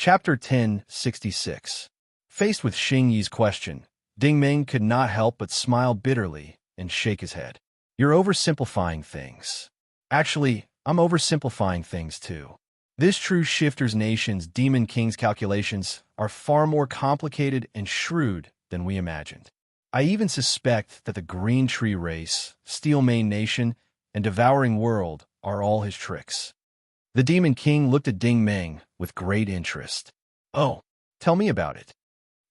Chapter 1066. Faced with Xing Yi's question, Ding Ming could not help but smile bitterly and shake his head. You're oversimplifying things. Actually, I'm oversimplifying things too. This true shifter's nation's Demon King's calculations are far more complicated and shrewd than we imagined. I even suspect that the Green Tree race, Steel Mane Nation, and Devouring World are all his tricks. The Demon King looked at Ding Ming with great interest. Oh, tell me about it.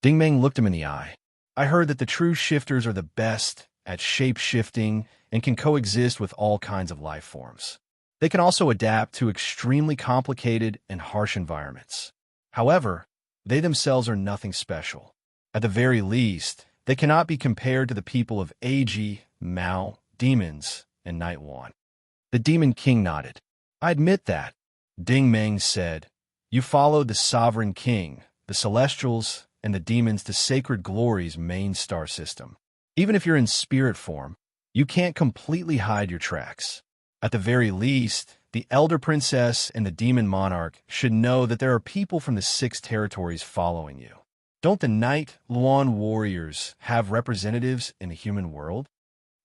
Ding Ming looked him in the eye. I heard that the true shifters are the best at shape-shifting and can coexist with all kinds of life forms. They can also adapt to extremely complicated and harsh environments. However, they themselves are nothing special. At the very least, they cannot be compared to the people of Ag, Mao, demons, and Night One. The Demon King nodded. I admit that, Ding Ming said. You followed the Sovereign King, the Celestials, and the demons to Sacred Glory's main star system. Even if you're in spirit form, you can't completely hide your tracks. At the very least, the Elder Princess and the Demon Monarch should know that there are people from the 6 territories following you. Don't the Night Luan warriors have representatives in the human world?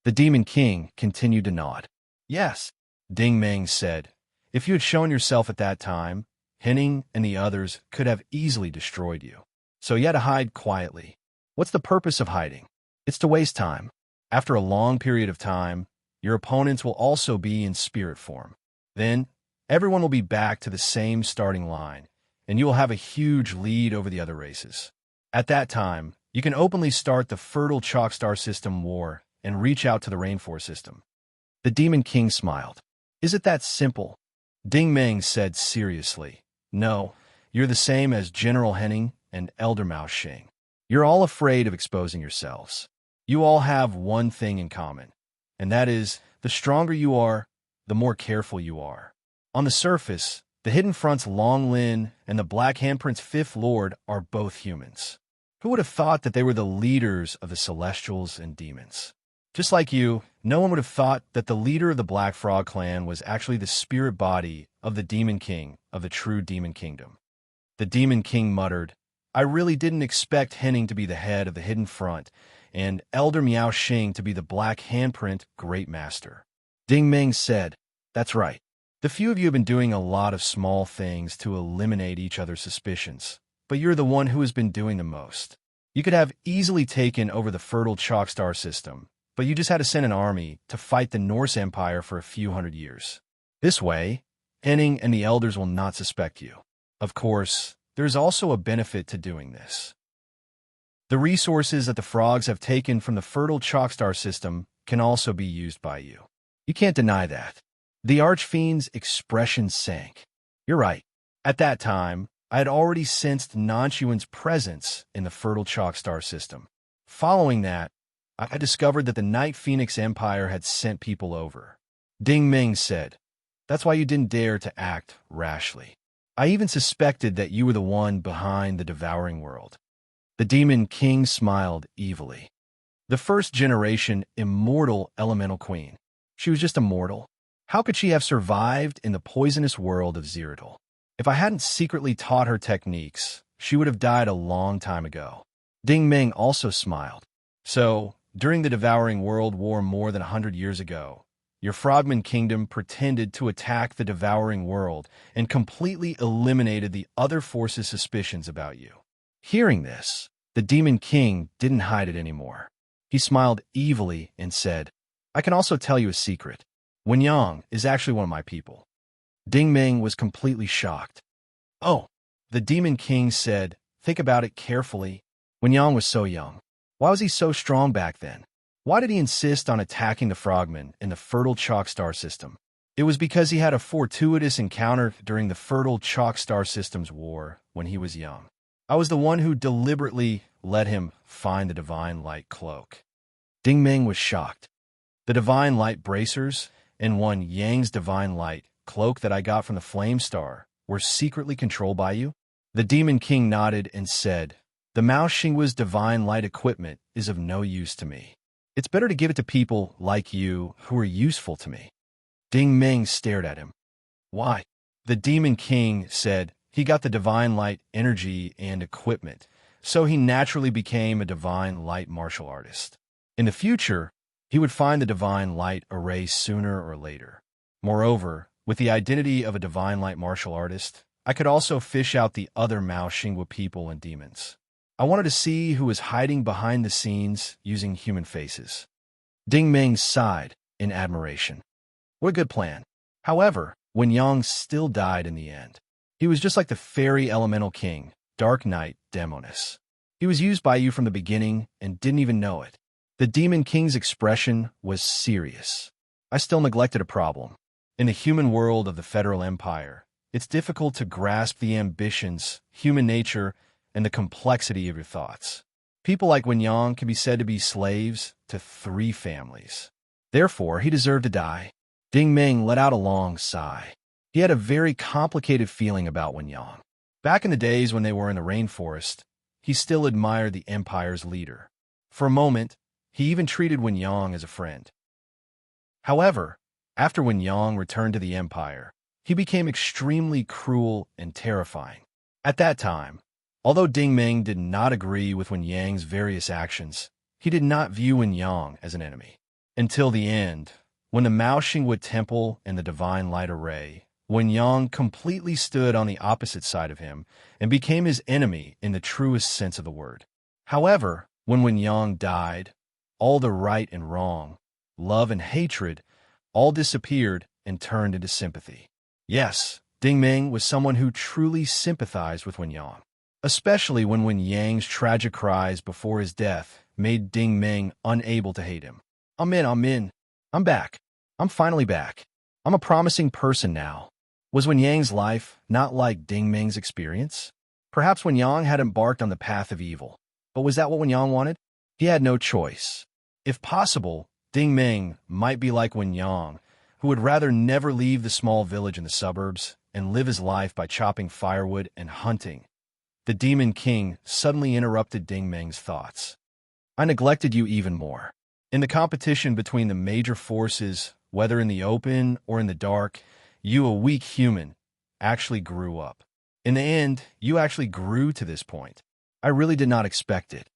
The Demon King continued to nod. Yes, Ding Ming said. If you had shown yourself at that time, Henning and the others could have easily destroyed you. So you had to hide quietly. What's the purpose of hiding? It's to waste time. After a long period of time, your opponents will also be in spirit form. Then, everyone will be back to the same starting line, and you will have a huge lead over the other races. At that time, you can openly start the fertile Chalk Star System war and reach out to the Rainforest System. The Demon King smiled. Is it that simple? Ding Ming said seriously. No, you're the same as General Henning and Elder Mao Xing. You're all afraid of exposing yourselves. You all have one thing in common, and that is, the stronger you are, the more careful you are. On the surface, the Hidden Front's Long Lin and the Black Handprint's 5th Lord are both humans. Who would have thought that they were the leaders of the Celestials and demons? Just like you, no one would have thought that the leader of the Black Frog clan was actually the spirit body of the Demon King of the true Demon Kingdom. The Demon King muttered, I really didn't expect Henning to be the head of the Hidden Front, and Elder Miao Xing to be the Black Handprint Great Master. Ding Ming said, That's right. The few of you have been doing a lot of small things to eliminate each other's suspicions, but you're the one who has been doing the most. You could have easily taken over the fertile Chalk Star System, but you just had to send an army to fight the Norse Empire for a few hundred years. This way, Henning and the elders will not suspect you. Of course, there is also a benefit to doing this. The resources that the frogs have taken from the fertile Chalk Star System can also be used by you. You can't deny that. The Archfiend's expression sank. You're right. At that time, I had already sensed Nanshuan's presence in the fertile Chalk Star System. Following that, I discovered that the Night Phoenix Empire had sent people over. Ding Ming said, That's why you didn't dare to act rashly. I even suspected that you were the one behind the Devouring World. The Demon King smiled evilly. The first generation immortal elemental queen. She was just a mortal. How could she have survived in the poisonous world of Zeratul? If I hadn't secretly taught her techniques, she would have died a long time ago. Ding Ming also smiled. So, during the Devouring World War more than 100 years ago, your Frogman Kingdom pretended to attack the Devouring World and completely eliminated the other forces' suspicions about you. Hearing this, the Demon King didn't hide it anymore. He smiled evilly and said, I can also tell you a secret. Wen Yang is actually one of my people. Ding Ming was completely shocked. Oh, the Demon King said, Think about it carefully. Wen Yang was so young. Why was he so strong back then? Why did he insist on attacking the frogmen in the fertile Chalk Star System? It was because he had a fortuitous encounter during the fertile Chalk Star System's war when he was young. I was the one who deliberately let him find the Divine Light cloak. Ding Ming was shocked. The Divine Light bracers and Wen Yang's Divine Light cloak that I got from the Flame Star were secretly controlled by you? The Demon King nodded and said, The Mao Xinghua's Divine Light equipment is of no use to me. It's better to give it to people like you who are useful to me. Ding Ming stared at him. Why? The Demon King said, He He got the divine light energy and equipment, so he naturally became a divine light martial artist. In the future, he would find the divine light array sooner or later. Moreover, with the identity of a divine light martial artist, I could also fish out the other Mao Xingwu people and demons. I wanted to see who was hiding behind the scenes using human faces. Ding Ming sighed in admiration. What a good plan. However, Wen Yang still died in the end. He was just like the fairy elemental king, Dark Knight Demonis. He was used by you from the beginning and didn't even know it. The Demon King's expression was serious. I still neglected a problem. In the human world of the Federal Empire, it's difficult to grasp the ambitions, human nature, and the complexity of your thoughts. People like Wen Yang can be said to be slaves to 3 families. Therefore, he deserved to die. Ding Ming let out a long sigh. He had a very complicated feeling about Wen Yang. Back in the days when they were in the rainforest, he still admired the Empire's leader. For a moment, he even treated Wen Yang as a friend. However, after Wen Yang returned to the Empire, he became extremely cruel and terrifying. At that time, although Ding Ming did not agree with Wen Yang's various actions, he did not view Wen Yang as an enemy. Until the end, when the Mao Xingwu Temple and the Divine Light Array, Wen Yang completely stood on the opposite side of him and became his enemy in the truest sense of the word. However, when Wen Yang died, all the right and wrong, love and hatred, all disappeared and turned into sympathy. Yes, Ding Ming was someone who truly sympathized with Wen Yang, especially when Wen Yang's tragic cries before his death made Ding Ming unable to hate him. I'm in. I'm back. I'm finally back. I'm a promising person now. Was Wen Yang's life not like Ding Ming's experience? Perhaps Wen Yang had embarked on the path of evil, but was that what Wen Yang wanted? He had no choice. If possible, Ding Ming might be like Wen Yang, who would rather never leave the small village in the suburbs and live his life by chopping firewood and hunting. The Demon King suddenly interrupted Ding Ming's thoughts. I neglected you even more. In the competition between the major forces, whether in the open or in the dark, you, a weak human, actually grew up. In the end, you actually grew to this point. I really did not expect it.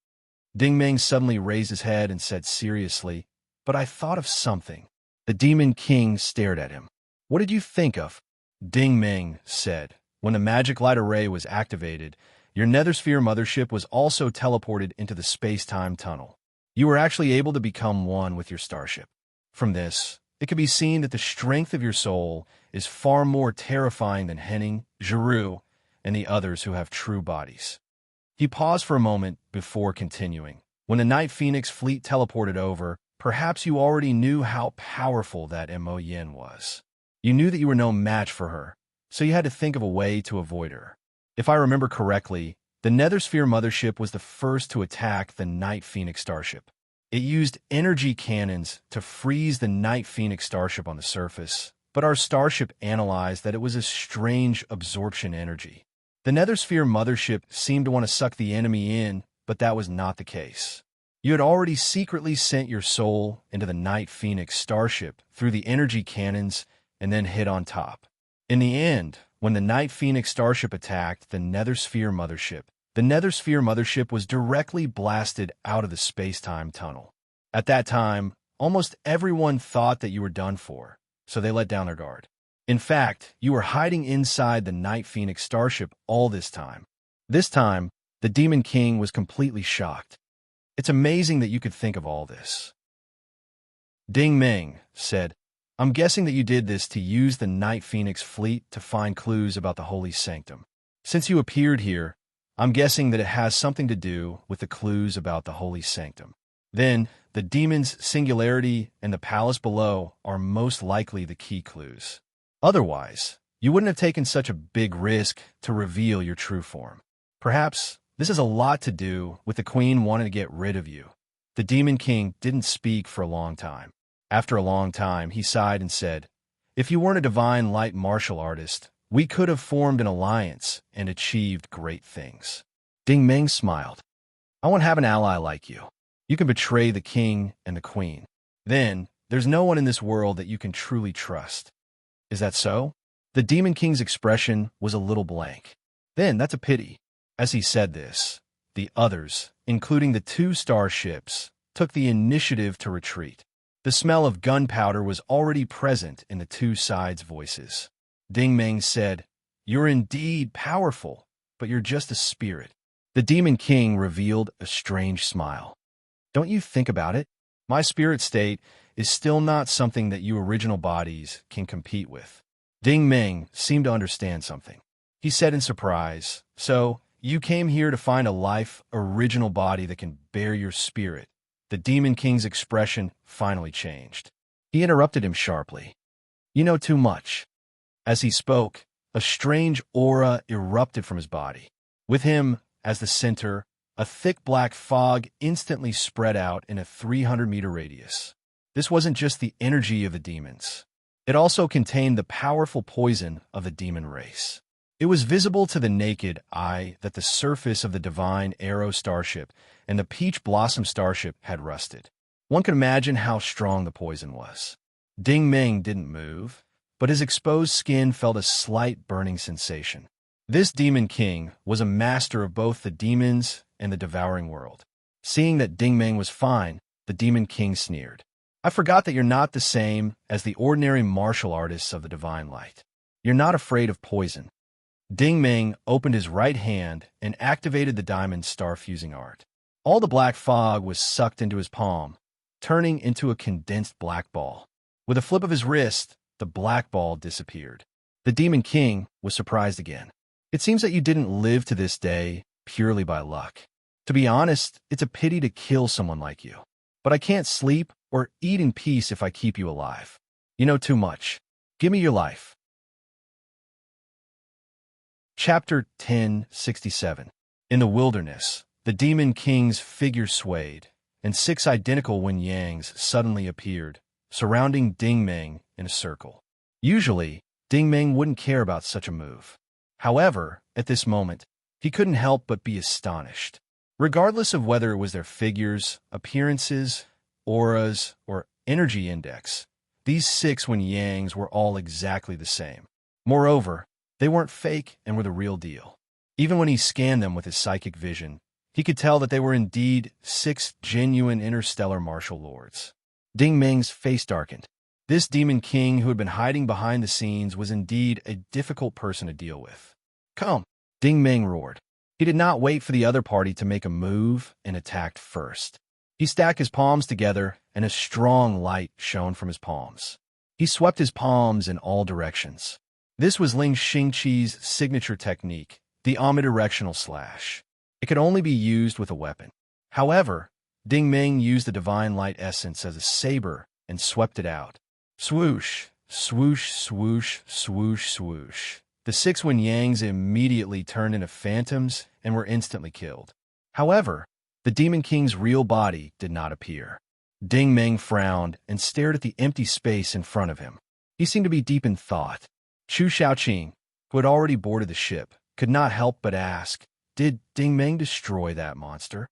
Ding Ming suddenly raised his head and said seriously, but I thought of something. The Demon King stared at him. What did you think of? Ding Ming said, when the magic light array was activated, your Nethersphere mothership was also teleported into the space-time tunnel. You were actually able to become one with your starship. From this, it can be seen that the strength of your soul is far more terrifying than Henning, Giroux, and the others who have true bodies. He paused for a moment before continuing. When the Night Phoenix fleet teleported over, perhaps you already knew how powerful that Mo Yin was. You knew that you were no match for her, so you had to think of a way to avoid her. If I remember correctly, the Nethersphere mothership was the first to attack the Night Phoenix starship. It used energy cannons to freeze the Night Phoenix starship on the surface, but our starship analyzed that it was a strange absorption energy. The Nethersphere mothership seemed to want to suck the enemy in, but that was not the case. You had already secretly sent your soul into the Night Phoenix starship through the energy cannons and then hit on top. In the end, when the Night Phoenix starship attacked the Nethersphere mothership was directly blasted out of the space-time tunnel. At that time, almost everyone thought that you were done for, so they let down their guard. In fact, you were hiding inside the Night Phoenix starship all this time. This time, the Demon King was completely shocked. It's amazing that you could think of all this. Ding Ming said, I'm guessing that you did this to use the Night Phoenix fleet to find clues about the Holy Sanctum. Since you appeared here, I'm guessing that it has something to do with the clues about the Holy Sanctum. Then, the demon's singularity and the palace below are most likely the key clues. Otherwise, you wouldn't have taken such a big risk to reveal your true form. Perhaps this has a lot to do with the Queen wanting to get rid of you. The Demon King didn't speak for a long time. After a long time, he sighed and said, if you weren't a divine light martial artist, we could have formed an alliance and achieved great things. Ding Ming smiled. I won't have an ally like you. You can betray the king and the queen. Then, there's no one in this world that you can truly trust. Is that so? The Demon King's expression was a little blank. Then that's a pity. As he said this, the others, including the two starships, took the initiative to retreat. The smell of gunpowder was already present in the two sides' voices. Ding Meng said, "You're indeed powerful, but you're just a spirit." The Demon King revealed a strange smile. "Don't you think about it? My spirit state is still not something that you original bodies can compete with." Ding Meng seemed to understand something. He said in surprise, "So, you came here to find a life, original body that can bear your spirit." The Demon King's expression finally changed. He interrupted him sharply. "You know too much." As he spoke, a strange aura erupted from his body. With him, as the center, a thick black fog instantly spread out in a 300-meter radius. This wasn't just the energy of the demons. It also contained the powerful poison of the demon race. It was visible to the naked eye that the surface of the Divine Arrow starship and the Peach Blossom starship had rusted. One could imagine how strong the poison was. Ding Meng didn't move, but his exposed skin felt a slight burning sensation. This Demon King was a master of both the demons and the devouring world. Seeing that Ding Meng was fine, the Demon King sneered. "I forgot that you're not the same as the ordinary martial artists of the Divine Light. You're not afraid of poison." Ding Meng opened his right hand and activated the diamond star-fusing art. All the black fog was sucked into his palm, turning into a condensed black ball. With a flip of his wrist, the black ball disappeared. The Demon King was surprised again. "It seems that you didn't live to this day purely by luck. To be honest, it's a pity to kill someone like you. But I can't sleep or eat in peace if I keep you alive. You know too much. Give me your life." Chapter 1067. In the wilderness, the Demon King's figure swayed, and 6 identical yin-yangs suddenly appeared, surrounding Ding Meng in a circle. Usually, Ding Meng wouldn't care about such a move. However, at this moment, he couldn't help but be astonished. Regardless of whether it was their figures, appearances, auras, or energy index, these 6 yin-yangs were all exactly the same. Moreover, they weren't fake and were the real deal. Even when he scanned them with his psychic vision, he could tell that they were indeed 6 genuine interstellar martial lords. Ding Meng's face darkened. This Demon King who had been hiding behind the scenes was indeed a difficult person to deal with. "Come!" Ding Meng roared. He did not wait for the other party to make a move and attacked first. He stacked his palms together, and a strong light shone from his palms. He swept his palms in all directions. This was Ling Xingqi's signature technique, the omnidirectional slash. It could only be used with a weapon. However, Ding Meng used the Divine Light essence as a saber and swept it out. Swoosh, swoosh, swoosh, swoosh, swoosh. The 6 yin-yangs immediately turned into phantoms and were instantly killed. However, the Demon King's real body did not appear. Ding Meng frowned and stared at the empty space in front of him. He seemed to be deep in thought. Chu Shaoqing, who had already boarded the ship, could not help but ask, "Did Ding Meng destroy that monster?"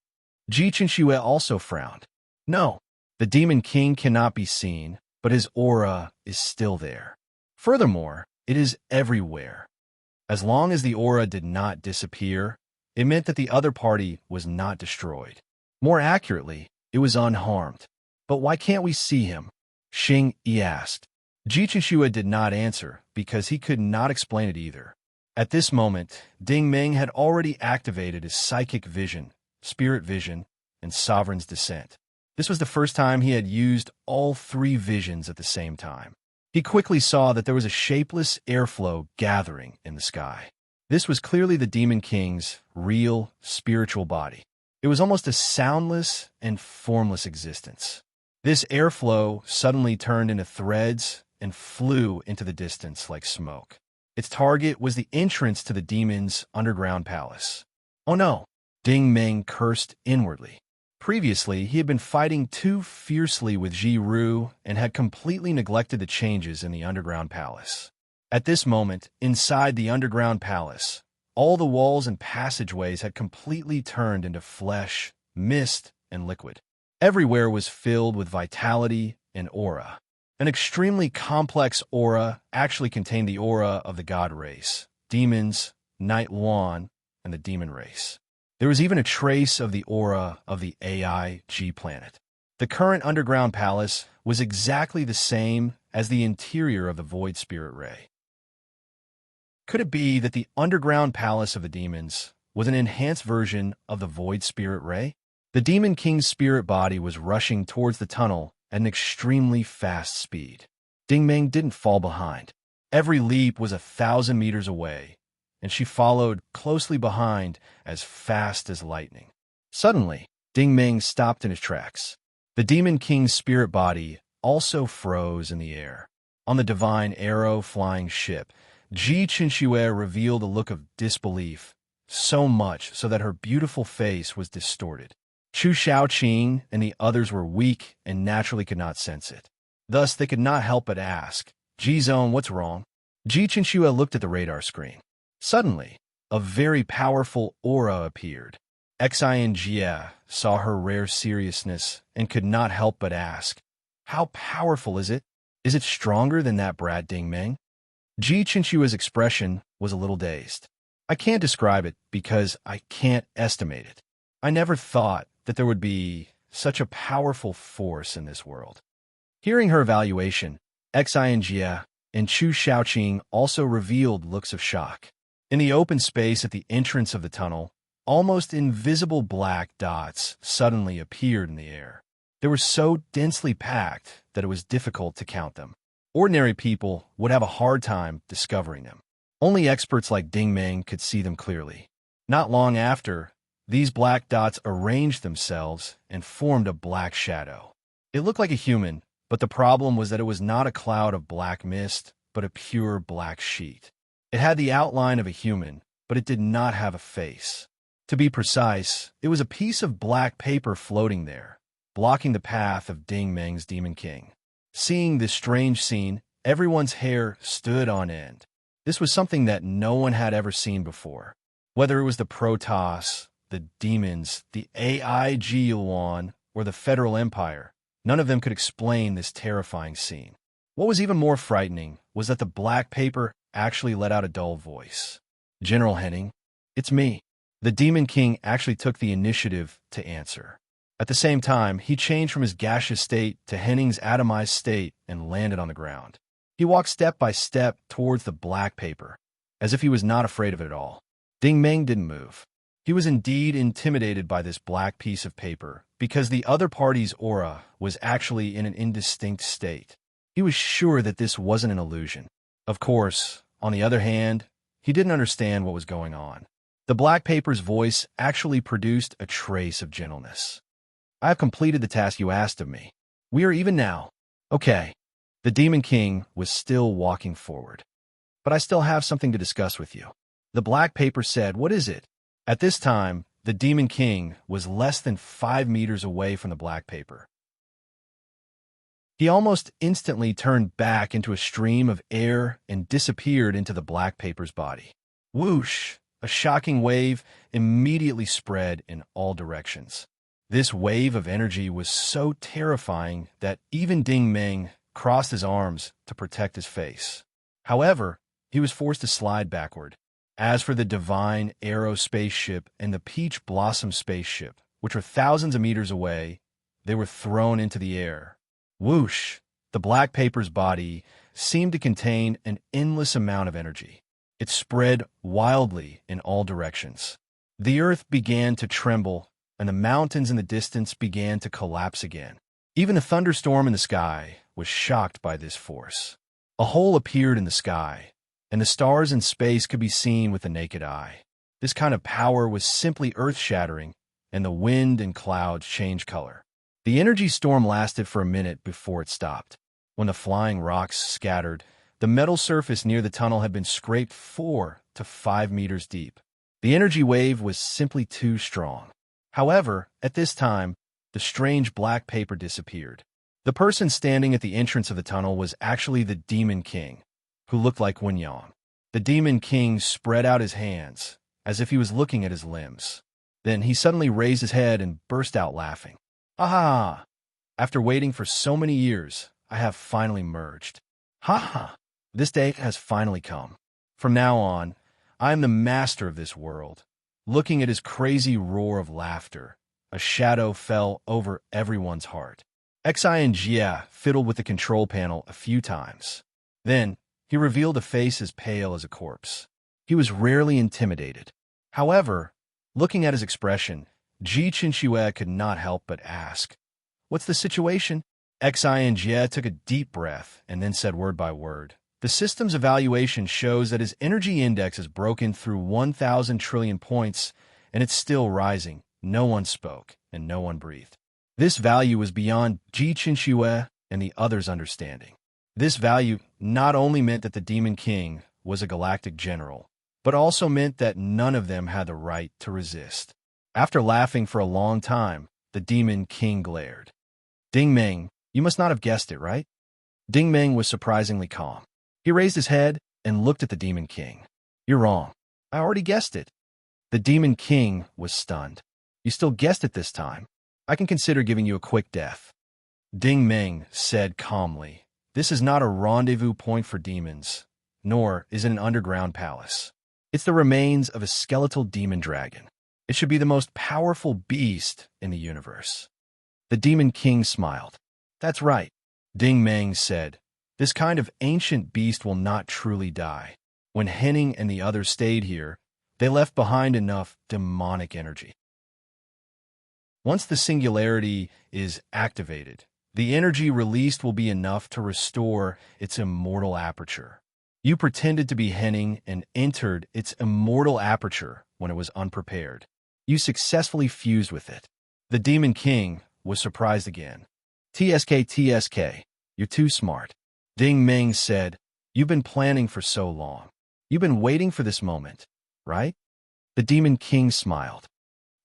Ji Chenxue also frowned. "No, the Demon King cannot be seen, but his aura is still there. Furthermore, it is everywhere." As long as the aura did not disappear, it meant that the other party was not destroyed. More accurately, it was unharmed. "But why can't we see him?" Xing Yi asked. Ji Chenxue did not answer because he could not explain it either. At this moment, Ding Meng had already activated his psychic vision, spirit vision, and sovereign's descent. This was the first time he had used all 3 visions at the same time. He quickly saw that there was a shapeless airflow gathering in the sky. This was clearly the Demon King's real spiritual body. It was almost a soundless and formless existence. This airflow suddenly turned into threads and flew into the distance like smoke. Its target was the entrance to the demon's underground palace. "Oh no!" Ding Meng cursed inwardly. Previously, he had been fighting too fiercely with Ji Ru and had completely neglected the changes in the underground palace. At this moment, inside the underground palace, all the walls and passageways had completely turned into flesh, mist, and liquid. Everywhere was filled with vitality and aura. An extremely complex aura actually contained the aura of the god race, demons, Night One, and the demon race. There was even a trace of the aura of the AIG planet. The current underground palace was exactly the same as the interior of the Void Spirit Ray. Could it be that the underground palace of the demons was an enhanced version of the Void Spirit Ray? The Demon King's spirit body was rushing towards the tunnel at an extremely fast speed. Ding Meng didn't fall behind. Every leap was 1,000 meters away, and she followed closely behind as fast as lightning. Suddenly, Ding Meng stopped in his tracks. The Demon King's spirit body also froze in the air. On the divine arrow-flying ship, Ji Qinxue revealed a look of disbelief, so much so that her beautiful face was distorted. Chu Shaoqing and the others were weak and naturally could not sense it. Thus, they could not help but ask, Ji-Zone, what's wrong? Ji Qinxue looked at the radar screen. Suddenly, a very powerful aura appeared. Xian Jie saw her rare seriousness and could not help but ask, how powerful is it? Is it stronger than that brat Ding Meng? Ji Qinxue's expression was a little dazed. I can't describe it because I can't estimate it. I never thought that there would be such a powerful force in this world. Hearing her evaluation, Xian Jie and Chu Shaoqing also revealed looks of shock. In the open space at the entrance of the tunnel, almost invisible black dots suddenly appeared in the air. They were so densely packed that it was difficult to count them. Ordinary people would have a hard time discovering them. Only experts like Ding Meng could see them clearly. Not long after, these black dots arranged themselves and formed a black shadow. It looked like a human, but the problem was that it was not a cloud of black mist, but a pure black sheet. It had the outline of a human, but it did not have a face. To be precise, it was a piece of black paper floating there, blocking the path of Ding Meng's Demon King. Seeing this strange scene, everyone's hair stood on end. This was something that no one had ever seen before. Whether it was the Protoss, the demons, the AIG Yuan, or the Federal Empire, none of them could explain this terrifying scene. What was even more frightening was that the black paper actually let out a dull voice. General Henning, it's me. The Demon King actually took the initiative to answer. At the same time, he changed from his gaseous state to Henning's atomized state and landed on the ground. He walked step by step towards the black paper, as if he was not afraid of it at all. Ding Meng didn't move. He was indeed intimidated by this black piece of paper, because the other party's aura was actually in an indistinct state. He was sure that this wasn't an illusion. Of course, on the other hand, he didn't understand what was going on. The black paper's voice actually produced a trace of gentleness. I have completed the task you asked of me. We are even now. Okay. The Demon King was still walking forward. But I still have something to discuss with you. The black paper said, what is it? At this time, the Demon King was less than 5 meters away from the black paper. He almost instantly turned back into a stream of air and disappeared into the black paper's body. Whoosh! A shocking wave immediately spread in all directions. This wave of energy was so terrifying that even Ding Meng crossed his arms to protect his face. However, he was forced to slide backward. As for the Divine Arrow spaceship and the Peach Blossom spaceship, which were thousands of meters away, they were thrown into the air. Whoosh! The black paper's body seemed to contain an endless amount of energy. It spread wildly in all directions. The earth began to tremble, and the mountains in the distance began to collapse again. Even the thunderstorm in the sky was shocked by this force. A hole appeared in the sky, and the stars in space could be seen with the naked eye. This kind of power was simply earth-shattering, and the wind and clouds changed color. The energy storm lasted for a minute before it stopped. When the flying rocks scattered, the metal surface near the tunnel had been scraped 4 to 5 meters deep. The energy wave was simply too strong. However, at this time, the strange black paper disappeared. The person standing at the entrance of the tunnel was actually the Demon King, who looked like Wen Yang. The Demon King spread out his hands, as if he was looking at his limbs. Then he suddenly raised his head and burst out laughing. Ah! After waiting for so many years, I have finally merged. Ha ha! This day has finally come. From now on, I am the master of this world. Looking at his crazy roar of laughter, a shadow fell over everyone's heart. Xinjia fiddled with the control panel a few times. Then, he revealed a face as pale as a corpse. He was rarely intimidated. However, looking at his expression, Ji Qinxue could not help but ask, "What's the situation?" Xinjie took a deep breath and then said word by word, "The system's evaluation shows that his energy index has broken through 1,000 trillion points, and it's still rising." No one spoke, and no one breathed. This value was beyond Ji Qinxue and the others' understanding. This value not only meant that the Demon King was a galactic general, but also meant that none of them had the right to resist. After laughing for a long time, the Demon King glared. "Ding Meng, you must not have guessed it, right?" Ding Meng was surprisingly calm. He raised his head and looked at the Demon King. "You're wrong. I already guessed it." The Demon King was stunned. "You still guessed it this time. I can consider giving you a quick death." Ding Meng said calmly, "This is not a rendezvous point for demons, nor is it an underground palace. It's the remains of a skeletal demon dragon. It should be the most powerful beast in the universe." The Demon King smiled. "That's right," Ding Meng said. "This kind of ancient beast will not truly die. When Henning and the others stayed here, they left behind enough demonic energy. Once the singularity is activated, the energy released will be enough to restore its immortal aperture. You pretended to be Henning and entered its immortal aperture when it was unprepared. You successfully fused with it." The Demon King was surprised again. TSK, you're too smart." Ding Meng said, "You've been planning for so long. You've been waiting for this moment, right?" The Demon King smiled.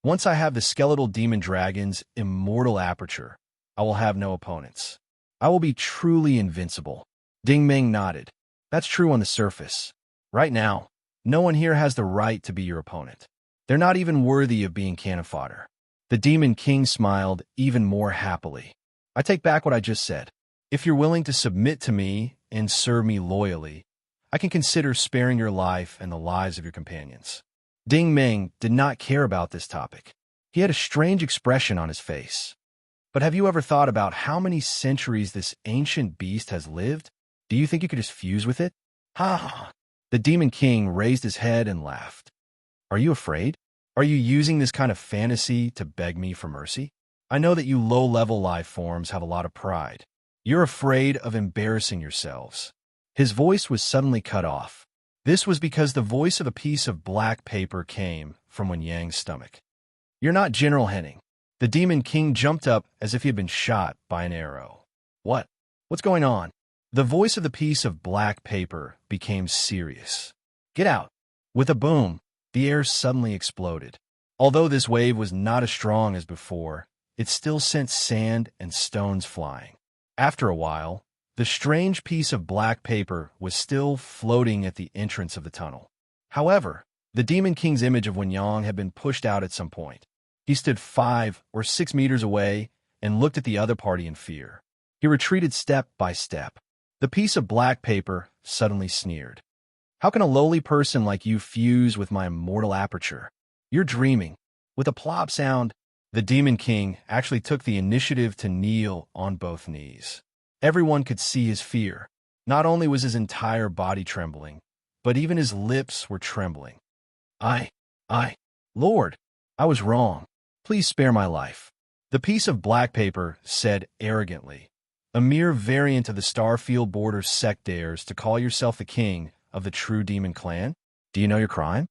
"Once I have the skeletal demon dragon's immortal aperture, I will have no opponents. I will be truly invincible." Ding Meng nodded. "That's true on the surface. Right now, no one here has the right to be your opponent. They're not even worthy of being cannon fodder." The Demon King smiled even more happily. "I take back what I just said. If you're willing to submit to me and serve me loyally, I can consider sparing your life and the lives of your companions." Ding Meng did not care about this topic. He had a strange expression on his face. "But have you ever thought about how many centuries this ancient beast has lived? Do you think you could just fuse with it?" "Ha ha!" The Demon King raised his head and laughed. "Are you afraid? Are you using this kind of fantasy to beg me for mercy? I know that you low-level life forms have a lot of pride. You're afraid of embarrassing yourselves." His voice was suddenly cut off. This was because the voice of a piece of black paper came from Wen Yang's stomach. "You're not General Henning." The Demon King jumped up as if he had been shot by an arrow. "What? What's going on?" The voice of the piece of black paper became serious. "Get out." With a boom, the air suddenly exploded. Although this wave was not as strong as before, it still sent sand and stones flying. After a while, the strange piece of black paper was still floating at the entrance of the tunnel. However, the Demon King's image of Wen Yang had been pushed out at some point. He stood 5 or 6 meters away and looked at the other party in fear. He retreated step by step. The piece of black paper suddenly sneered. "How can a lowly person like you fuse with my immortal aperture? You're dreaming." With a plop sound, the Demon King actually took the initiative to kneel on both knees. Everyone could see his fear. Not only was his entire body trembling, but even his lips were trembling. I, Lord, I was wrong. Please spare my life." The piece of black paper said arrogantly, "A mere variant of the Starfield border sect dares to call yourself the king of the true demon clan? Do you know your crime?"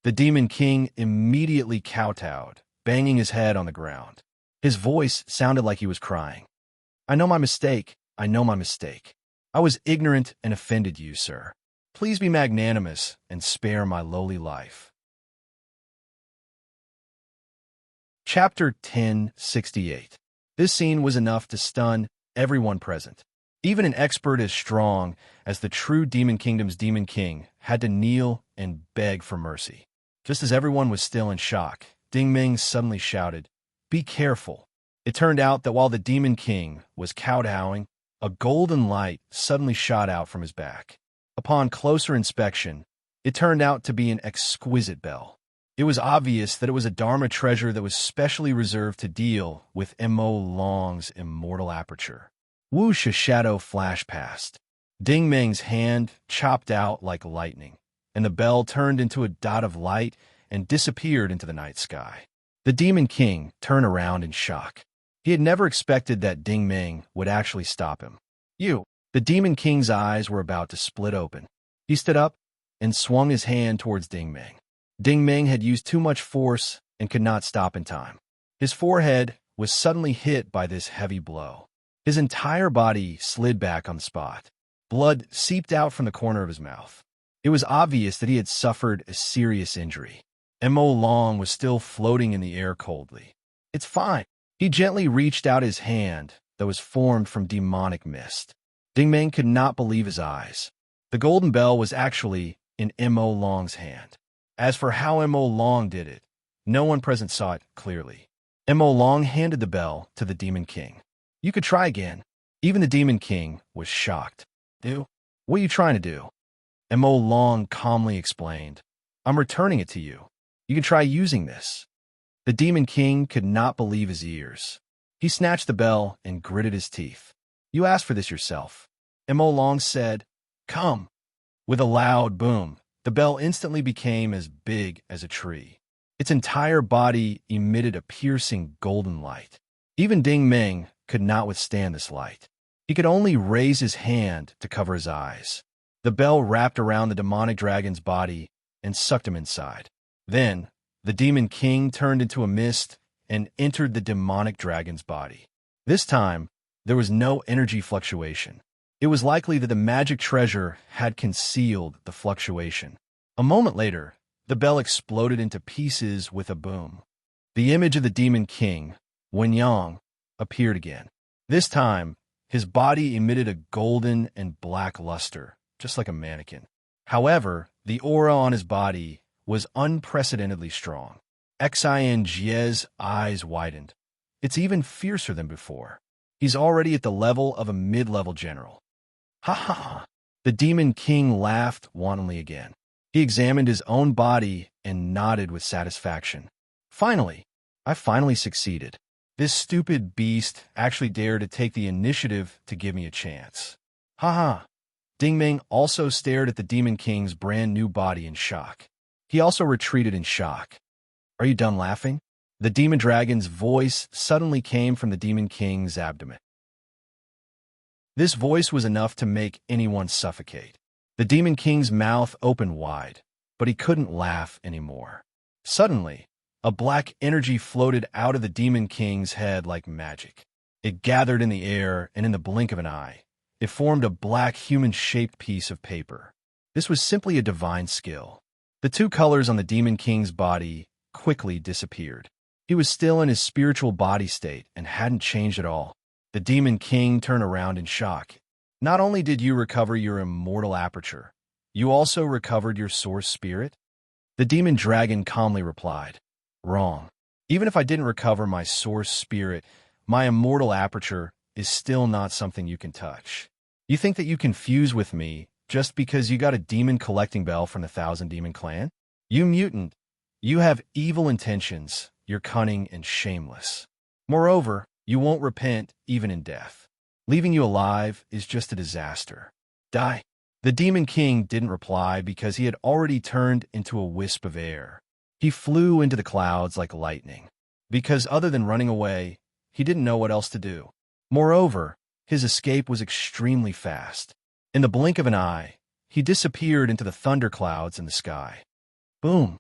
The Demon King immediately kowtowed, banging his head on the ground. His voice sounded like he was crying. "I know my mistake. I know my mistake. I was ignorant and offended you, sir. Please be magnanimous and spare my lowly life." Chapter 1068. This scene was enough to stun everyone present. Even an expert as strong as the true Demon Kingdom's Demon King had to kneel and beg for mercy. Just as everyone was still in shock, Ding Meng suddenly shouted, "Be careful." It turned out that while the Demon King was kowtowing, a golden light suddenly shot out from his back. Upon closer inspection, It turned out to be an exquisite bell. It was obvious that it was a Dharma treasure that was specially reserved to deal with Mo Long's immortal aperture. Whoosh, a shadow flashed past. Ding Meng's hand chopped out like lightning, and the bell turned into a dot of light and disappeared into the night sky. The Demon King turned around in shock. He had never expected that Ding Meng would actually stop him. You! The Demon King's eyes were about to split open. He stood up and swung his hand towards Ding Meng. Ding Meng had used too much force and could not stop in time. His forehead was suddenly hit by this heavy blow. His entire body slid back on the spot. Blood seeped out from the corner of his mouth. It was obvious that he had suffered a serious injury. Mo Long was still floating in the air coldly. It's fine. He gently reached out his hand that was formed from demonic mist. Ding Meng could not believe his eyes. The golden bell was actually in Mo Long's hand. As for how Mo Long did it, no one present saw it clearly. Mo Long handed the bell to the Demon King. You could try again. Even the Demon King was shocked. Do? What are you trying to do? Mo Long calmly explained. I'm returning it to you. You can try using this. The Demon King could not believe his ears. He snatched the bell and gritted his teeth. You asked for this yourself. Mo Long said, Come. With a loud boom, the bell instantly became as big as a tree. Its entire body emitted a piercing golden light. Even Ding Meng could not withstand this light. He could only raise his hand to cover his eyes. The bell wrapped around the demonic dragon's body and sucked him inside. Then, the Demon King turned into a mist and entered the demonic dragon's body. This time, there was no energy fluctuation. It was likely that the magic treasure had concealed the fluctuation. A moment later, the bell exploded into pieces with a boom. The image of the Demon King, Wen Yang, appeared again. This time, his body emitted a golden and black luster, just like a mannequin. However, the aura on his body was unprecedentedly strong. Xin Jie's eyes widened. It's even fiercer than before. He's already at the level of a mid-level general. Ha ha ha! The Demon King laughed wantonly again. He examined his own body and nodded with satisfaction. Finally, I finally succeeded. This stupid beast actually dared to take the initiative to give me a chance. Ha ha! Ding Meng also stared at the Demon King's brand new body in shock. He also retreated in shock. Are you done laughing? The Demon Dragon's voice suddenly came from the Demon King's abdomen. This voice was enough to make anyone suffocate. The Demon King's mouth opened wide, but he couldn't laugh anymore. Suddenly, a black energy floated out of the Demon King's head like magic. It gathered in the air, and in the blink of an eye, it formed a black human-shaped piece of paper. This was simply a divine skill. The two colors on the Demon King's body quickly disappeared. He was still in his spiritual body state and hadn't changed at all. The Demon King turned around in shock. Not only did you recover your immortal aperture, you also recovered your source spirit? The Demon Dragon calmly replied, Wrong. Even if I didn't recover my source spirit, my immortal aperture is still not something you can touch. You think that you can fuse with me just because you got a demon collecting bell from the Thousand Demon Clan? You mutant, you have evil intentions, you're cunning and shameless. Moreover, you won't repent even in death. Leaving you alive is just a disaster. Die. The Demon King didn't reply because he had already turned into a wisp of air. He flew into the clouds like lightning. Because other than running away, he didn't know what else to do. Moreover, his escape was extremely fast. In the blink of an eye, he disappeared into the thunderclouds in the sky. Boom!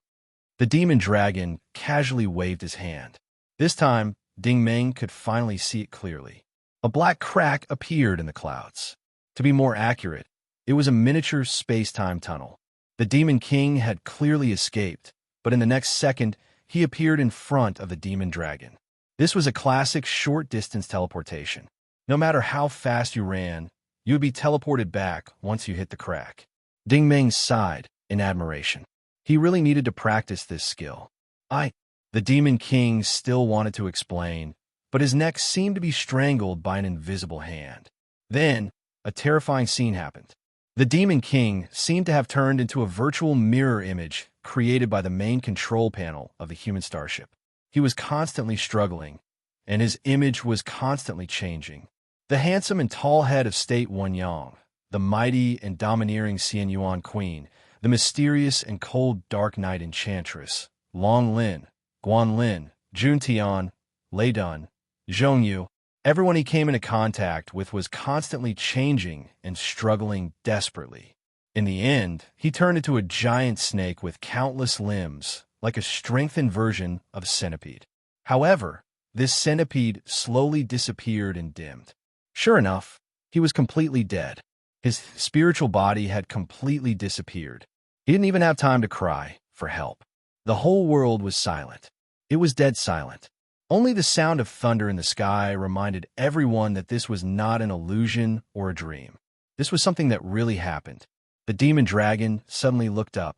The Demon Dragon casually waved his hand. This time, Ding Meng could finally see it clearly. A black crack appeared in the clouds. To be more accurate, it was a miniature space-time tunnel. The Demon King had clearly escaped, but in the next second, he appeared in front of the Demon Dragon. This was a classic short-distance teleportation. No matter how fast you ran, you would be teleported back once you hit the crack. Ding Meng sighed in admiration. He really needed to practice this skill. The Demon King still wanted to explain, but his neck seemed to be strangled by an invisible hand. Then, a terrifying scene happened. The Demon King seemed to have turned into a virtual mirror image created by the main control panel of the human starship. He was constantly struggling, and his image was constantly changing. The handsome and tall head of state Wen Yang, the mighty and domineering Xian Yuan Queen, the mysterious and cold Dark Knight Enchantress, Long Lin, Guan Lin, Jun Tian, Lei Dun, Zhong Yu. Everyone he came into contact with was constantly changing and struggling desperately. In the end, he turned into a giant snake with countless limbs, like a strengthened version of a centipede. However, this centipede slowly disappeared and dimmed. Sure enough, he was completely dead. His spiritual body had completely disappeared. He didn't even have time to cry for help. The whole world was silent. It was dead silent. Only the sound of thunder in the sky reminded everyone that this was not an illusion or a dream. This was something that really happened. The demon dragon suddenly looked up.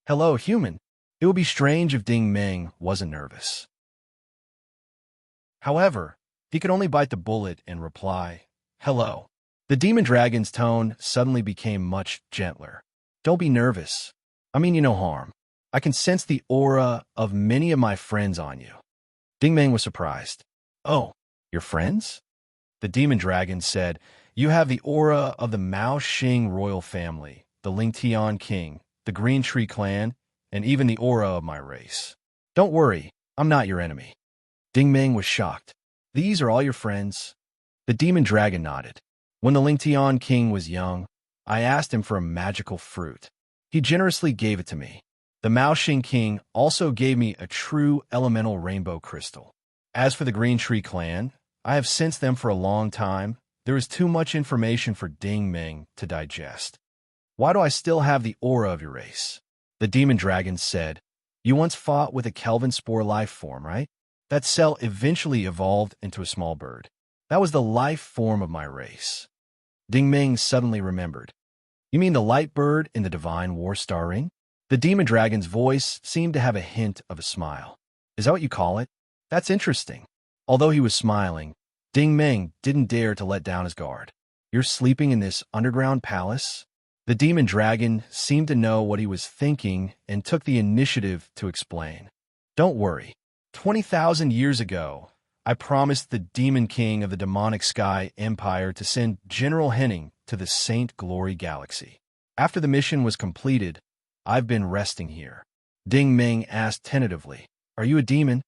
"Hello, human." It would be strange if Ding Meng wasn't nervous. However, he could only bite the bullet and reply, "Hello." The demon dragon's tone suddenly became much gentler. "Don't be nervous. I mean you no harm. I can sense the aura of many of my friends on you." Ding Meng was surprised. "Oh, your friends?" The demon dragon said, "You have the aura of the Mao Xing royal family, the Ling Tian king, the Green Tree clan, and even the aura of my race. Don't worry, I'm not your enemy." Ding Meng was shocked. "These are all your friends?" The demon dragon nodded. "When the Ling Tian king was young, I asked him for a magical fruit. He generously gave it to me. The Mao Xing king also gave me a true elemental rainbow crystal. As for the Green Tree clan, I have sensed them for a long time. There is too much information for Ding Meng to digest. Why do I still have the aura of your race?" The demon dragon said, "You once fought with a Kelvin spore life form, right? That cell eventually evolved into a small bird. That was the life form of my race." Ding Meng suddenly remembered. "You mean the light bird in the divine war star ring?" The demon dragon's voice seemed to have a hint of a smile. "Is that what you call it? That's interesting." Although he was smiling, Ding Meng didn't dare to let down his guard. "You're sleeping in this underground palace?" The demon dragon seemed to know what he was thinking and took the initiative to explain. "Don't worry. 20,000 years ago, I promised the Demon King of the Demonic Sky Empire to send General Henning to the Saint Glory Galaxy. After the mission was completed, I've been resting here." Ding Meng asked tentatively, "Are you a demon?"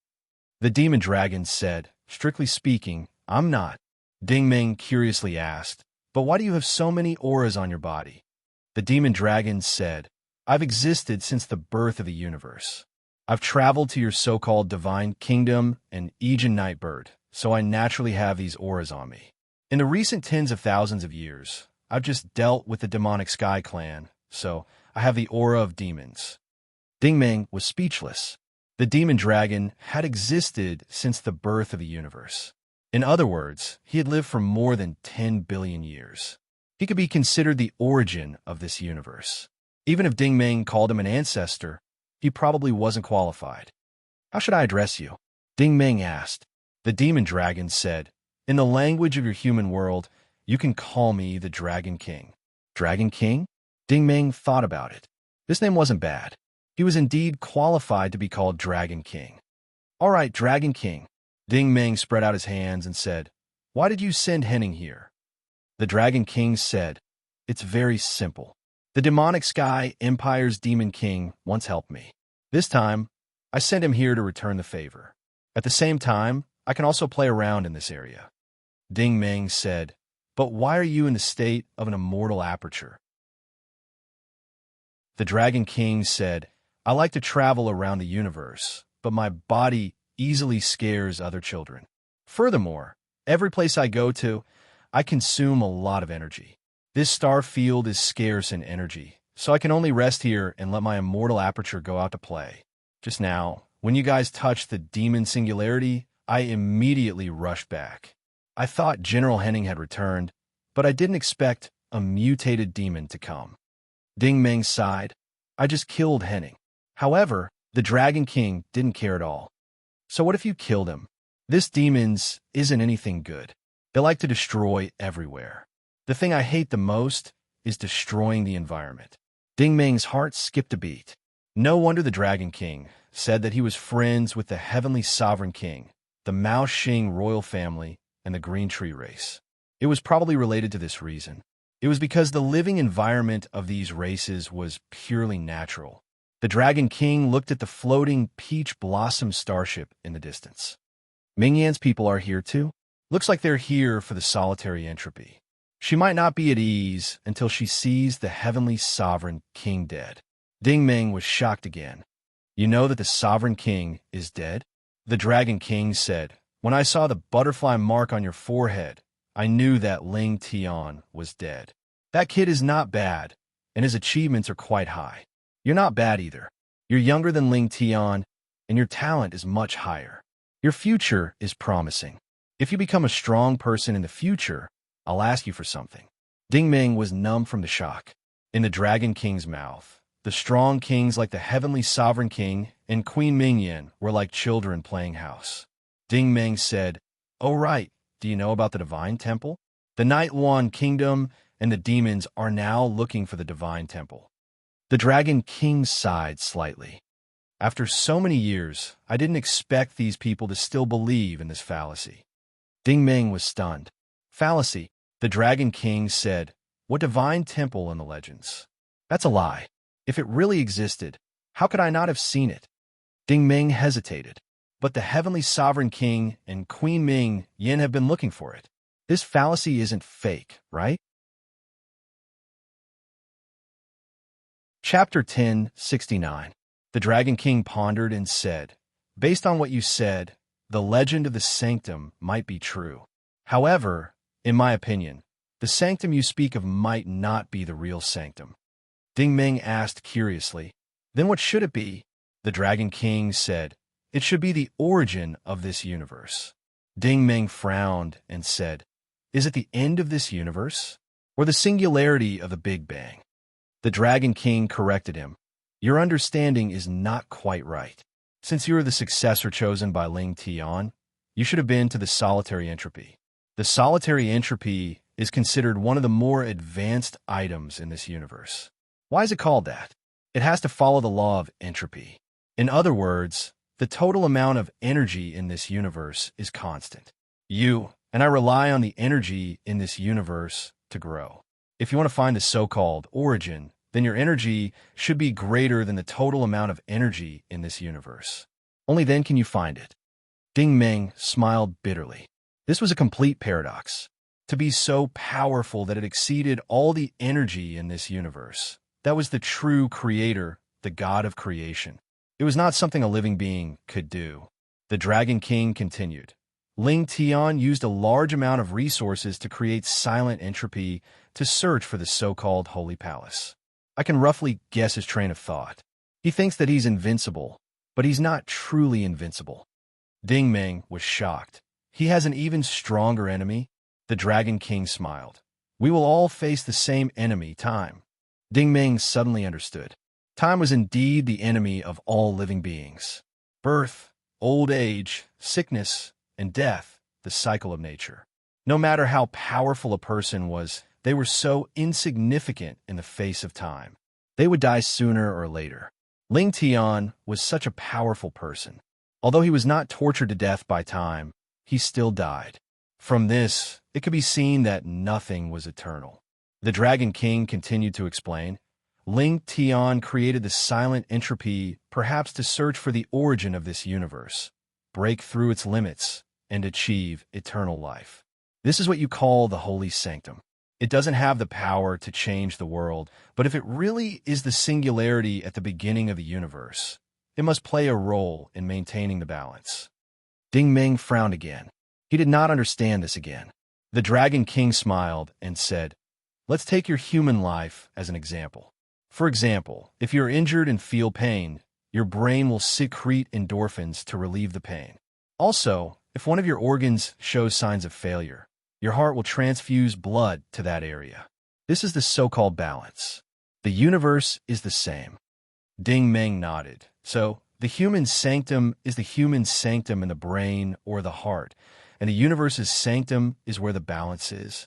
The demon dragon said, "Strictly speaking, I'm not." Ding Meng curiously asked, "But why do you have so many auras on your body?" The demon dragon said, "I've existed since the birth of the universe. I've traveled to your so-called divine kingdom and Aegean Nightbird, so I naturally have these auras on me. In the recent tens of thousands of years, I've just dealt with the demonic Sky Clan, so I have the aura of demons." Ding Meng was speechless. The demon dragon had existed since the birth of the universe. In other words, he had lived for more than 10 billion years. He could be considered the origin of this universe. Even if Ding Meng called him an ancestor, he probably wasn't qualified. "How should I address you?" Ding Meng asked. The demon dragon said, "In the language of your human world, you can call me the Dragon King." Dragon King? Ding Meng thought about it. This name wasn't bad. He was indeed qualified to be called Dragon King. "All right, Dragon King." Ding Meng spread out his hands and said, "Why did you send Henning here?" The Dragon King said, "It's very simple. The demonic Sky Empire's Demon King once helped me. This time, I sent him here to return the favor. At the same time, I can also play around in this area." Ding Meng said, "But why are you in the state of an immortal aperture?" The Dragon King said, "I like to travel around the universe, but my body easily scares other children. Furthermore, every place I go to, I consume a lot of energy. This star field is scarce in energy, so I can only rest here and let my immortal aperture go out to play. Just now, when you guys touched the demon singularity, I immediately rushed back. I thought General Henning had returned, but I didn't expect a mutated demon to come." Ding Meng sighed. "I just killed Henning." However, the Dragon King didn't care at all. "So what if you killed him? This demons isn't anything good. They like to destroy everywhere. The thing I hate the most is destroying the environment. Ding Ming's heart skipped a beat. No wonder the Dragon King said that he was friends with the heavenly sovereign king, the Mao Xing royal family, and the Green Tree race. It was probably related to this reason. It was because the living environment of these races was purely natural. The Dragon King looked at the floating peach blossom starship in the distance. Mingyan's people are here too? Looks like they're here for the solitary entropy. She might not be at ease until she sees the heavenly sovereign king dead. Ding Ming was shocked again. You know that the sovereign king is dead? The Dragon King said, when I saw the butterfly mark on your forehead, I knew that Ling Tian was dead. That kid is not bad, and his achievements are quite high. You're not bad either. You're younger than Ling Tian, and your talent is much higher. Your future is promising. If you become a strong person in the future, I'll ask you for something. Ding Ming was numb from the shock. In the Dragon King's mouth, the strong kings like the heavenly sovereign king and Queen Mingyan were like children playing house. Ding Ming said, "Oh right, do you know about the Divine Temple? The Night One Kingdom and the demons are now looking for the Divine Temple." The Dragon King sighed slightly. After so many years, I didn't expect these people to still believe in this fallacy. Ding Ming was stunned. Fallacy, the Dragon King said. What divine temple in the legends? That's a lie. If it really existed, how could I not have seen it? Ding Ming hesitated. But the heavenly sovereign king and Queen Ming Yin have been looking for it. This fallacy isn't fake, right? Chapter 10:69. The Dragon King pondered and said, based on what you said, the legend of the sanctum might be true. However, in my opinion, the sanctum you speak of might not be the real sanctum. Ding Ming asked curiously, then what should it be? The Dragon King said, it should be the origin of this universe. Ding Ming frowned and said, is it the end of this universe? Or the singularity of the Big Bang? The Dragon King corrected him. Your understanding is not quite right. Since you are the successor chosen by Ling Tian, you should have been to the solitary entropy. The solitary entropy is considered one of the more advanced items in this universe. Why is it called that? It has to follow the law of entropy. In other words, the total amount of energy in this universe is constant. You and I rely on the energy in this universe to grow. If you want to find the so-called origin, then your energy should be greater than the total amount of energy in this universe. Only then can you find it. Ding Ming smiled bitterly. This was a complete paradox. To be so powerful that it exceeded all the energy in this universe. That was the true creator, the God of creation. It was not something a living being could do. The Dragon King continued. Ling Tian used a large amount of resources to create silent entropy to search for the so-called Holy Palace. I can roughly guess his train of thought. He thinks that he's invincible, but he's not truly invincible. Ding Ming was shocked. He has an even stronger enemy? The Dragon King smiled. We will all face the same enemy, time. Ding Ming suddenly understood. Time was indeed the enemy of all living beings. Birth, old age, sickness, and death, the cycle of nature. No matter how powerful a person was, they were so insignificant in the face of time. They would die sooner or later. Ling Tian was such a powerful person. Although he was not tortured to death by time, he still died. From this, it could be seen that nothing was eternal. The Dragon King continued to explain. Ling Tian created the silent entropy perhaps to search for the origin of this universe, break through its limits, and achieve eternal life. This is what you call the Holy Sanctum. It doesn't have the power to change the world, but if it really is the singularity at the beginning of the universe, it must play a role in maintaining the balance. Ding Ming frowned again. He did not understand this again. The Dragon King smiled and said, let's take your human life as an example. For example, if you're injured and feel pain, your brain will secrete endorphins to relieve the pain. Also, if one of your organs shows signs of failure, your heart will transfuse blood to that area. This is the so-called balance. The universe is the same. Ding Ming nodded. So, the human sanctum is the human sanctum in the brain or the heart, and the universe's sanctum is where the balance is.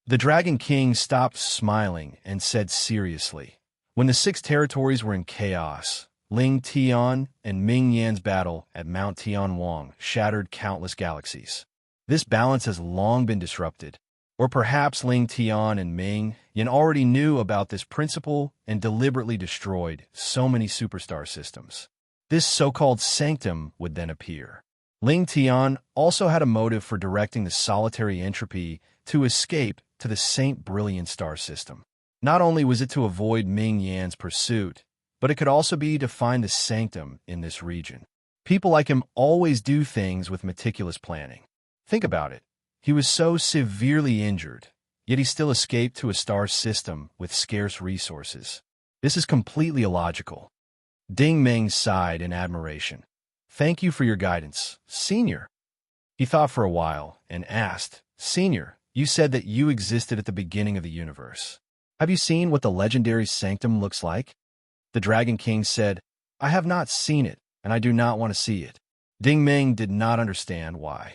The Dragon King stopped smiling and said seriously, when the six territories were in chaos, Ling Tian and Ming Yan's battle at Mount Tianwang shattered countless galaxies. This balance has long been disrupted. Or perhaps Ling Tian and Ming Yan already knew about this principle and deliberately destroyed so many superstar systems. This so-called sanctum would then appear. Ling Tian also had a motive for directing the solitary entropy to escape to the Saint Brilliant star system. Not only was it to avoid Ming Yan's pursuit, but it could also be to find the sanctum in this region. People like him always do things with meticulous planning. Think about it. He was so severely injured, yet he still escaped to a star system with scarce resources. This is completely illogical. Ding Meng sighed in admiration. Thank you for your guidance, Senior. He thought for a while and asked, Senior, you said that you existed at the beginning of the universe. Have you seen what the legendary sanctum looks like? The Dragon King said, I have not seen it, and I do not want to see it. Ding Meng did not understand why.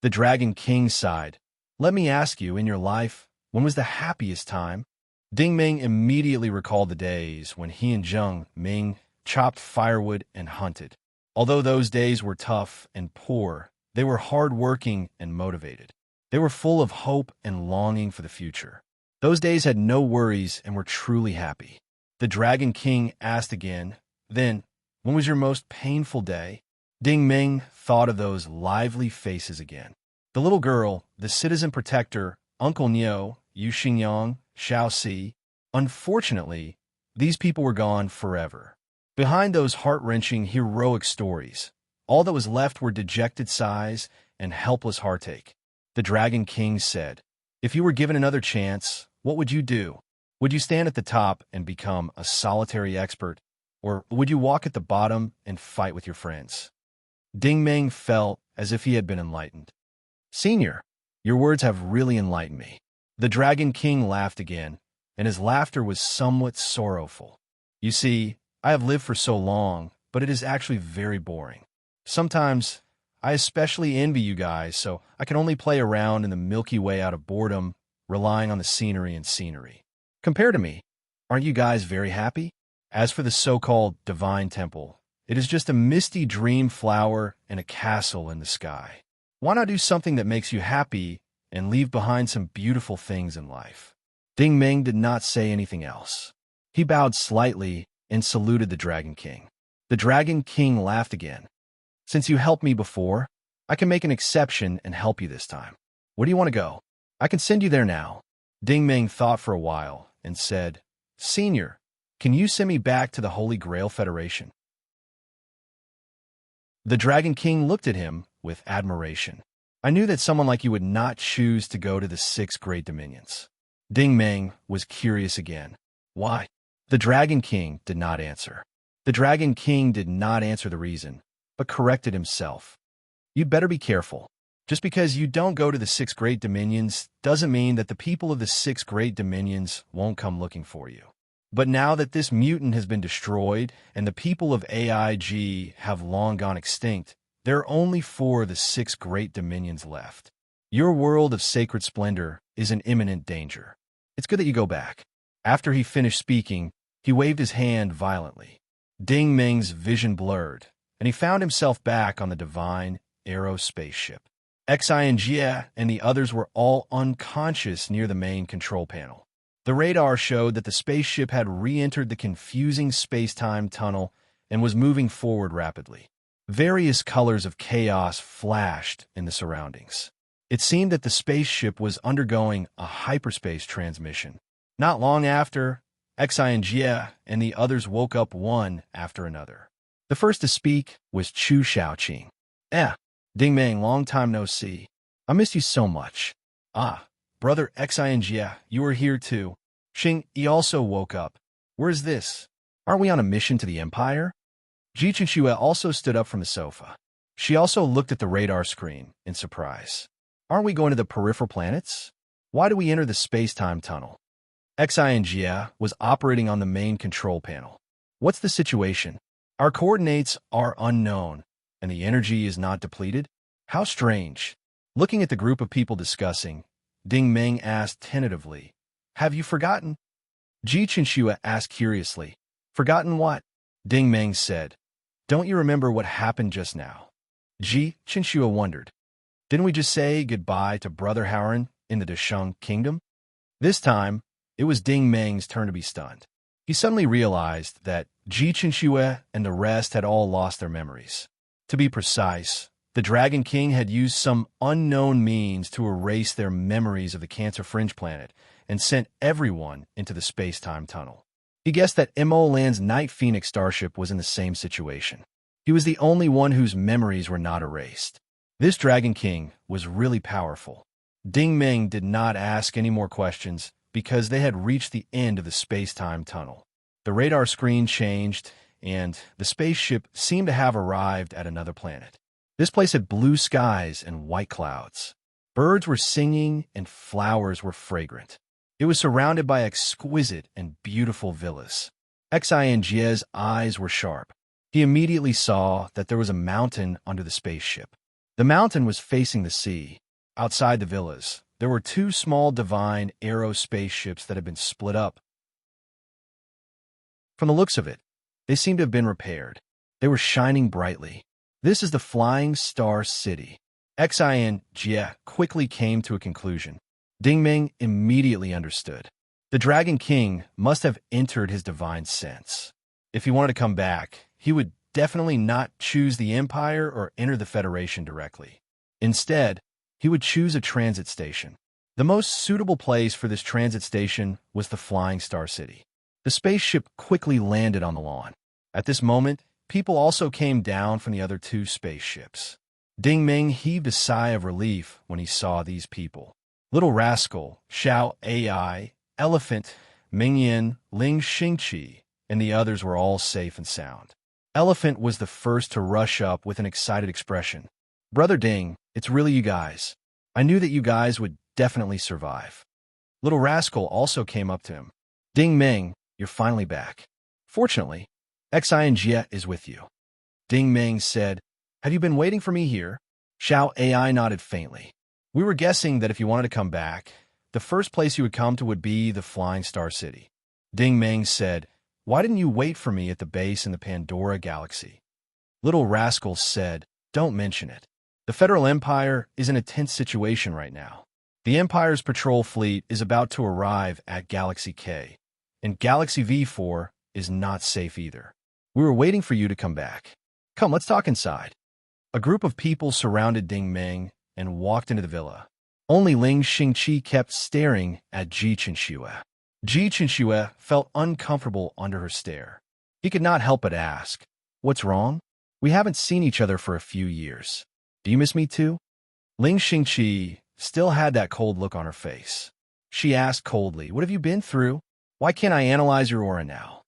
The Dragon King sighed. Let me ask you, in your life, when was the happiest time? Ding Meng immediately recalled the days when he and Zheng Ming chopped firewood and hunted. Although those days were tough and poor, they were hard-working and motivated. They were full of hope and longing for the future. Those days had no worries and were truly happy. The Dragon King asked again, then, when was your most painful day? Ding Meng thought of those lively faces again. The little girl, the citizen protector, Uncle Niu, Yu Xingyang, Xiao Si. Unfortunately, these people were gone forever. Behind those heart-wrenching, heroic stories, all that was left were dejected sighs and helpless heartache. The Dragon King said, if you were given another chance, what would you do? Would you stand at the top and become a solitary expert, or would you walk at the bottom and fight with your friends? Ding Meng felt as if he had been enlightened. Senior, your words have really enlightened me. The Dragon King laughed again, and his laughter was somewhat sorrowful. You see, I have lived for so long, but it is actually very boring. Sometimes, I especially envy you guys, so I can only play around in the Milky Way out of boredom, relying on the scenery and scenery. Compared to me, aren't you guys very happy? As for the so-called divine temple, it is just a misty dream flower and a castle in the sky. Why not do something that makes you happy and leave behind some beautiful things in life? Ding Meng did not say anything else. He bowed slightly and saluted the Dragon King. The Dragon King laughed again. Since you helped me before, I can make an exception and help you this time. Where do you want to go? I can send you there now. Ding Meng thought for a while and said, Senior, can you send me back to the Holy Grail Federation? The Dragon King looked at him with admiration. I knew that someone like you would not choose to go to the 6 great dominions. Ding Meng was curious again. Why? The Dragon King did not answer. The Dragon King did not answer the reason, but corrected himself. You'd better be careful. Just because you don't go to the 6 great dominions doesn't mean that the people of the 6 great dominions won't come looking for you. But now that this mutant has been destroyed and the people of AIG have long gone extinct, there are only 4 of the 6 great dominions left. Your world of sacred splendor is in imminent danger. It's good that you go back. After he finished speaking, he waved his hand violently. Ding Meng's vision blurred, and he found himself back on the divine Aero spaceship. Xinjie and the others were all unconscious near the main control panel. The radar showed that the spaceship had re-entered the confusing space-time tunnel and was moving forward rapidly. Various colors of chaos flashed in the surroundings. It seemed that the spaceship was undergoing a hyperspace transmission. Not long after, Xinjie and the others woke up one after another. The first to speak was Chu Shaoqing. Ding Meng, long time no see. I missed you so much. Brother Xinjie, you are here too. Xing Yi also woke up. Where is this? Aren't we on a mission to the Empire? Ji Chenxue also stood up from the sofa. She also looked at the radar screen in surprise. Aren't we going to the peripheral planets? Why do we enter the space-time tunnel? Xinjie was operating on the main control panel. What's the situation? Our coordinates are unknown, and the energy is not depleted? How strange. Looking at the group of people discussing, Ding Meng asked tentatively. Have you forgotten? Ji Chinxua asked curiously. Forgotten what? Ding Meng said. Don't you remember what happened just now? Ji Chinxua wondered. Didn't we just say goodbye to Brother Howren in the Desheng Kingdom? This time, it was Ding Meng's turn to be stunned. He suddenly realized that Ji Chinxua and the rest had all lost their memories. To be precise, the Dragon King had used some unknown means to erase their memories of the Cancer Fringe planet and sent everyone into the space-time tunnel. He guessed that Mo Land's Night Phoenix starship was in the same situation. He was the only one whose memories were not erased. This Dragon King was really powerful. Ding Meng did not ask any more questions because they had reached the end of the space-time tunnel. The radar screen changed, and the spaceship seemed to have arrived at another planet. This place had blue skies and white clouds. Birds were singing and flowers were fragrant. It was surrounded by exquisite and beautiful villas. Xinjie's eyes were sharp. He immediately saw that there was a mountain under the spaceship. The mountain was facing the sea. Outside the villas, there were two small divine aero spaceships that had been split up. From the looks of it, they seemed to have been repaired. They were shining brightly. This is the Flying Star City. Xinjie quickly came to a conclusion. Ding Meng immediately understood. The Dragon King must have entered his divine sense. If he wanted to come back, he would definitely not choose the Empire or enter the Federation directly. Instead, he would choose a transit station. The most suitable place for this transit station was the Flying Star City. The spaceship quickly landed on the lawn. At this moment, people also came down from the other two spaceships. Ding Meng heaved a sigh of relief when he saw these people. Little Rascal, Xiao AI, Elephant, Mingyan, Ling Xingqi, and the others were all safe and sound. Elephant was the first to rush up with an excited expression. Brother Ding, it's really you guys. I knew that you guys would definitely survive. Little Rascal also came up to him. Ding Meng, you're finally back. Fortunately, Xinjie is with you. Ding Meng said, have you been waiting for me here? Xiao AI nodded faintly. We were guessing that if you wanted to come back, the first place you would come to would be the Flying Star City. Ding Meng said, why didn't you wait for me at the base in the Pandora Galaxy? Little Rascal said, don't mention it. The Federal Empire is in a tense situation right now. The Empire's patrol fleet is about to arrive at Galaxy K, and Galaxy V4 is not safe either. We were waiting for you to come back. Come, let's talk inside. A group of people surrounded Ding Meng and walked into the villa. Only Ling Xingqi kept staring at Ji Chinxua. Ji Chinxua felt uncomfortable under her stare. He could not help but ask, what's wrong? We haven't seen each other for a few years. Do you miss me too? Ling Xingqi still had that cold look on her face. She asked coldly, what have you been through? Why can't I analyze your aura now?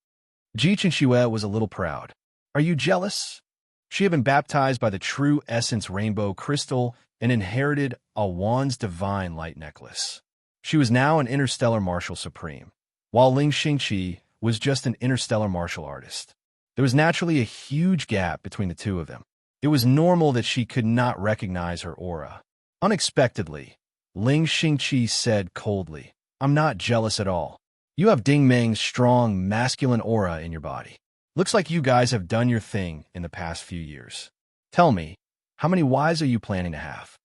Ji Chinxua was a little proud. Are you jealous? She had been baptized by the true essence rainbow crystal and inherited a Wan's divine light necklace. She was now an interstellar martial supreme, while Ling Xingqi was just an interstellar martial artist. There was naturally a huge gap between the two of them. It was normal that she could not recognize her aura. Unexpectedly, Ling Xingqi said coldly, I'm not jealous at all. You have Ding Meng's strong masculine aura in your body. Looks like you guys have done your thing in the past few years. Tell me, how many wives are you planning to have?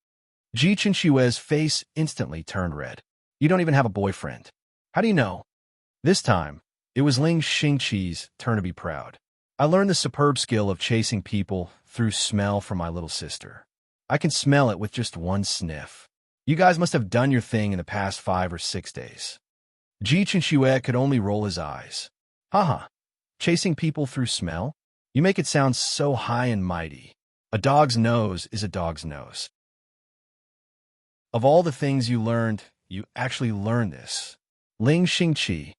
Ji Chinxua's face instantly turned red. You don't even have a boyfriend. How do you know? This time, it was Ling Xingqi's turn to be proud. I learned the superb skill of chasing people through smell from my little sister. I can smell it with just one sniff. You guys must have done your thing in the past 5 or 6 days. Ji Chinxua could only roll his eyes. Haha, chasing people through smell? You make it sound so high and mighty. A dog's nose is a dog's nose. Of all the things you learned, you actually learned this. Ling Xingqi.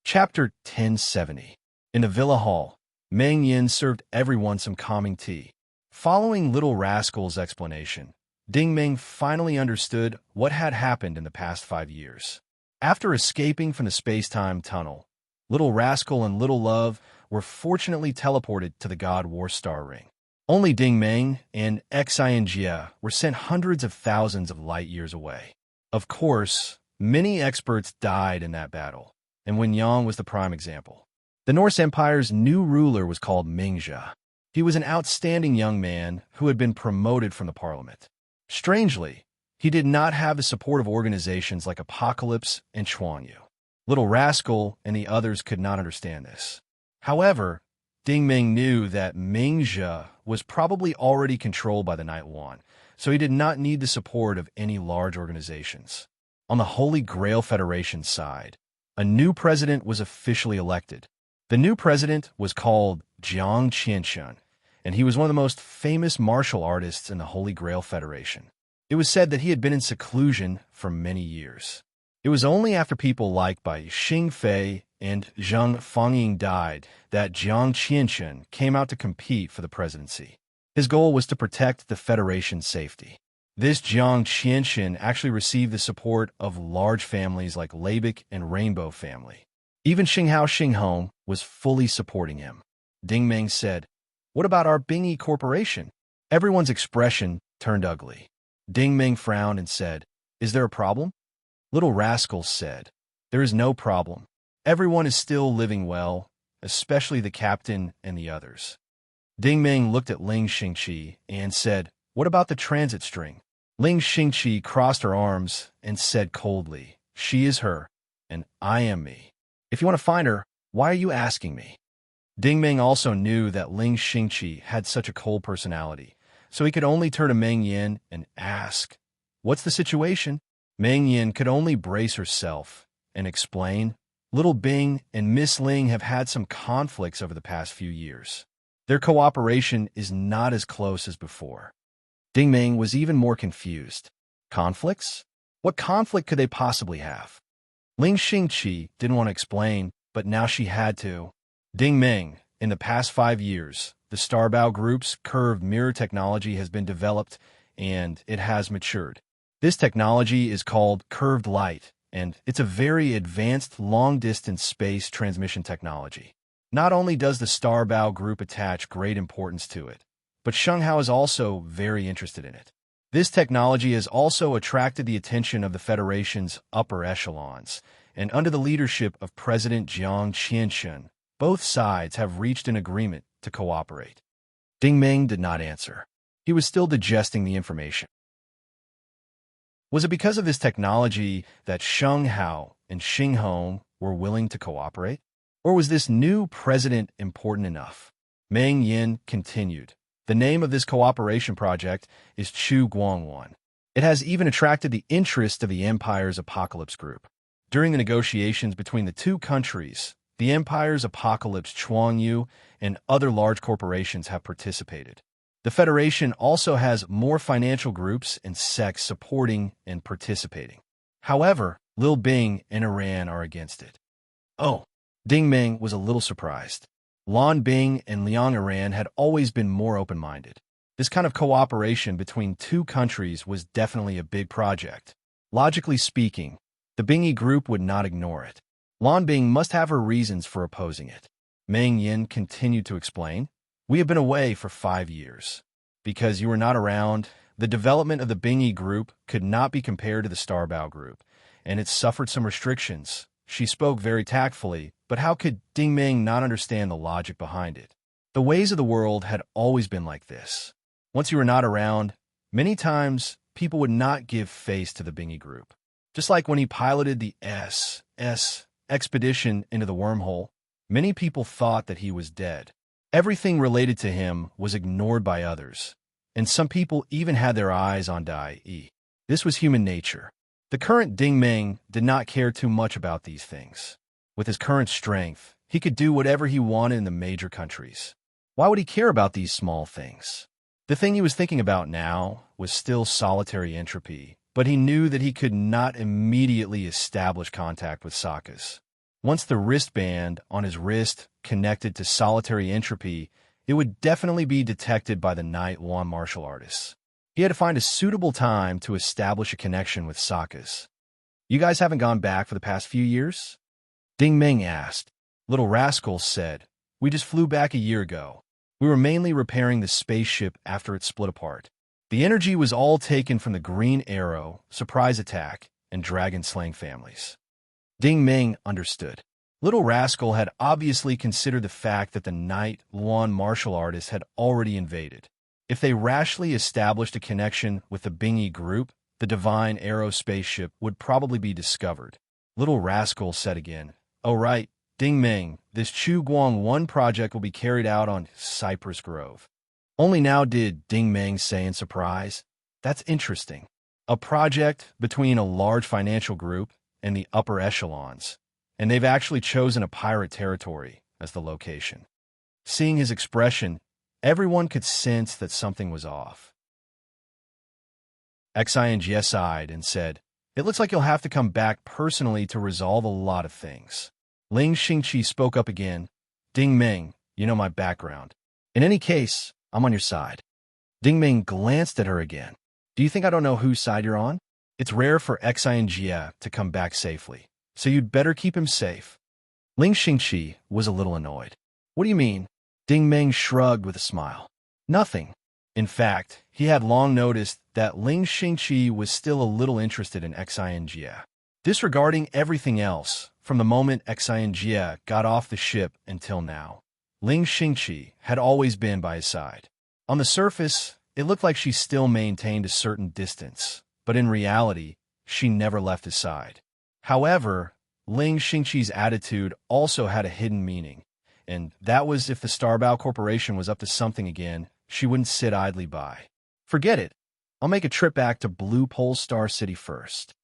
Chapter 1070. In the villa hall, Meng Yin served everyone some calming tea. Following Little Rascal's explanation, Ding Meng finally understood what had happened in the past 5 years. After escaping from the space-time tunnel, Little Rascal and Little Love were fortunately teleported to the God War Star Ring. Only Ding Meng and Xinjia were sent hundreds of thousands of light years away. Of course, many experts died in that battle, and Wen Yang was the prime example. The Norse Empire's new ruler was called Mingxia. He was an outstanding young man who had been promoted from the parliament. Strangely, he did not have the support of organizations like Apocalypse and Chuanyu. Little Rascal and the others could not understand this. However, Ding Meng knew that Mingxia was probably already controlled by the Night One, so he did not need the support of any large organizations. On the Holy Grail Federation side, a new president was officially elected. The new president was called Jiang Qianshun, and he was one of the most famous martial artists in the Holy Grail Federation. It was said that he had been in seclusion for many years. It was only after people like Bai Xingfei and Zheng Fangying died that Jiang Qianshun came out to compete for the presidency. His goal was to protect the Federation's safety. This Jiang Qianshun actually received the support of large families like Labic and Rainbow family. Even Xinghao Xinghong was fully supporting him. Ding Meng said, "What about our Bingi Corporation?" Everyone's expression turned ugly. Ding Meng frowned and said, "Is there a problem?" Little Rascal said, "There is no problem. Everyone is still living well, especially the captain and the others." Ding Meng looked at Ling Xingqi and said, "What about the transit string?" Ling Xingqi crossed her arms and said coldly, "She is her, and I am me. If you want to find her, why are you asking me?" Ding Meng also knew that Ling Xingqi had such a cold personality, so he could only turn to Meng Yin and ask, "What's the situation?" Meng Yin could only brace herself and explain, "Little Bing and Miss Ling have had some conflicts over the past few years. Their cooperation is not as close as before." Ding Meng was even more confused. Conflicts? What conflict could they possibly have? Ling Xingqi didn't want to explain, but now she had to. Ding Meng, in the past 5 years, the Starbow Group's curved mirror technology has been developed, and it has matured. This technology is called curved light, and it's a very advanced long-distance space transmission technology. Not only does the Starbow Group attach great importance to it, but Shenghao is also very interested in it. This technology has also attracted the attention of the Federation's upper echelons, and under the leadership of President Jiang Qianshun, both sides have reached an agreement to cooperate. Ding Meng did not answer. He was still digesting the information. Was it because of this technology that Shenghao and Xinghong were willing to cooperate? Or was this new president important enough? Meng Yin continued. The name of this cooperation project is Chu Guangwan. It has even attracted the interest of the Empire's Apocalypse Group. During the negotiations between the two countries, the Empire's Apocalypse Chuanyu and other large corporations have participated. The Federation also has more financial groups and sects supporting and participating. However, Lil Bing and Iran are against it. Oh, Ding Meng was a little surprised. Lan Bing and Liang Iran had always been more open-minded. This kind of cooperation between two countries was definitely a big project. Logically speaking, the Bingi group would not ignore it. Lan Bing must have her reasons for opposing it. Meng Yin continued to explain, "We have been away for 5 years. Because you were not around, the development of the Bingi group could not be compared to the Starbow group, and it suffered some restrictions." She spoke very tactfully, but how could Ding Meng not understand the logic behind it? The ways of the world had always been like this. Once you were not around, many times people would not give face to the Bingi group. Just like when he piloted the SS expedition into the wormhole, many people thought that he was dead. Everything related to him was ignored by others, and some people even had their eyes on Dai Yi. This was human nature. The current Ding Meng did not care too much about these things. With his current strength, he could do whatever he wanted in the major countries. Why would he care about these small things? The thing he was thinking about now was still solitary entropy, but he knew that he could not immediately establish contact with Sokka's. Once the wristband on his wrist connected to solitary entropy, it would definitely be detected by the Night One martial artists. He had to find a suitable time to establish a connection with Sokka's. "You guys haven't gone back for the past few years?" Ding Meng asked. Little Rascal said, "We just flew back a year ago. We were mainly repairing the spaceship after it split apart. The energy was all taken from the Green Arrow, Surprise Attack, and Dragon Slaying families. Ding Ming understood. Little Rascal had obviously considered the fact that the Night Luan martial artists had already invaded. If they rashly established a connection with the Bingy group, the Divine Arrow spaceship would probably be discovered. Little Rascal said again, "Oh right, Ding Ming, this Chu Guang 1 project will be carried out on Cypress Grove." Only now did Ding Ming say in surprise, "That's interesting. A project between a large financial group and the upper echelons, and they've actually chosen a pirate territory as the location." Seeing his expression, everyone could sense that something was off. Xing sighed and said, "It looks like you'll have to come back personally to resolve a lot of things." Ling Xingqi spoke up again, "Ding Ming, you know my background. In any case, I'm on your side." Ding Ming glanced at her again. "Do you think I don't know whose side you're on? It's rare for Xing to come back safely, so you'd better keep him safe." Ling Xingqi was a little annoyed. "What do you mean?" Ding Ming shrugged with a smile. "Nothing." In fact, he had long noticed that Ling Xingqi was still a little interested in Xing. Disregarding everything else, from the moment Xing got off the ship until now, Ling Xingqi had always been by his side. On the surface, it looked like she still maintained a certain distance, but in reality, she never left his side. However, Ling Xingqi's attitude also had a hidden meaning, and that was if the Starbao Corporation was up to something again, she wouldn't sit idly by. "Forget it. I'll make a trip back to Blue Pole Star City first."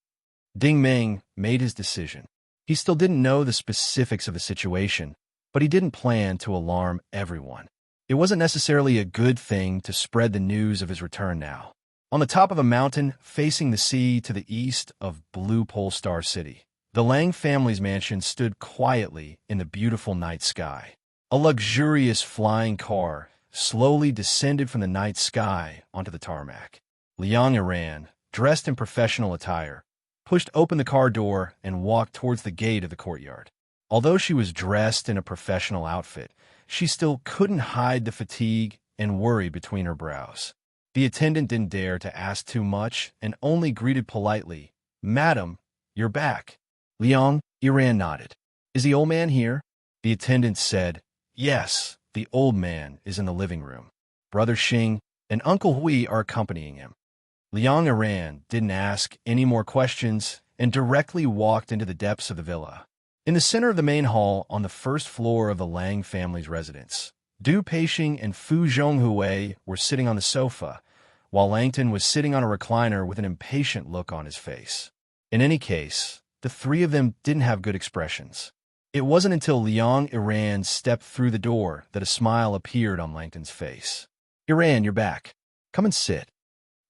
Ding Ming made his decision. He still didn't know the specifics of the situation, but he didn't plan to alarm everyone. It wasn't necessarily a good thing to spread the news of his return now. On the top of a mountain facing the sea to the east of Blue Pole Star City, the Lang family's mansion stood quietly in the beautiful night sky. A luxurious flying car slowly descended from the night sky onto the tarmac. Liang Iran, dressed in professional attire, pushed open the car door and walked towards the gate of the courtyard. Although she was dressed in a professional outfit, she still couldn't hide the fatigue and worry between her brows. The attendant didn't dare to ask too much and only greeted politely, "Madam, you're back." Liang Iran nodded. "Is the old man here?" The attendant said, "Yes, the old man is in the living room. Brother Xing and Uncle Hui are accompanying him." Liang Iran didn't ask any more questions and directly walked into the depths of the villa. In the center of the main hall on the first floor of the Lang family's residence, Du Peixing and Fu Zhonghui were sitting on the sofa, while Langton was sitting on a recliner with an impatient look on his face. In any case, the three of them didn't have good expressions. It wasn't until Liang Iran stepped through the door that a smile appeared on Langton's face. "Iran, you're back. Come and sit."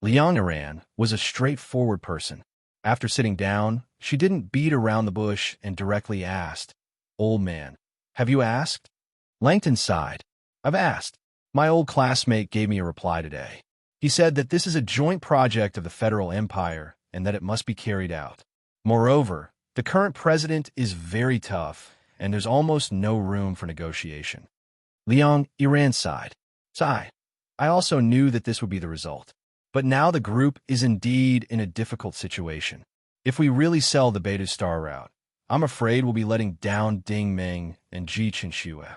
Liang Iran was a straightforward person. After sitting down, she didn't beat around the bush and directly asked, "Old man, have you asked?" Langton sighed. "I've asked. My old classmate gave me a reply today. He said that this is a joint project of the Federal Empire and that it must be carried out. Moreover, the current president is very tough, and there's almost no room for negotiation." Liang Iran sighed. "Sigh. I also knew that this would be the result. But now the group is indeed in a difficult situation. If we really sell the Beta Star route, I'm afraid we'll be letting down Ding Ming and Ji Chenxue."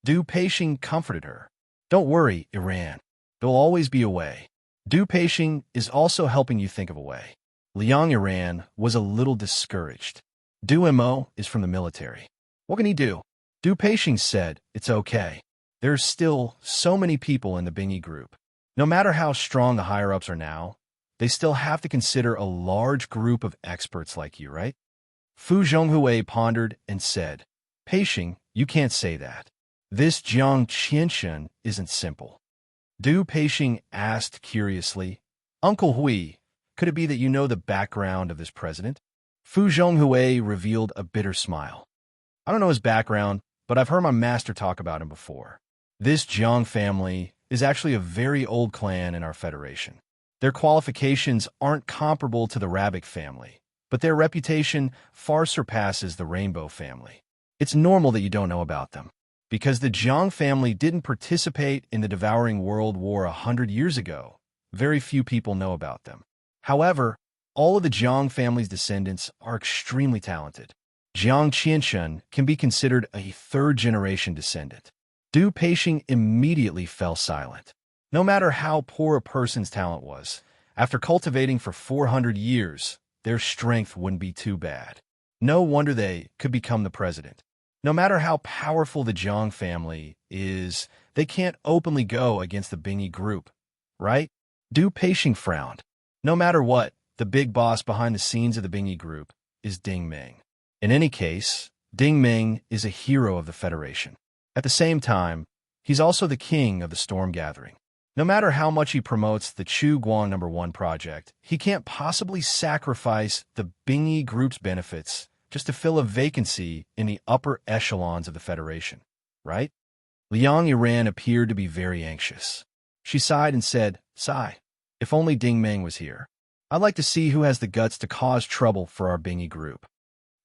Du Peixing comforted her. "Don't worry, Iran. There'll always be a way. Du Peixing is also helping you think of a way." Liang Iran was a little discouraged. Du Mo is from the military. What can he do? Du Peixing said, "It's okay. There's still so many people in the Bingy group. No matter how strong the higher-ups are now, they still have to consider a large group of experts like you, right?" Fu Zhonghui pondered and said, "Peixing, you can't say that. This Jiang Qianshan isn't simple." Du Peixing asked curiously, "Uncle Hui, could it be that you know the background of this president?" Fu Zhonghui revealed a bitter smile. "I don't know his background, but I've heard my master talk about him before. This Jiang family is actually a very old clan in our federation. Their qualifications aren't comparable to the Rabbit family, but their reputation far surpasses the Rainbow family. It's normal that you don't know about them." Because the Jiang family didn't participate in the devouring World War 100 years ago, very few people know about them. However, all of the Jiang family's descendants are extremely talented. Jiang Qianshun can be considered a third-generation descendant. Du Peixing immediately fell silent. No matter how poor a person's talent was, after cultivating for 400 years, their strength wouldn't be too bad. No wonder they could become the president. No matter how powerful the Jiang family is, they can't openly go against the Bingyi group, right? Du Peixing frowned. No matter what, the big boss behind the scenes of the Bingyi group is Ding Ming. In any case, Ding Ming is a hero of the Federation. At the same time, he's also the king of the Storm Gathering. No matter how much he promotes the Chu Guang #1 project, he can't possibly sacrifice the Bingyi group's benefits just to fill a vacancy in the upper echelons of the Federation, right? Liang Yiran appeared to be very anxious. She sighed and said, "Sigh, if only Ding Ming was here. I'd like to see who has the guts to cause trouble for our Bingyi group."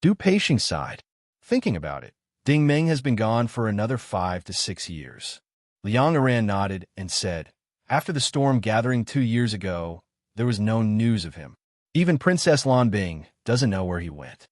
Du Peixing sighed. Thinking about it, Ding Ming has been gone for another 5 to 6 years. Liang Yiran nodded and said, "After the storm gathering 2 years ago, there was no news of him. Even Princess Lan Bing doesn't know where he went."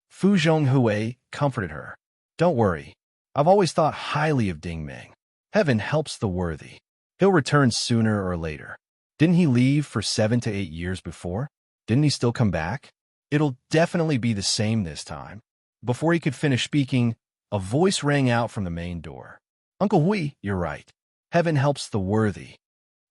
Fu Zhonghui comforted her. "Don't worry. I've always thought highly of Ding Ming. Heaven helps the worthy. He'll return sooner or later. Didn't he leave for 7 to 8 years before? Didn't he still come back? It'll definitely be the same this time." Before he could finish speaking, a voice rang out from the main door. "Uncle Hui, you're right. Heaven helps the worthy."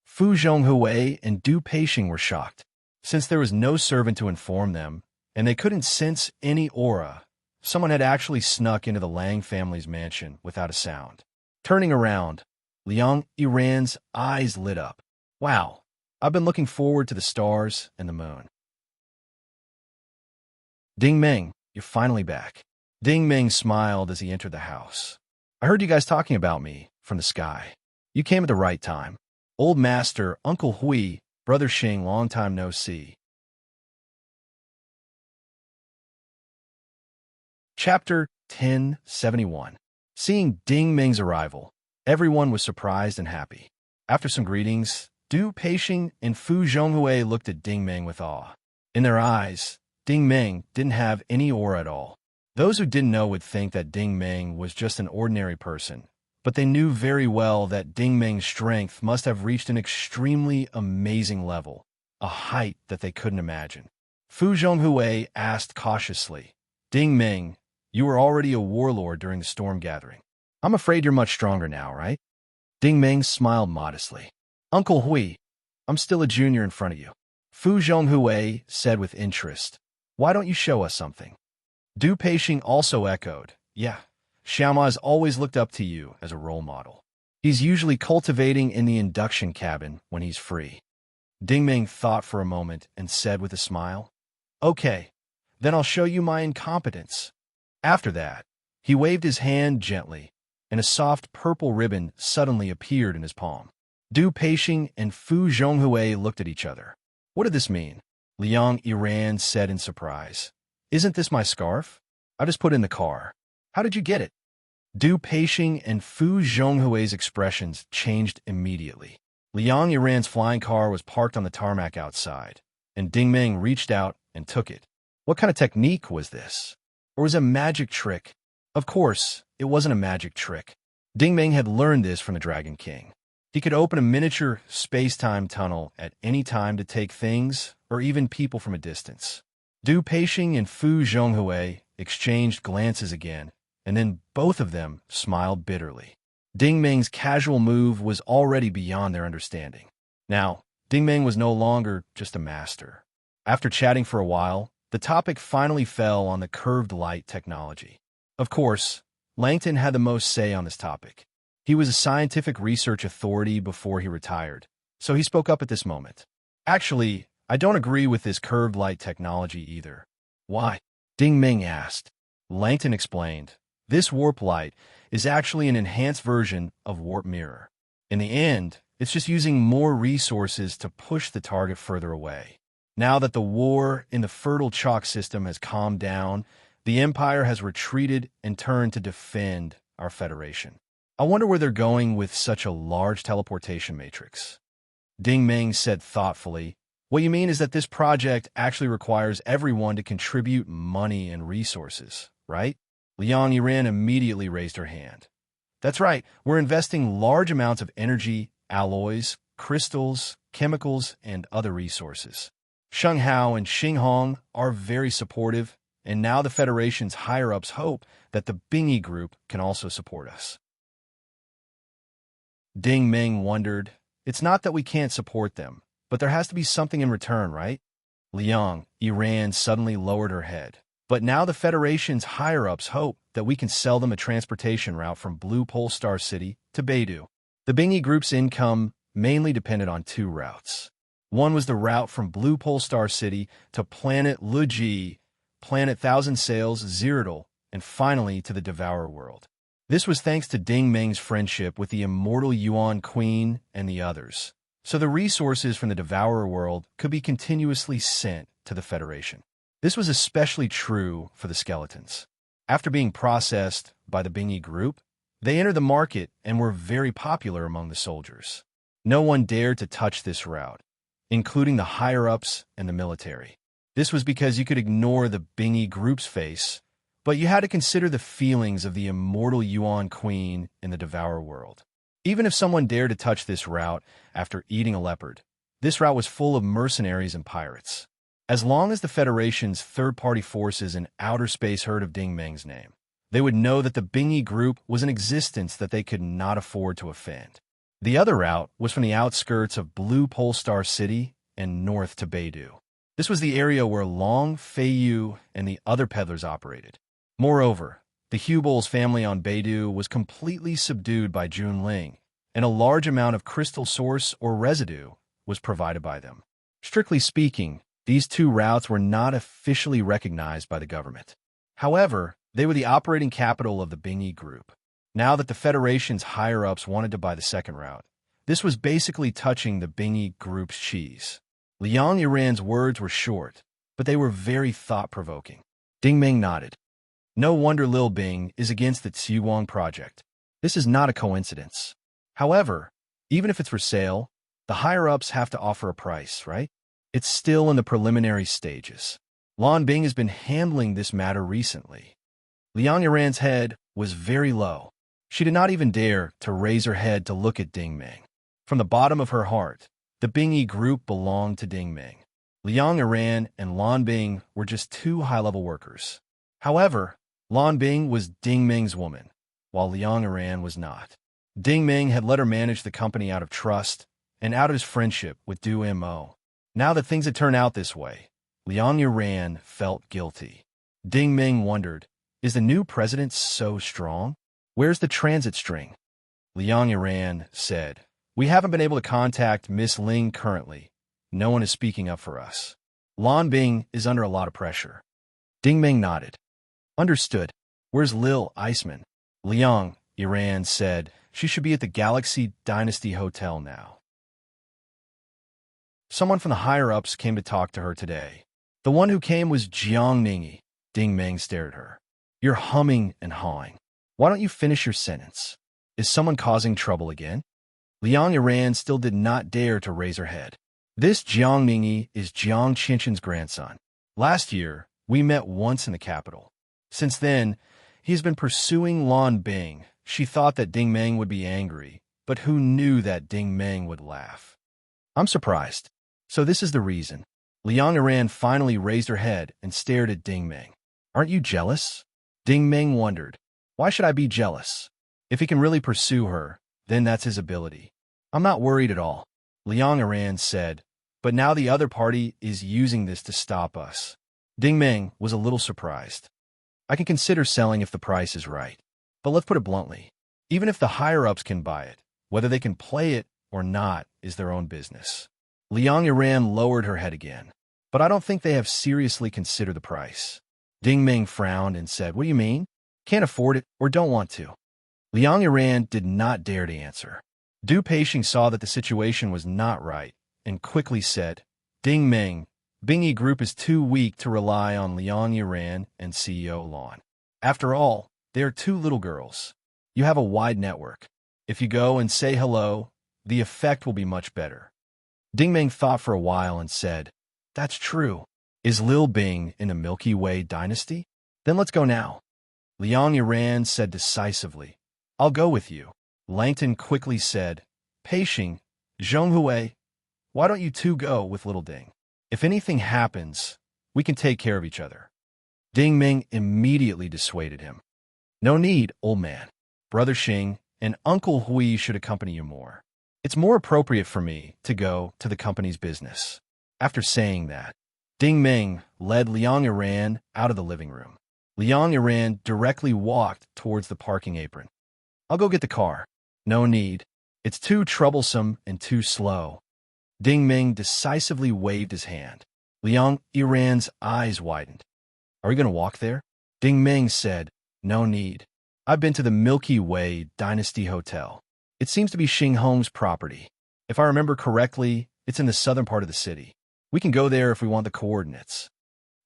Fu Zhonghui and Du Peixing were shocked. Since there was no servant to inform them, and they couldn't sense any aura, someone had actually snuck into the Lang family's mansion without a sound. Turning around, Liang Yiran's eyes lit up. "Wow, I've been looking forward to the stars and the moon." "Ding Ming, you're finally back." Ding Ming smiled as he entered the house. "I heard you guys talking about me from the sky. You came at the right time. Old Master, Uncle Hui, Brother Xing, long time no see." Chapter 1071. Seeing Ding Ming's arrival, everyone was surprised and happy. After some greetings, Du Peixing and Fu Zhonghui looked at Ding Ming with awe. In their eyes, Ding Ming didn't have any aura at all. Those who didn't know would think that Ding Ming was just an ordinary person, but they knew very well that Ding Ming's strength must have reached an extremely amazing level, a height that they couldn't imagine. Fu Zhonghui asked cautiously, "Ding Ming, you were already a warlord during the storm gathering. I'm afraid you're much stronger now, right?" Ding Ming smiled modestly. "Uncle Hui, I'm still a junior in front of you." Fu Zhonghui said with interest, "Why don't you show us something?" Du Peixing also echoed, "Yeah, Xiaoma has always looked up to you as a role model. He's usually cultivating in the induction cabin when he's free." Ding Ming thought for a moment and said with a smile, "Okay, then I'll show you my incompetence." After that, he waved his hand gently, and a soft purple ribbon suddenly appeared in his palm. Du Peixing and Fu Zhonghui looked at each other. "What did this mean?" Liang Yiran said in surprise. "Isn't this my scarf? I just put it in the car. How did you get it?" Du Peixing and Fu Zhonghui's expressions changed immediately. Liang Yiran's flying car was parked on the tarmac outside, and Ding Ming reached out and took it. What kind of technique was this? Or was it a magic trick? Of course, it wasn't a magic trick. Ding Ming had learned this from the Dragon King. He could open a miniature space-time tunnel at any time to take things or even people from a distance. Du Peixing and Fu Zhonghui exchanged glances again, and then both of them smiled bitterly. Ding Ming's casual move was already beyond their understanding. Now, Ding Ming was no longer just a master. After chatting for a while, the topic finally fell on the curved light technology. Of course, Langton had the most say on this topic. He was a scientific research authority before he retired, so he spoke up at this moment. "Actually, I don't agree with this curved light technology either." "Why?" Ding Ming asked. Langton explained, "This warp light is actually an enhanced version of warp mirror. In the end, it's just using more resources to push the target further away. Now that the war in the fertile chalk system has calmed down, the Empire has retreated and turned to defend our Federation. I wonder where they're going with such a large teleportation matrix. Ding Ming said thoughtfully, what you mean is that this project actually requires everyone to contribute money and resources, right? Liang Yiran immediately raised her hand. That's right, we're investing large amounts of energy, alloys, crystals, chemicals, and other resources. Sheng Hao and Xing Hong are very supportive, and now the Federation's higher-ups hope that the Bingyi Group can also support us. Ding Ming wondered, it's not that we can't support them, but there has to be something in return, right? Liang Yiran suddenly lowered her head. But now the Federation's higher-ups hope that we can sell them a transportation route from Blue Pole Star City to Beidou. The Bingyi Group's income mainly depended on two routes. One was the route from Blue Pole Star City to Planet Luji, Planet Thousand Sails, Xiridal, and finally to the Devourer World. This was thanks to Ding Ming's friendship with the immortal Yuan Queen and the others, so the resources from the Devourer World could be continuously sent to the Federation. This was especially true for the skeletons. After being processed by the Bingyi Group, they entered the market and were very popular among the soldiers. No one dared to touch this route, including the higher-ups and the military. This was because you could ignore the Bingyi Group's face, but you had to consider the feelings of the immortal Yuan Queen in the Devourer World. Even if someone dared to touch this route after eating a leopard, this route was full of mercenaries and pirates. As long as the Federation's third-party forces in outer space heard of Ding Ming's name, they would know that the Bingyi Group was an existence that they could not afford to offend. The other route was from the outskirts of Blue Pole Star City and north to Beidou. This was the area where Long, Feiyu, and the other peddlers operated. Moreover, the Hubol's family on Beidou was completely subdued by Junling, and a large amount of crystal source or residue was provided by them. Strictly speaking, these two routes were not officially recognized by the government. However, they were the operating capital of the Bingyi Group. Now that the Federation's higher-ups wanted to buy the second route, this was basically touching the Bingyi Group's cheese. Liang Yiran's words were short, but they were very thought-provoking. Ding Ming nodded. No wonder Lil Bing is against the Tsuwang project. This is not a coincidence. However, even if it's for sale, the higher-ups have to offer a price, right? It's still in the preliminary stages. Lan Bing has been handling this matter recently. Liang Yiran's head was very low. She did not even dare to raise her head to look at Ding Ming. From the bottom of her heart, the Bingyi Group belonged to Ding Ming. Liang Yiran and Lan Bing were just two high-level workers. However, Lan Bing was Ding Ming's woman, while Liang Yiran was not. Ding Ming had let her manage the company out of trust and out of his friendship with Du Mo. Now that things had turned out this way, Liang Yiran felt guilty. Ding Ming wondered, is the new president so strong? Where's the transit string? Liang Yiran said, we haven't been able to contact Miss Ling currently. No one is speaking up for us. Lan Bing is under a lot of pressure. Ding Ming nodded. Understood. Where's Lil Iceman? Liang Yiran said, she should be at the Galaxy Dynasty Hotel now. Someone from the higher-ups came to talk to her today. The one who came was Jiang Ningyi. Ding Ming stared at her. You're humming and hawing. Why don't you finish your sentence? Is someone causing trouble again? Liang Yiran still did not dare to raise her head. This Jiang Ningyi is Jiang Qinchen's grandson. Last year, we met once in the capital. Since then, he has been pursuing Lan Bing. She thought that Ding Ming would be angry, but who knew that Ding Ming would laugh? I'm surprised. So this is the reason. Liang Yiran finally raised her head and stared at Ding Ming. Aren't you jealous? Ding Ming wondered. Why should I be jealous? If he can really pursue her, then that's his ability. I'm not worried at all, Liang Yiran said, but now the other party is using this to stop us. Ding Ming was a little surprised. I can consider selling if the price is right. But let's put it bluntly. Even if the higher-ups can buy it, whether they can play it or not is their own business. Liang Yiran lowered her head again. But I don't think they have seriously considered the price. Ding Ming frowned and said, what do you mean? Can't afford it or don't want to. Liang Yiran did not dare to answer. Du Peixing saw that the situation was not right and quickly said, Ding Ming, Bingyi Group is too weak to rely on Liang Yiran and CEO Lan. After all, they are two little girls. You have a wide network. If you go and say hello, the effect will be much better. Ding Meng thought for a while and said, That's true. Is Lil Bing in the Milky Way dynasty? Then let's go now. Liang Yiran said decisively, I'll go with you. Langton quickly said, Peixing, Zhonghui, why don't you two go with little Ding? If anything happens, we can take care of each other. Ding Ming immediately dissuaded him. No need, old man. Brother Xing and Uncle Hui should accompany you more. It's more appropriate for me to go to the company's business. After saying that, Ding Ming led Liang Yiran out of the living room. Liang Yiran directly walked towards the parking apron. I'll go get the car. No need. It's too troublesome and too slow. Ding Ming decisively waved his hand. Liang Yiran's eyes widened. Are we going to walk there? Ding Ming said, No need. I've been to the Milky Way Dynasty Hotel. It seems to be Xing Hong's property. If I remember correctly, it's in the southern part of the city. We can go there if we want the coordinates.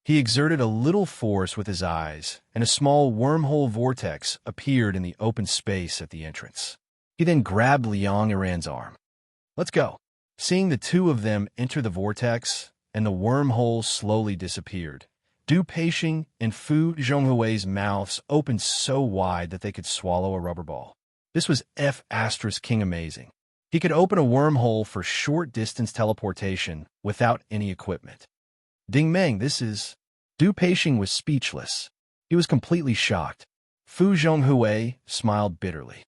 He exerted a little force with his eyes, and a small wormhole vortex appeared in the open space at the entrance. He then grabbed Liang Yiran's arm. Let's go. Seeing the two of them enter the vortex, and the wormhole slowly disappeared, Du Peixing and Fu Zhonghui's mouths opened so wide that they could swallow a rubber ball. This was King amazing. He could open a wormhole for short-distance teleportation without any equipment. Ding Meng, this is... Du Peixing was speechless. He was completely shocked. Fu Zhonghui smiled bitterly.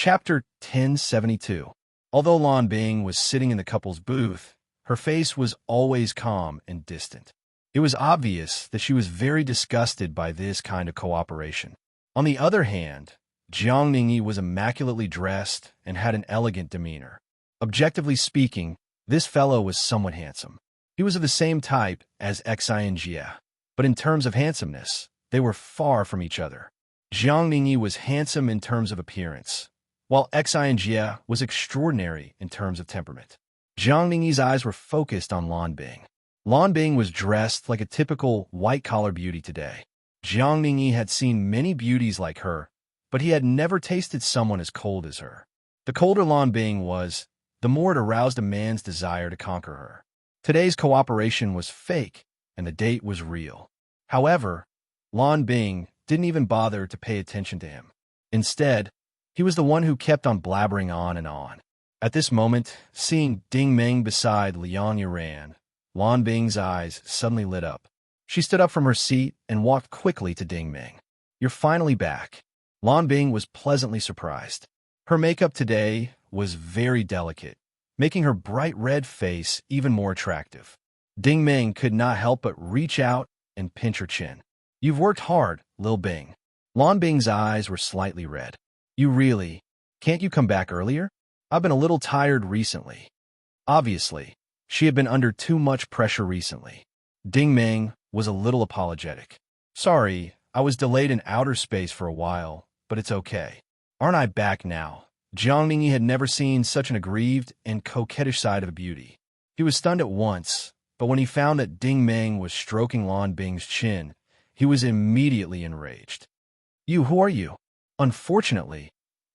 Chapter 1072. Although Lan Bing was sitting in the couple's booth, her face was always calm and distant. It was obvious that she was very disgusted by this kind of cooperation. On the other hand, Jiang Ningyi was immaculately dressed and had an elegant demeanor. Objectively speaking, this fellow was somewhat handsome. He was of the same type as Xinjie, but in terms of handsomeness, they were far from each other. Jiang Ningyi was handsome in terms of appearance, while Xinjie was extraordinary in terms of temperament. Jiang Ningyi's eyes were focused on Lan Bing. Lan Bing was dressed like a typical white-collar beauty today. Jiang Ningyi had seen many beauties like her, but he had never tasted someone as cold as her. The colder Lan Bing was, the more it aroused a man's desire to conquer her. Today's cooperation was fake, and the date was real. However, Lan Bing didn't even bother to pay attention to him. Instead, he was the one who kept on blabbering on and on. At this moment, seeing Ding Meng beside Liang Yiran, Lan Bing's eyes suddenly lit up. She stood up from her seat and walked quickly to Ding Meng. You're finally back. Lan Bing was pleasantly surprised. Her makeup today was very delicate, making her bright red face even more attractive. Ding Meng could not help but reach out and pinch her chin. You've worked hard, Lil Bing. Lan Bing's eyes were slightly red. Can't you come back earlier? I've been a little tired recently. Obviously, she had been under too much pressure recently. Ding Meng was a little apologetic. Sorry, I was delayed in outer space for a while, but it's okay. Aren't I back now? Jiang Ningyi had never seen such an aggrieved and coquettish side of a beauty. He was stunned at once, but when he found that Ding Meng was stroking Lan Bing's chin, he was immediately enraged. Who are you? Unfortunately,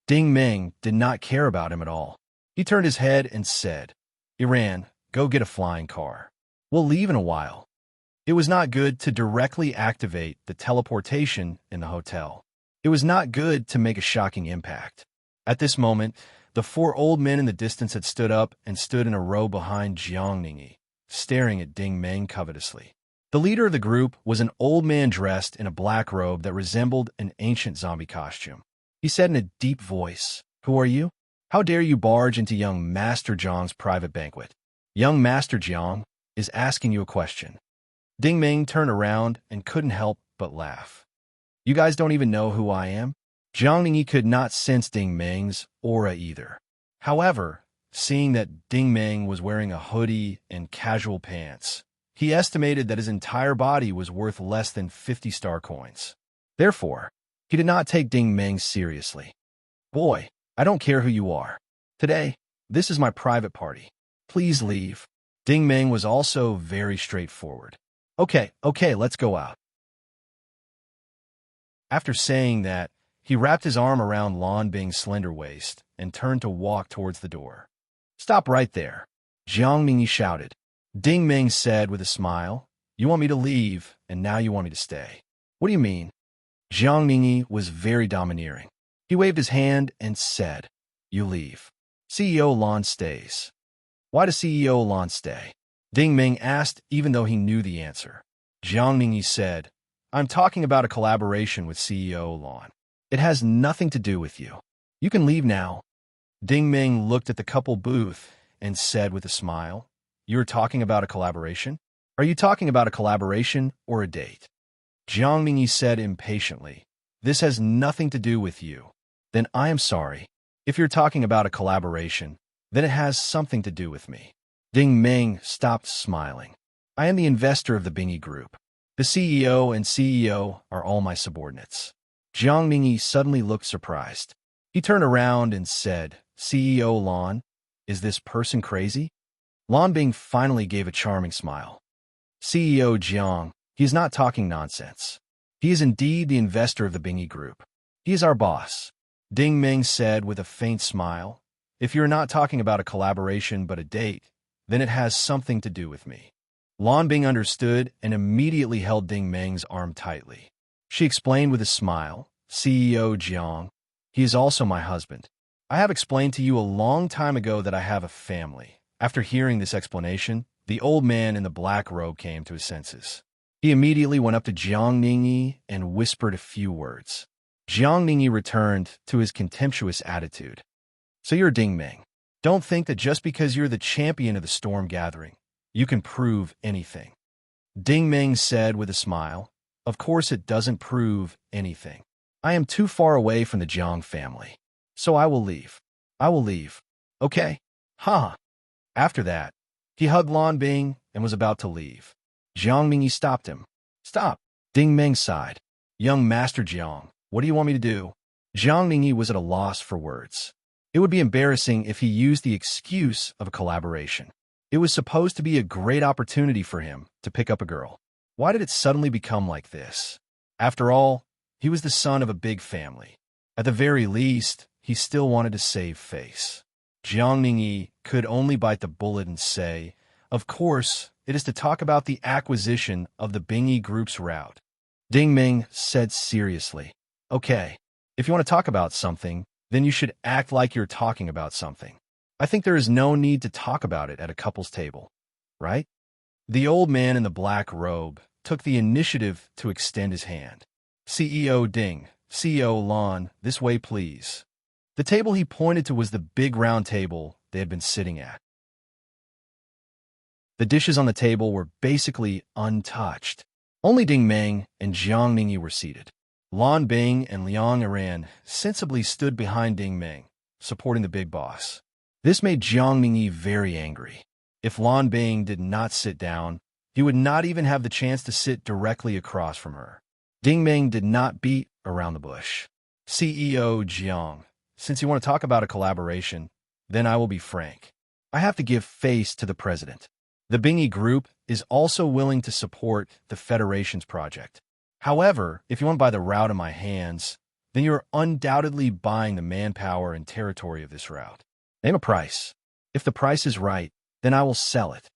Ding Meng did not care about him at all. He turned his head and said, Iran, go get a flying car. We'll leave in a while. It was not good to directly activate the teleportation in the hotel. It was not good to make a shocking impact. At this moment, the four old men in the distance had stood up and stood in a row behind Jiang Ningyi, staring at Ding Meng covetously. The leader of the group was an old man dressed in a black robe that resembled an ancient zombie costume. He said in a deep voice, Who are you? How dare you barge into young Master Jiang's private banquet? Young Master Jiang is asking you a question. Ding Meng turned around and couldn't help but laugh. You guys don't even know who I am? Jiang Ningyi could not sense Ding Meng's aura either. However, seeing that Ding Meng was wearing a hoodie and casual pants, he estimated that his entire body was worth less than 50 star coins. Therefore, he did not take Ding Meng seriously. Boy, I don't care who you are. Today, This is my private party. Please leave. Ding Meng was also very straightforward. Okay, let's go out. After saying that, he wrapped his arm around Lan Bing's slender waist and turned to walk towards the door. Stop right there, Jiang Mingyi shouted. Ding Meng said with a smile, You want me to leave, and now you want me to stay. What do you mean? Jiang Mingyi was very domineering. He waved his hand and said, You leave. CEO Lan stays. Why does CEO Lan stay? Ding Meng asked, even though he knew the answer. Jiang Mingyi said, I'm talking about a collaboration with CEO Lan. It has nothing to do with you. You can leave now. Ding Meng looked at the couple booth and said with a smile, You're talking about a collaboration? Are you talking about a collaboration or a date? Jiang Mingyi said impatiently, This has nothing to do with you. Then I am sorry. If you're talking about a collaboration, then it has something to do with me. Ding Meng stopped smiling. I am the investor of the Bingy Group. The CEO and CEO are all my subordinates. Jiang Mingyi suddenly looked surprised. He turned around and said, CEO Lan, is this person crazy? Lan Bing finally gave a charming smile. CEO Jiang, he is not talking nonsense. He is indeed the investor of the Bingy Group. He is our boss. Ding Meng said with a faint smile, If you're not talking about a collaboration but a date, then it has something to do with me. Lan Bing understood and immediately held Ding Meng's arm tightly. She explained with a smile, CEO Jiang, he is also my husband. I have explained to you a long time ago that I have a family. After hearing this explanation, the old man in the black robe came to his senses. He immediately went up to Jiang Mingyi and whispered a few words. Jiang Mingyi returned to his contemptuous attitude. So you're Ding Meng. Don't think that just because you're the champion of the storm gathering, you can prove anything. Ding Meng said with a smile, Of course it doesn't prove anything. I am too far away from the Jiang family. So I will leave. I will leave. Okay? Ha! After that, he hugged Lan Bing and was about to leave. Jiang Mingyi stopped him. Stop! Ding Meng sighed. Young Master Jiang, what do you want me to do? Jiang Mingyi was at a loss for words. It would be embarrassing if he used the excuse of a collaboration. It was supposed to be a great opportunity for him to pick up a girl. Why did it suddenly become like this? After all, he was the son of a big family. At the very least, he still wanted to save face. Jiang Mingyi could only bite the bullet and say, Of course, it is to talk about the acquisition of the Bingy Group's route. Ding Meng said seriously, Okay, if you want to talk about something, then you should act like you're talking about something. I think there is no need to talk about it at a couple's table, right? The old man in the black robe took the initiative to extend his hand. CEO Ding, CEO Lan, this way please. The table he pointed to was the big round table they had been sitting at. The dishes on the table were basically untouched. Only Ding Meng and Jiang Mingyi were seated. Lan Bing and Liang Aran sensibly stood behind Ding Meng, supporting the big boss. This made Jiang Mingyi very angry. If Lan Bing did not sit down, he would not even have the chance to sit directly across from her. Ding Meng did not beat around the bush. CEO Jiang, since you want to talk about a collaboration, then I will be frank. I have to give face to the president. The Bingy Group is also willing to support the Federation's project. However, if you want to buy the route in my hands, then you're undoubtedly buying the manpower and territory of this route. Name a price. If the price is right, then I will sell it.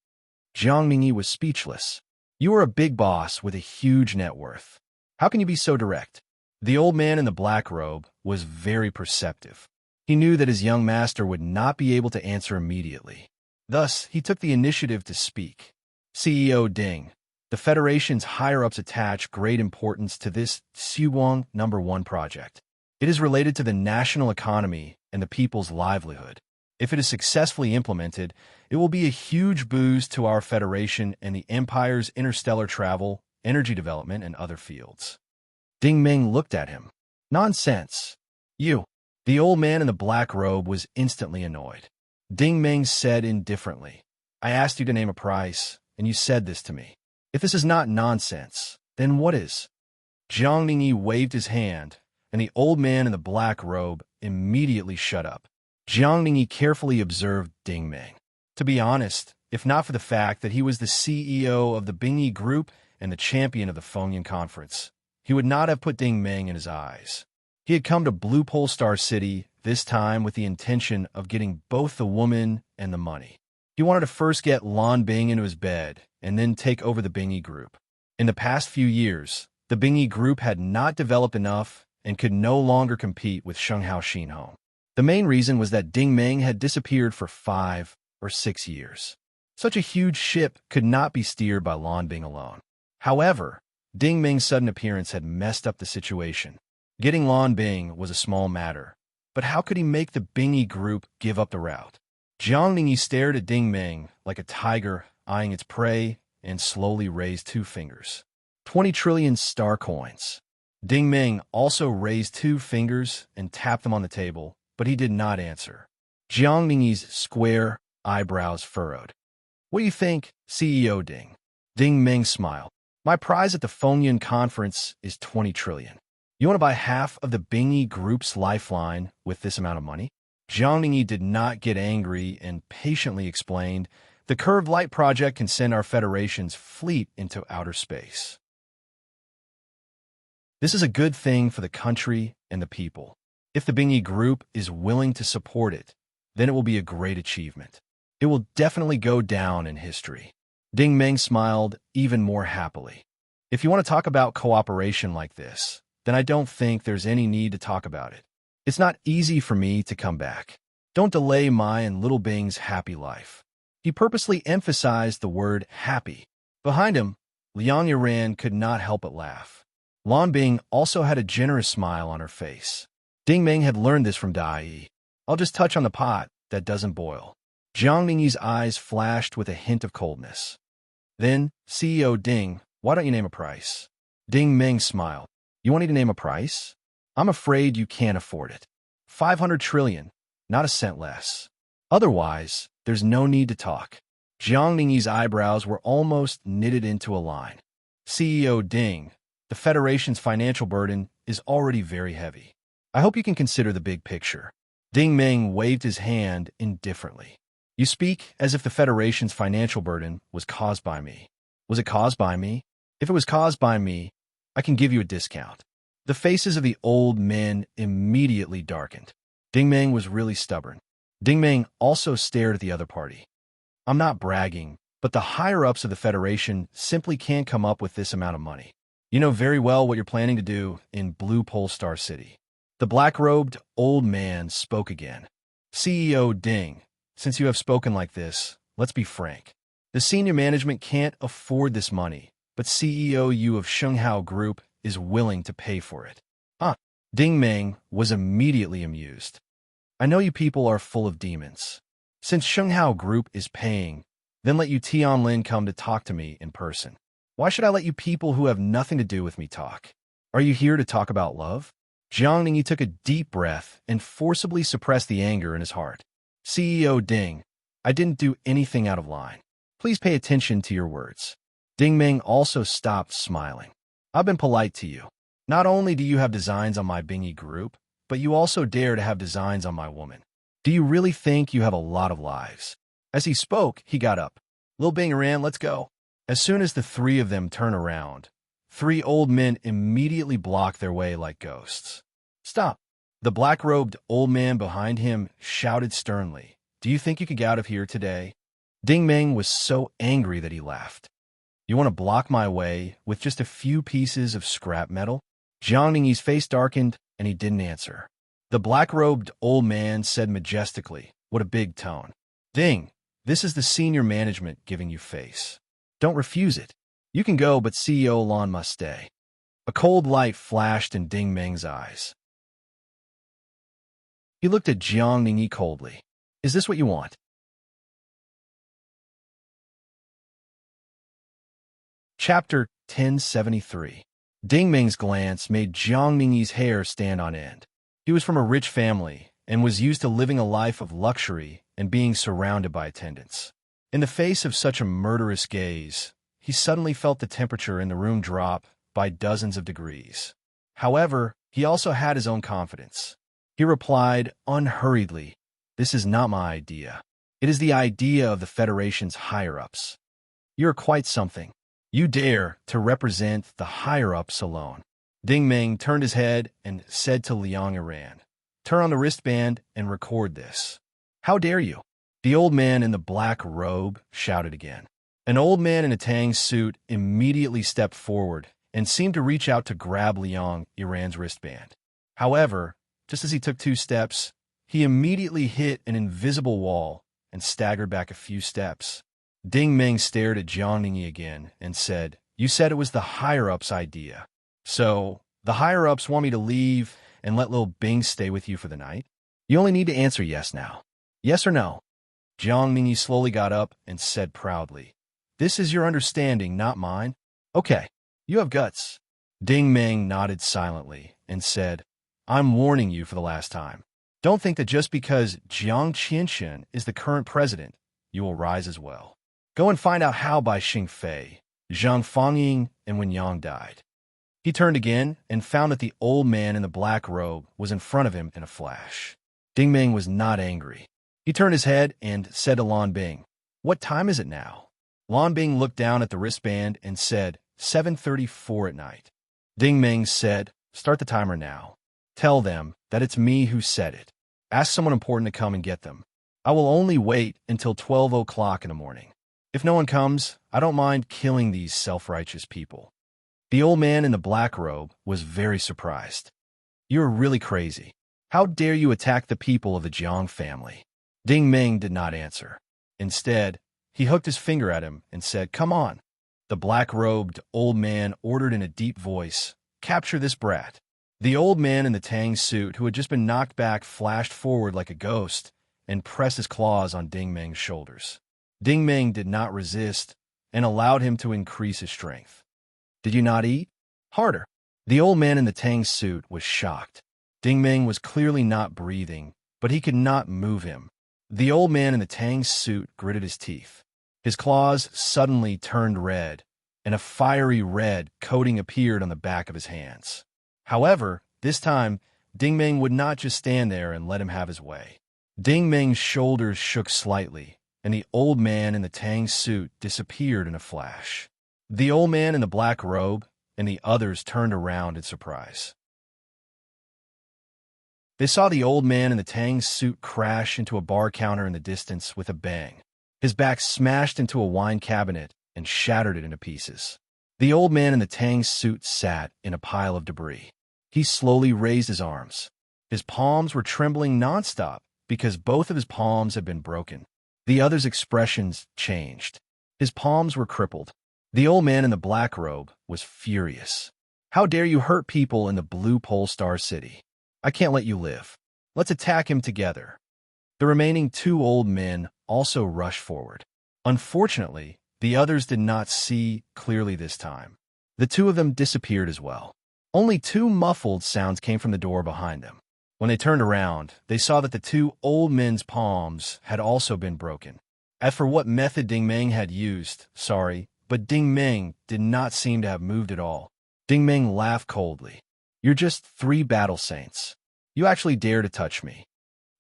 Jiang Mingyi was speechless. You are a big boss with a huge net worth. How can you be so direct? The old man in the black robe was very perceptive. He knew that his young master would not be able to answer immediately. Thus, he took the initiative to speak. CEO Ding, the Federation's higher-ups attach great importance to this Suwong No. 1 project. It is related to the national economy and the people's livelihood. If it is successfully implemented, it will be a huge boost to our Federation and the Empire's interstellar travel, energy development, and other fields. Ding Meng looked at him. Nonsense. You. The old man in the black robe was instantly annoyed. Ding Meng said indifferently, I asked you to name a price, and you said this to me. If this is not nonsense, then what is? Jiang Mingyi waved his hand, and the old man in the black robe immediately shut up. Jiang Ningyi carefully observed Ding Meng. To be honest, if not for the fact that he was the CEO of the Bingyi Group and the champion of the Fengyan Conference, he would not have put Ding Meng in his eyes. He had come to Blue Pole Star City, this time with the intention of getting both the woman and the money. He wanted to first get Lan Bing into his bed and then take over the Bingyi Group. In the past few years, the Bingyi Group had not developed enough and could no longer compete with Shenghao Xinhong. The main reason was that Ding Meng had disappeared for 5 or 6 years. Such a huge ship could not be steered by Lan Bing alone. However, Ding Meng's sudden appearance had messed up the situation. Getting Lan Bing was a small matter, but how could he make the Bingyi Group give up the route? Jiang Ningyi stared at Ding Meng like a tiger eyeing its prey and slowly raised 2 fingers. 20 trillion star coins. Ding Meng also raised 2 fingers and tapped them on the table, but he did not answer. Jiang Ningyi's square eyebrows furrowed. What do you think, CEO Ding? Ding Meng smiled. My prize at the Fengyan Conference is 20 trillion. You want to buy half of the Bingyi Group's lifeline with this amount of money? Jiang Ningyi did not get angry and patiently explained, the Curved Light Project can send our Federation's fleet into outer space. This is a good thing for the country and the people. If the Bingyi Group is willing to support it, then it will be a great achievement. It will definitely go down in history. Ding Meng smiled even more happily. If you want to talk about cooperation like this, then I don't think there's any need to talk about it. It's not easy for me to come back. Don't delay my and Little Bing's happy life. He purposely emphasized the word happy. Behind him, Liang Yuran could not help but laugh. Lan Bing also had a generous smile on her face. Ding Meng had learned this from Dai. I'll just touch on the pot that doesn't boil. Jiang Ningyi's eyes flashed with a hint of coldness. Then, CEO Ding, why don't you name a price? Ding Meng smiled. You want me to name a price? I'm afraid you can't afford it. 500 trillion, not a cent less. Otherwise, there's no need to talk. Jiang Ningyi's eyebrows were almost knitted into a line. CEO Ding, the Federation's financial burden is already very heavy. I hope you can consider the big picture. Ding Meng waved his hand indifferently. You speak as if the Federation's financial burden was caused by me. Was it caused by me? If it was caused by me, I can give you a discount. The faces of the old men immediately darkened. Ding Meng was really stubborn. Ding Meng also stared at the other party. I'm not bragging, but the higher-ups of the Federation simply can't come up with this amount of money. You know very well what you're planning to do in Blue Pole Star City. The black-robed old man spoke again. CEO Ding, since you have spoken like this, let's be frank. The senior management can't afford this money, but CEO Yu of Shenghao Group is willing to pay for it. Ding Meng was immediately amused. I know you people are full of demons. Since Shenghao Group is paying, then let you Tianlin come to talk to me in person. Why should I let you people who have nothing to do with me talk? Are you here to talk about love? Jiang Ningyi took a deep breath and forcibly suppressed the anger in his heart. CEO Ding, I didn't do anything out of line. Please pay attention to your words. Ding Meng also stopped smiling. I've been polite to you. Not only do you have designs on my Bingyi Group, but you also dare to have designs on my woman. Do you really think you have a lot of lives? As he spoke, he got up. Lil Bing Ran, let's go. As soon as the 3 of them turned around, 3 old men immediately blocked their way like ghosts. Stop! The black-robed old man behind him shouted sternly. Do you think you could get out of here today? Ding Meng was so angry that he laughed. You want to block my way with just a few pieces of scrap metal? Jiang Ningyi's face darkened, and he didn't answer. The black-robed old man said majestically, what a big tone. Ding, this is the senior management giving you face. Don't refuse it. You can go, but CEO Lan must stay. A cold light flashed in Ding Meng's eyes. He looked at Jiang Ningyi coldly. Is this what you want? Chapter 1073. Ding Meng's glance made Jiang Ningyi's hair stand on end. He was from a rich family and was used to living a life of luxury and being surrounded by attendants. In the face of such a murderous gaze, he suddenly felt the temperature in the room drop by dozens of degrees. However, he also had his own confidence. He replied unhurriedly, This is not my idea. It is the idea of the Federation's higher-ups. You're quite something. You dare to represent the higher-ups alone. Ding Meng turned his head and said to Liang Iran, "Turn on the wristband and record this." "How dare you?" The old man in the black robe shouted again. An old man in a Tang suit immediately stepped forward and seemed to reach out to grab Liang Iran's wristband. However, just as he took 2 steps, he immediately hit an invisible wall and staggered back a few steps. Ding Meng stared at Jiang Ningyi again and said, "You said it was the higher-ups' idea. So, the higher-ups want me to leave and let Lil Bing stay with you for the night? You only need to answer yes now. Yes or no?" Jiang Ningyi slowly got up and said proudly, "This is your understanding, not mine. Okay, you have guts." Ding Meng nodded silently and said, "I'm warning you for the last time. Don't think that just because Jiang Qianxian is the current president, you will rise as well. Go and find out how by Xing Fei, Zhang Fangying, and Wen Yang died." He turned again and found that the old man in the black robe was in front of him in a flash. Ding Meng was not angry. He turned his head and said to Lan Bing, "What time is it now?" Lan Bing looked down at the wristband and said, 7:34 at night. Ding Meng said, "Start the timer now. Tell them that it's me who said it. Ask someone important to come and get them. I will only wait until 12 o'clock in the morning. If no one comes, I don't mind killing these self-righteous people." The old man in the black robe was very surprised. "You're really crazy. How dare you attack the people of the Jiang family?" Ding Meng did not answer. Instead, he hooked his finger at him and said, "Come on." The black-robed old man ordered in a deep voice, "Capture this brat." The old man in the Tang suit, who had just been knocked back, flashed forward like a ghost and pressed his claws on Ding Meng's shoulders. Ding Meng did not resist and allowed him to increase his strength. "Did you not eat? Harder." The old man in the Tang suit was shocked. Ding Meng was clearly not breathing, but he could not move him. The old man in the Tang suit gritted his teeth. His claws suddenly turned red, and a fiery red coating appeared on the back of his hands. However, this time, Ding Meng would not just stand there and let him have his way. Ding Meng's shoulders shook slightly, and the old man in the Tang suit disappeared in a flash. The old man in the black robe and the others turned around in surprise. They saw the old man in the Tang suit crash into a bar counter in the distance with a bang. His back smashed into a wine cabinet and shattered it into pieces. The old man in the Tang suit sat in a pile of debris. He slowly raised his arms. His palms were trembling nonstop because both of his palms had been broken. The other's expressions changed. His palms were crippled. The old man in the black robe was furious. "How dare you hurt people in the blue Pole Star City? I can't let you live. Let's attack him together." The remaining 2 old men also rushed forward. Unfortunately, the others did not see clearly this time. The 2 of them disappeared as well. Only 2 muffled sounds came from the door behind them. When they turned around, they saw that the 2 old men's palms had also been broken. As for what method Ding Meng had used, but Ding Meng did not seem to have moved at all. Ding Meng laughed coldly. "You're just 3 battle saints. You actually dare to touch me."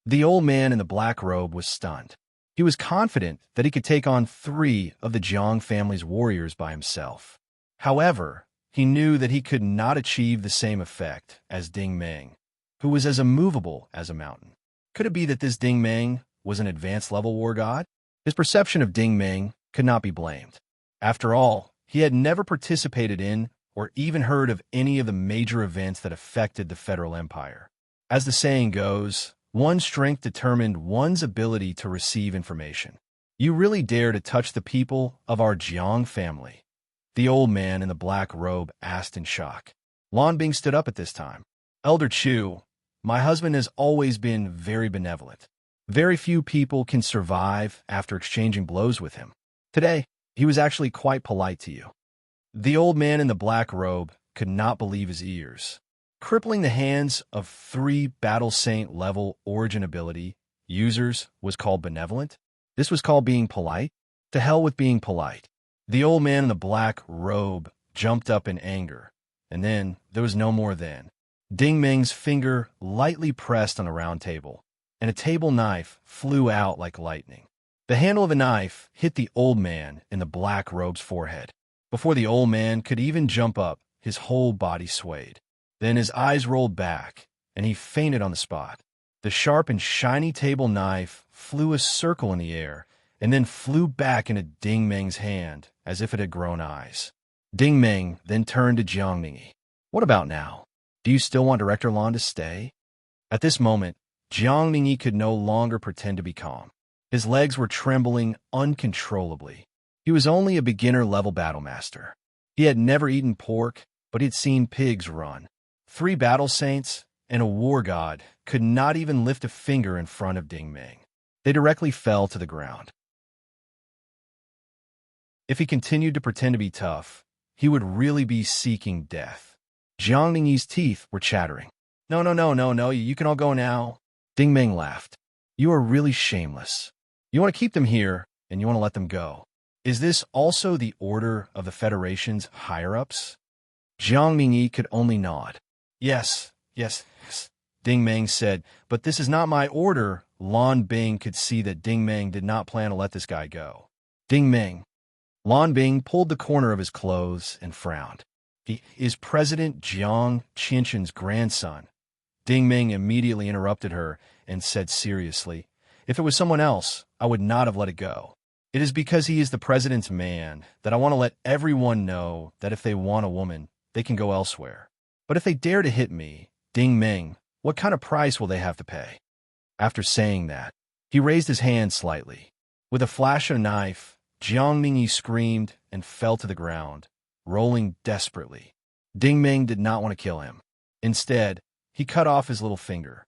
The old man in the black robe was stunned. He was confident that he could take on 3 of the Jiang family's warriors by himself. However, he knew that he could not achieve the same effect as Ding Meng, who was as immovable as a mountain. Could it be that this Ding Meng was an advanced-level war god? His perception of Ding Meng could not be blamed. After all, he had never participated in or even heard of any of the major events that affected the Federal Empire. As the saying goes, one's strength determined one's ability to receive information. "You really dare to touch the people of our Jiang family?" the old man in the black robe asked in shock. Lan Bing stood up at this time. "Elder Chu, my husband has always been very benevolent. Very few people can survive after exchanging blows with him. Today, he was actually quite polite to you." The old man in the black robe could not believe his ears. Crippling the hands of 3 Battle Saint level origin ability users was called benevolent? This was called being polite? To hell with being polite. The old man in the black robe jumped up in anger, and then there was no more then. Ding Meng's finger lightly pressed on a round table. and a table knife flew out like lightning. The handle of a knife hit the old man in the black robe's forehead. Before the old man could even jump up, his whole body swayed. Then his eyes rolled back, and he fainted on the spot. The sharp and shiny table knife flew a circle in the air, and then flew back into Ding Meng's hand as if it had grown eyes. Ding Meng then turned to Jiang Ningyi. What about now? Do you still want Director Lan to stay? At this moment, Jiang Ningyi could no longer pretend to be calm. His legs were trembling uncontrollably. He was only a beginner-level battlemaster. He had never eaten pork, but he had seen pigs run. 3 battle saints and a war god could not even lift a finger in front of Ding Meng. They directly fell to the ground. If he continued to pretend to be tough, he would really be seeking death. Jiang Ningyi's teeth were chattering. No, you can all go now. Ding Meng laughed. You are really shameless. You want to keep them here, and you want to let them go. Is this also the order of the Federation's higher-ups? Jiang Ningyi could only nod. Yes. Ding Meng said, but this is not my order. Lan Bing could see that Ding Meng did not plan to let this guy go. Ding Meng. Lan Bing pulled the corner of his clothes and frowned. He is President Jiang Qinshan's grandson. Ding Meng immediately interrupted her and said seriously, if it was someone else, I would not have let it go. It is because he is the president's man that I want to let everyone know that if they want a woman, they can go elsewhere. But if they dare to hit me, Ding Meng, what kind of price will they have to pay? After saying that, he raised his hand slightly. With a flash of a knife, Jiang Ningyi screamed and fell to the ground, rolling desperately. Ding Meng did not want to kill him. Instead, he cut off his little finger.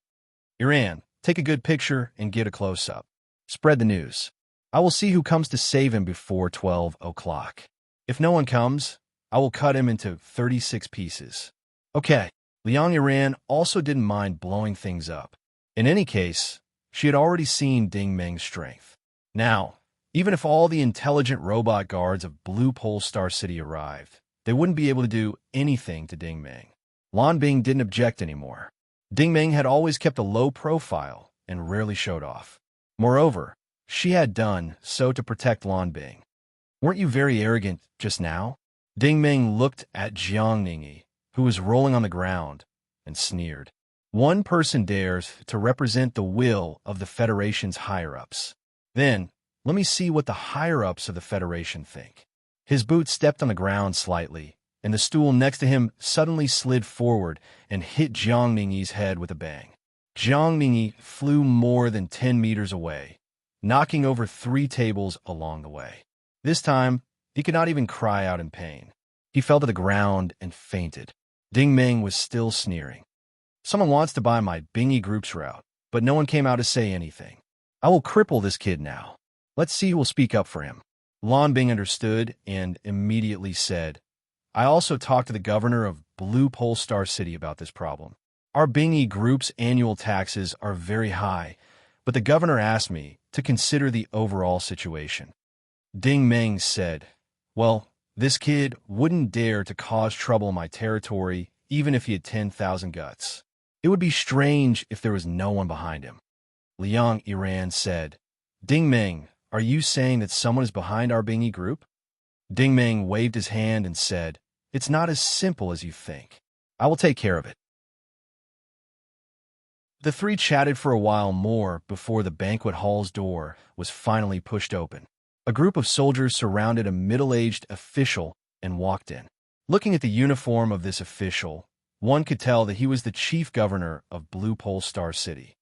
Iran, take a good picture and get a close-up. Spread the news. I will see who comes to save him before 12 o'clock. If no one comes, I will cut him into 36 pieces. Okay, Liang Iran also didn't mind blowing things up. In any case, she had already seen Ding Meng's strength. Now, even if all the intelligent robot guards of Blue Pole Star City arrived, they wouldn't be able to do anything to Ding Meng. Lan Bing didn't object anymore. Ding Meng had always kept a low profile and rarely showed off. Moreover, she had done so to protect Lan Bing. Weren't you very arrogant just now? Ding Meng looked at Jiang Ningyi, who was rolling on the ground, and sneered. One person dares to represent the will of the Federation's higher-ups. Then, let me see what the higher-ups of the Federation think. His boot stepped on the ground slightly, and the stool next to him suddenly slid forward and hit Jiang Ningyi's head with a bang. Jiang Ningyi flew more than 10 meters away, knocking over 3 tables along the way. This time, he could not even cry out in pain. He fell to the ground and fainted. Ding Meng was still sneering. Someone wants to buy my Bingy Group's route, but no one came out to say anything. I will cripple this kid now. Let's see who will speak up for him. Lan Bing understood and immediately said, I also talked to the governor of Blue Pole Star City about this problem. Our Bingy Group's annual taxes are very high, but the governor asked me to consider the overall situation. Ding Meng said, well, this kid wouldn't dare to cause trouble in my territory even if he had 10,000 guts. It would be strange if there was no one behind him. Liang Iran said, Ding Meng, are you saying that someone is behind our Bingy Group? Ding Meng waved his hand and said, it's not as simple as you think. I will take care of it. The 3 chatted for a while more before the banquet hall's door was finally pushed open. A group of soldiers surrounded a middle-aged official and walked in. Looking at the uniform of this official, one could tell that he was the chief governor of Blue Pole Star City.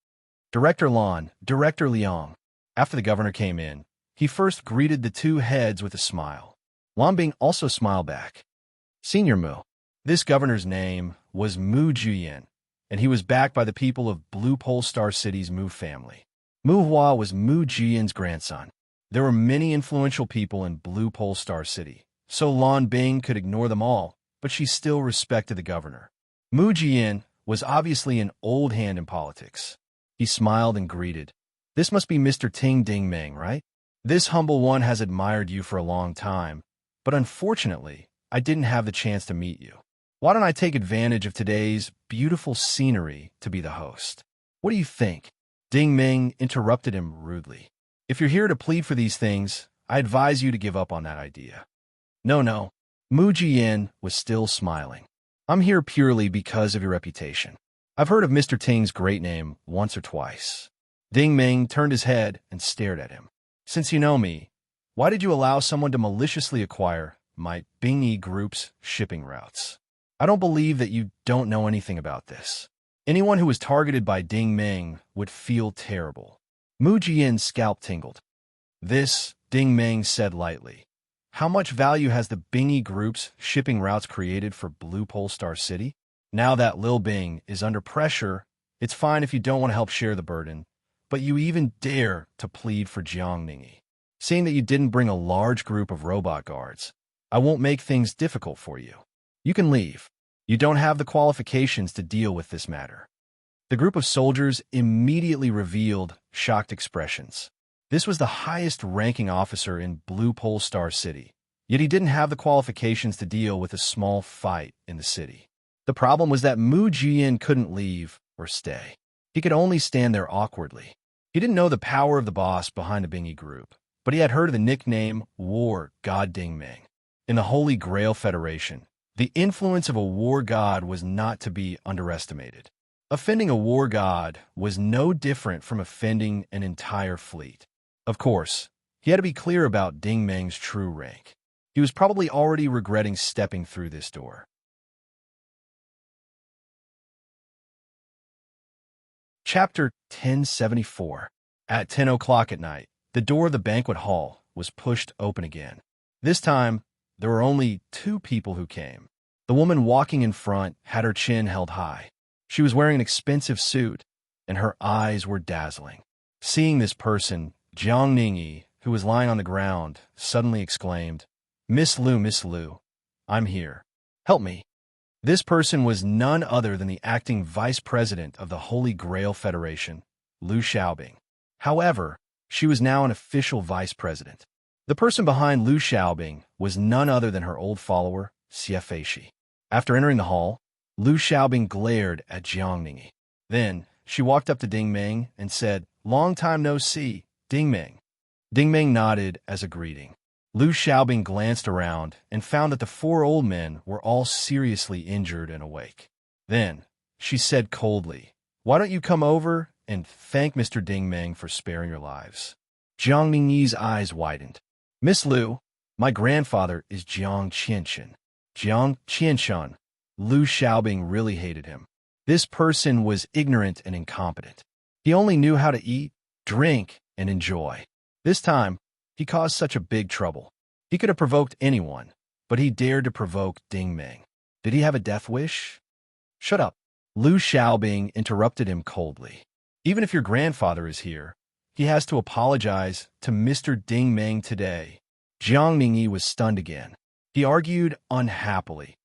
Director Lan, Director Liang. After the governor came in, he first greeted the 2 heads with a smile. Lan Bing also smiled back. Senior Mu. This governor's name was Mu Juyin, and he was backed by the people of Blue Pole Star City's Mu family. Mu Hua was Mu Jiyin's grandson. There were many influential people in Blue Pole Star City, so Lan Bing could ignore them all, but she still respected the governor. Mu Jiyin was obviously an old hand in politics. He smiled and greeted. This must be Mr. Ting Ding Meng, right? This humble one has admired you for a long time, but unfortunately, I didn't have the chance to meet you. Why don't I take advantage of today's beautiful scenery to be the host? What do you think? Ding Ming interrupted him rudely. If you're here to plead for these things, I advise you to give up on that idea. No. Mu Jian was still smiling. I'm here purely because of your reputation. I've heard of Mr. Ting's great name once or twice. Ding Ming turned his head and stared at him. Since you know me, why did you allow someone to maliciously acquire my Bingyi Group's shipping routes? I don't believe that you don't know anything about this. Anyone who was targeted by Ding Ming would feel terrible. Mu Jian's scalp tingled. This, Ding Ming said lightly. How much value has the Bingyi Group's shipping routes created for Blue Pole Star City? Now that Lil Bing is under pressure, it's fine if you don't want to help share the burden, but you even dare to plead for Jiang Ningyi. Seeing that you didn't bring a large group of robot guards, I won't make things difficult for you. You can leave. You don't have the qualifications to deal with this matter. The group of soldiers immediately revealed shocked expressions. This was the highest-ranking officer in Blue Pole Star City, yet he didn't have the qualifications to deal with a small fight in the city. The problem was that Mu Jian couldn't leave or stay. He could only stand there awkwardly. He didn't know the power of the boss behind the Bingyi Group, but he had heard of the nickname War God Ding Ming. In the Holy Grail Federation, the influence of a war god was not to be underestimated. Offending a war god was no different from offending an entire fleet. Of course, he had to be clear about Ding Ming's true rank. He was probably already regretting stepping through this door. Chapter 1074. At 10 o'clock at night, the door of the banquet hall was pushed open again. This time, there were only 2 people who came. The woman walking in front had her chin held high. She was wearing an expensive suit, and her eyes were dazzling. Seeing this person, Jiang Ningyi, who was lying on the ground, suddenly exclaimed, Miss Lu, I'm here. Help me." This person was none other than the acting vice president of the Holy Grail Federation, Lu Xiaobing. However, she was now an official vice president. The person behind Lu Xiaobing was none other than her old follower, Xie Feishi. After entering the hall, Lu Xiaobing glared at Jiang Ningyi. Then, she walked up to Ding Ming and said, "Long time no see, Ding Ming." Ding Ming nodded as a greeting. Lu Xiaobing glanced around and found that the 4 old men were all seriously injured and awake. Then, she said coldly, "Why don't you come over and thank Mr. Ding Ming for sparing your lives?" Jiang Ningyi's eyes widened. "Miss Lu, my grandfather is Jiang Qianchen." Jiang Qianchen. Lu Xiaobing really hated him. This person was ignorant and incompetent. He only knew how to eat, drink, and enjoy. This time, he caused such a big trouble. He could have provoked anyone, but he dared to provoke Ding Ming. Did he have a death wish? "Shut up." Lu Xiaobing interrupted him coldly. "Even if your grandfather is here, he has to apologize to Mr. Ding Ming today." Jiang Ningyi was stunned again. He argued unhappily.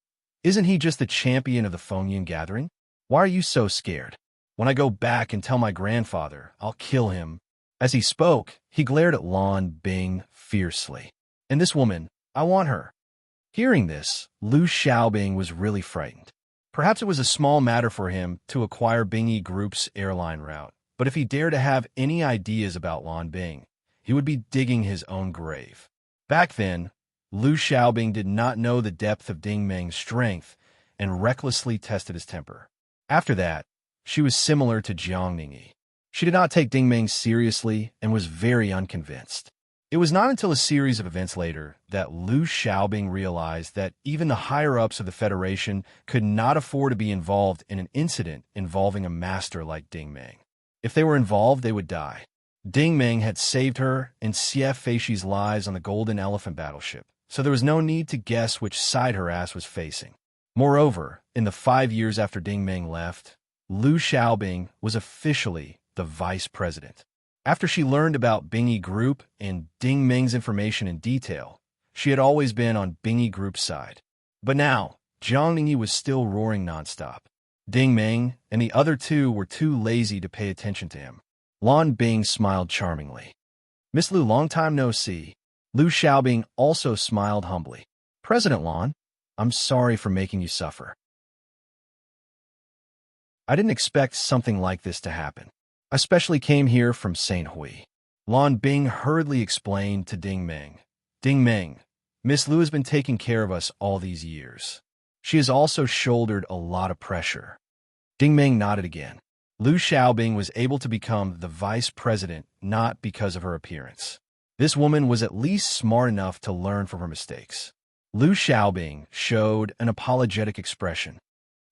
"Isn't he just the champion of the Fengyan gathering? Why are you so scared? When I go back and tell my grandfather, I'll kill him." As he spoke, he glared at Lan Bing fiercely. "And this woman, I want her." Hearing this, Lu Xiaobing was really frightened. Perhaps it was a small matter for him to acquire Bingyi Group's airline route, but if he dared to have any ideas about Lan Bing, he would be digging his own grave. Back then, Lu Xiaobing did not know the depth of Ding Ming's strength and recklessly tested his temper. After that, she was similar to Jiang Ningyi. She did not take Ding Ming seriously and was very unconvinced. It was not until a series of events later that Lu Xiaobing realized that even the higher-ups of the Federation could not afford to be involved in an incident involving a master like Ding Ming. If they were involved, they would die. Ding Ming had saved her and Xie Feishi's lives on the Golden Elephant battleship, so there was no need to guess which side her ass was facing. Moreover, in the 5 years after Ding Ming left, Lu Xiaobing was officially the vice president. After she learned about Bingyi Group and Ding Ming's information in detail, she had always been on Bingyi Group's side. But now, Jiang Ningyi was still roaring nonstop. Ding Ming and the other 2 were too lazy to pay attention to him. Lan Bing smiled charmingly. "Miss Lu, long time no see." Lu Xiaobing also smiled humbly. "President Lan, I'm sorry for making you suffer. I didn't expect something like this to happen. I specially came here from St. Hui. Lan Bing hurriedly explained to Ding Meng. Ding Meng, Miss Lu has been taking care of us all these years. She has also shouldered a lot of pressure. Ding Meng nodded again. Lu Xiaobing was able to become the vice president not because of her appearance. This woman was at least smart enough to learn from her mistakes. Lu Xiaobing showed an apologetic expression.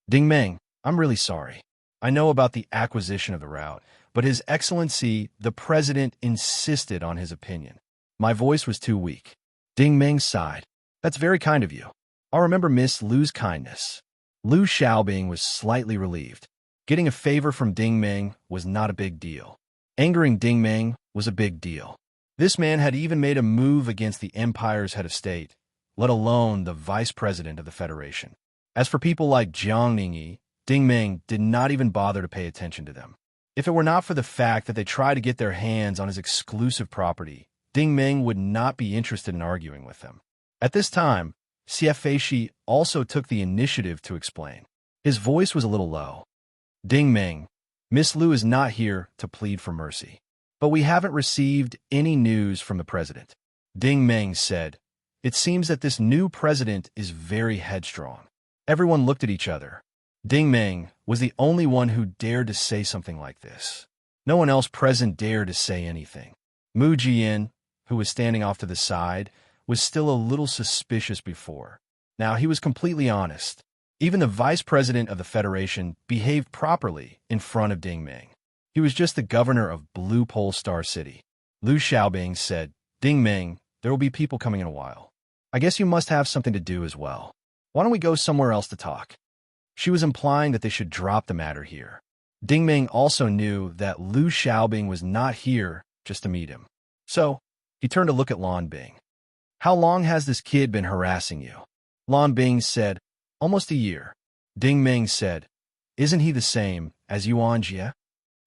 Ding Meng, I'm really sorry. I know about the acquisition of the route, but His Excellency, the President, insisted on his opinion. My voice was too weak. Ding Meng sighed. That's very kind of you. I'll remember Miss Lu's kindness. Lu Xiaobing was slightly relieved. Getting a favor from Ding Meng was not a big deal. Angering Ding Meng was a big deal. This man had even made a move against the empire's head of state, let alone the vice president of the Federation. As for people like Jiang Ningyi, Ding Meng did not even bother to pay attention to them. If it were not for the fact that they tried to get their hands on his exclusive property, Ding Meng would not be interested in arguing with them. At this time, Xie Feishi also took the initiative to explain. His voice was a little low. Ding Meng, Miss Lu is not here to plead for mercy. But we haven't received any news from the president. Ding Meng said, It seems that this new president is very headstrong. Everyone looked at each other. Ding Meng was the only one who dared to say something like this. No one else present dared to say anything. Mu Jian, who was standing off to the side, was still a little suspicious before. Now he was completely honest. Even the vice president of the Federation behaved properly in front of Ding Meng. He was just the governor of Blue Pole Star City. Lu Xiaobing said, Ding Meng, there will be people coming in a while. I guess you must have something to do as well. Why don't we go somewhere else to talk? She was implying that they should drop the matter here. Ding Meng also knew that Lu Xiaobing was not here just to meet him. So, he turned to look at Lan Bing. How long has this kid been harassing you? Lan Bing said, Almost a year. Ding Meng said, Isn't he the same as Yuan Jie?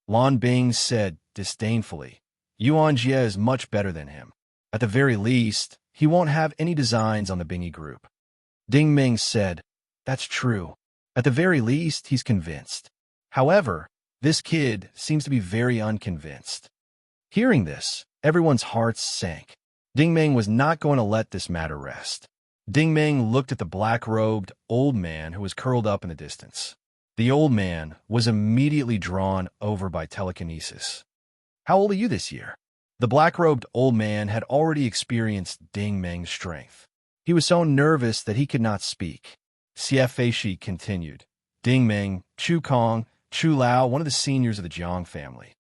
Lan Bing said disdainfully, Yuan Jie is much better than him. At the very least, he won't have any designs on the Bingy group. Ding Meng said, That's true. At the very least, he's convinced. However, this kid seems to be very unconvinced. Hearing this, everyone's hearts sank. Ding Meng was not going to let this matter rest. Ding Meng looked at the black-robed old man who was curled up in the distance. The old man was immediately drawn over by telekinesis. How old are you this year? The black-robed old man had already experienced Ding Meng's strength. He was so nervous that he could not speak. Xie Feishi continued. Ding Meng, Chu Kong, Chu Lao, one of the seniors of the Jiang family.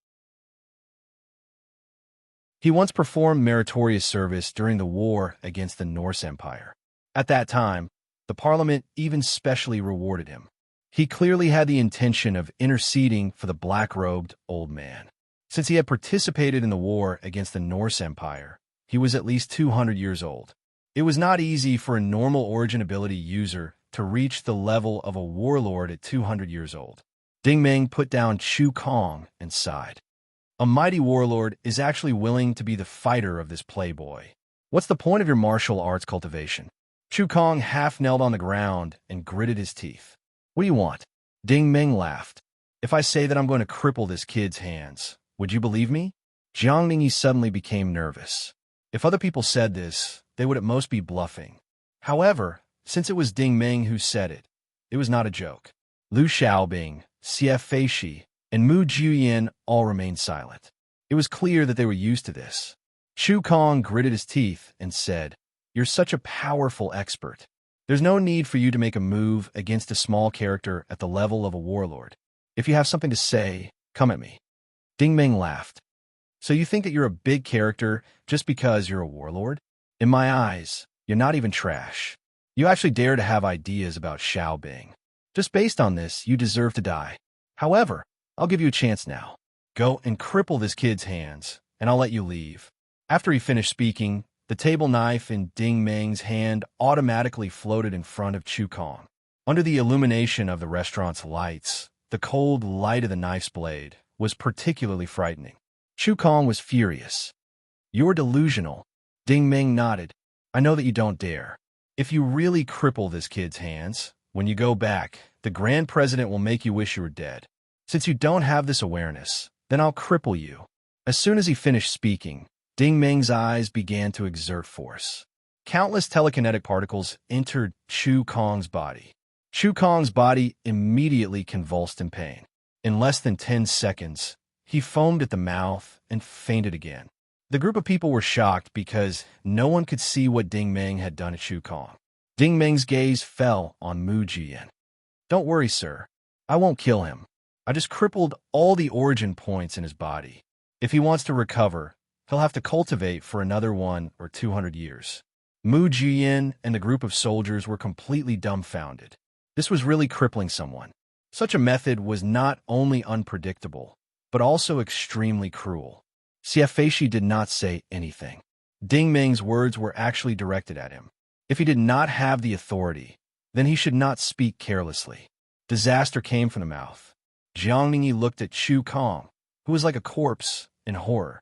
He once performed meritorious service during the war against the Norse Empire. At that time, the parliament even specially rewarded him. He clearly had the intention of interceding for the black-robed old man. Since he had participated in the war against the Norse Empire, he was at least 200 years old. It was not easy for a normal origin ability user to reach the level of a warlord at 200 years old. Ding Meng put down Chu Kong and sighed. A mighty warlord is actually willing to be the fighter of this playboy. What's the point of your martial arts cultivation? Chu Kong half knelt on the ground and gritted his teeth. What do you want? Ding Meng laughed. If I say that I'm going to cripple this kid's hands, would you believe me? Jiang Ningyi suddenly became nervous. If other people said this, they would at most be bluffing. However, since it was Ding Meng who said it, it was not a joke. Lu Xiaobing, Xie Feishi, and Mu Jian all remained silent. It was clear that they were used to this. Chu Kong gritted his teeth and said, You're such a powerful expert. There's no need for you to make a move against a small character at the level of a warlord. If you have something to say, come at me. Ding Meng laughed. So you think that you're a big character just because you're a warlord? In my eyes, you're not even trash. You actually dare to have ideas about Xiaobing. Just based on this, you deserve to die. However, I'll give you a chance now. Go and cripple this kid's hands, and I'll let you leave. After he finished speaking, the table knife in Ding Meng's hand automatically floated in front of Chu Kong. Under the illumination of the restaurant's lights, the cold light of the knife's blade was particularly frightening. Chu Kong was furious. You're delusional. Ding Meng nodded. I know that you don't dare. If you really cripple this kid's hands, when you go back, the Grand President will make you wish you were dead. Since you don't have this awareness, then I'll cripple you." As soon as he finished speaking, Ding Meng's eyes began to exert force. Countless telekinetic particles entered Chu Kong's body. Chu Kong's body immediately convulsed in pain. In less than 10 seconds, he foamed at the mouth and fainted again. The group of people were shocked because no one could see what Ding Meng had done to Chu Kong. Ding Meng's gaze fell on Mu Jian. "Don't worry, sir. I won't kill him. I just crippled all the origin points in his body. If he wants to recover, he'll have to cultivate for another 1 or 200 years." Mu Jian and the group of soldiers were completely dumbfounded. This was really crippling someone. Such a method was not only unpredictable, but also extremely cruel. Xie Feishi did not say anything. Ding Meng's words were actually directed at him. If he did not have the authority, then he should not speak carelessly. Disaster came from the mouth. Jiang Ningyi looked at Chu Kong, who was like a corpse, in horror.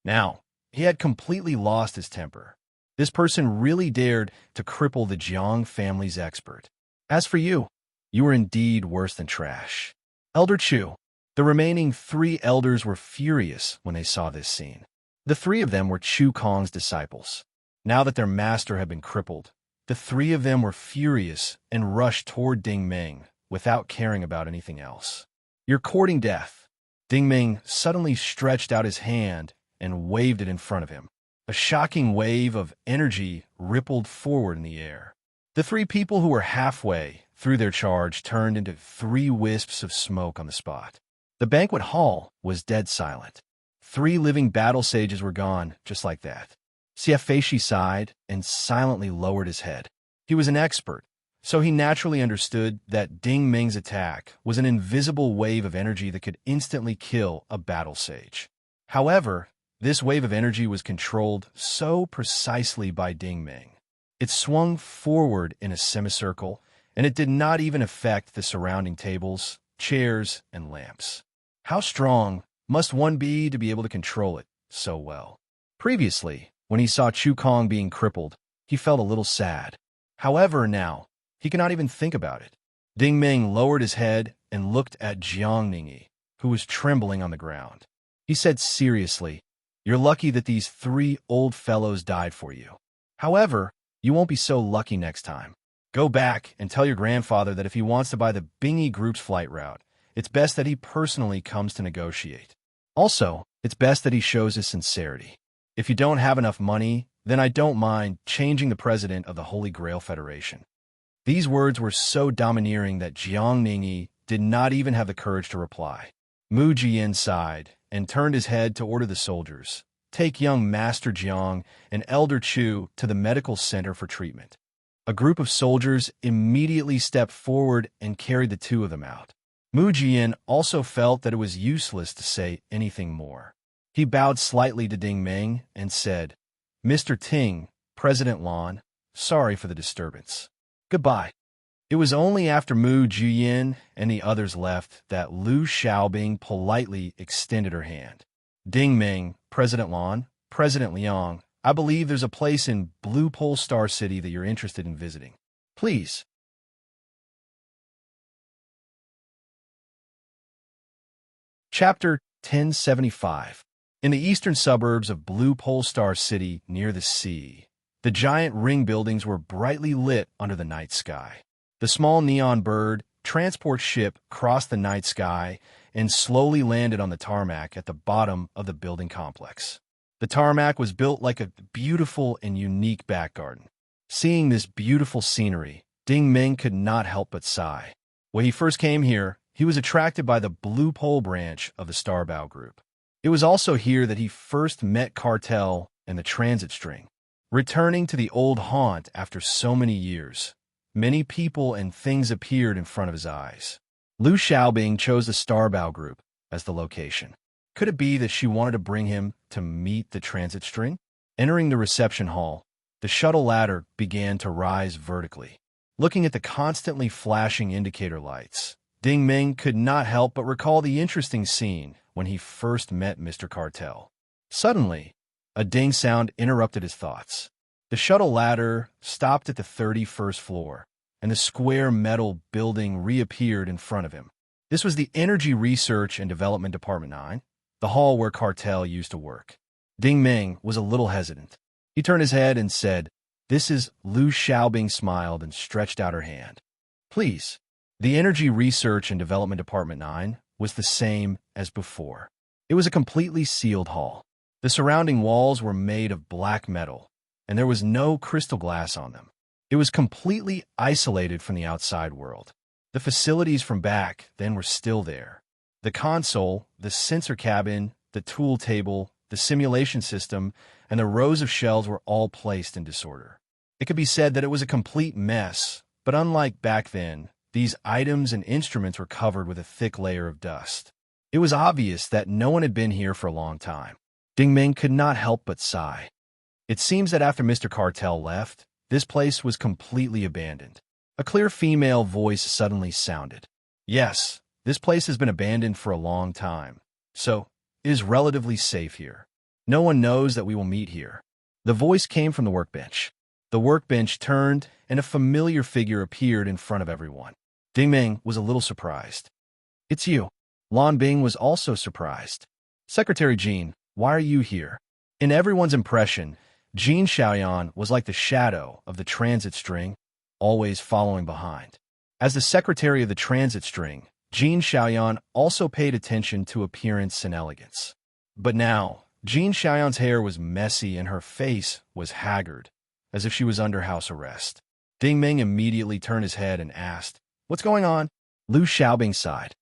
Now, he had completely lost his temper. This person really dared to cripple the Jiang family's expert. As for you, you were indeed worse than trash. Elder Chu. The remaining 3 elders were furious when they saw this scene. The 3 of them were Chu Kong's disciples. Now that their master had been crippled, the 3 of them were furious and rushed toward Ding Meng without caring about anything else. "You're courting death." Ding Meng suddenly stretched out his hand and waved it in front of him. A shocking wave of energy rippled forward in the air. The 3 people who were halfway through their charge turned into 3 wisps of smoke on the spot. The banquet hall was dead silent. 3 living battle sages were gone just like that. Xie Feishi sighed and silently lowered his head. He was an expert, so he naturally understood that Ding Meng's attack was an invisible wave of energy that could instantly kill a battle sage. However, this wave of energy was controlled so precisely by Ding Meng. It swung forward in a semicircle, and it did not even affect the surrounding tables, chairs, and lamps. How strong must one be to be able to control it so well? Previously, when he saw Chu Kong being crippled, he felt a little sad. However, now, he cannot even think about it. Ding Meng lowered his head and looked at Jiang Ningyi, who was trembling on the ground. He said seriously, "You're lucky that these 3 old fellows died for you. However, you won't be so lucky next time. Go back and tell your grandfather that if he wants to buy the Bingy Group's flight route, it's best that he personally comes to negotiate. Also, it's best that he shows his sincerity. If you don't have enough money, then I don't mind changing the president of the Holy Grail Federation." These words were so domineering that Jiang Ningyi did not even have the courage to reply. Mu Jian sighed and turned his head to order the soldiers, "Take young Master Jiang and Elder Chu to the medical center for treatment." A group of soldiers immediately stepped forward and carried the 2 of them out. Mu Jian also felt that it was useless to say anything more. He bowed slightly to Ding Meng and said, "Mr. Ting, President Lan, sorry for the disturbance. Goodbye." It was only after Mu Jian and the others left that Lu Xiaobing politely extended her hand. "Ding Meng, President Lan, President Liang, I believe there's a place in Blue Pole Star City that you're interested in visiting. Please." Chapter 1075. In the eastern suburbs of Blue Pole Star City near the sea, the giant ring buildings were brightly lit under the night sky. The small neon bird transport ship crossed the night sky and slowly landed on the tarmac at the bottom of the building complex. The tarmac was built like a beautiful and unique back garden. Seeing this beautiful scenery, Ding Meng could not help but sigh. When he first came here, he was attracted by the Blue Pole branch of the Starbow Group. It was also here that he first met Cartel and the Transit String. Returning to the old haunt after so many years, many people and things appeared in front of his eyes. Lu Xiaobing chose the Starbow Group as the location. Could it be that she wanted to bring him to meet the Transit String? Entering the reception hall, the shuttle ladder began to rise vertically. Looking at the constantly flashing indicator lights, Ding Meng could not help but recall the interesting scene when he first met Mr. Cartel. Suddenly, a ding sound interrupted his thoughts. The shuttle ladder stopped at the 31st floor, and the square metal building reappeared in front of him. This was the Energy Research and Development Department 9, the hall where Cartel used to work. Ding Ming was a little hesitant. He turned his head and said, "This is..." Lu Xiaobing smiled and stretched out her hand. "Please." The Energy Research and Development Department 9 was the same as before. It was a completely sealed hall. The surrounding walls were made of black metal, and there was no crystal glass on them. It was completely isolated from the outside world. The facilities from back then were still there. The console, the sensor cabin, the tool table, the simulation system, and the rows of shelves were all placed in disorder. It could be said that it was a complete mess, but unlike back then, these items and instruments were covered with a thick layer of dust. It was obvious that no one had been here for a long time. Ding Ming could not help but sigh. It seems that after Mr. Cartel left, this place was completely abandoned. A clear female voice suddenly sounded. "Yes, this place has been abandoned for a long time, so it is relatively safe here. No one knows that we will meet here." The voice came from the workbench. The workbench turned, and a familiar figure appeared in front of everyone. Ding Ming was a little surprised. "It's you." Lan Bing was also surprised. "Secretary Jean, why are you here?" In everyone's impression, Jean Xiaoyan was like the shadow of the transit string, always following behind. As the secretary of the transit string, Jean Xiaoyan also paid attention to appearance and elegance. But now, Jean Xiaoyan's hair was messy and her face was haggard, as if she was under house arrest. Ding Ming immediately turned his head and asked, "What's going on?" Lu Xiaobing sighed.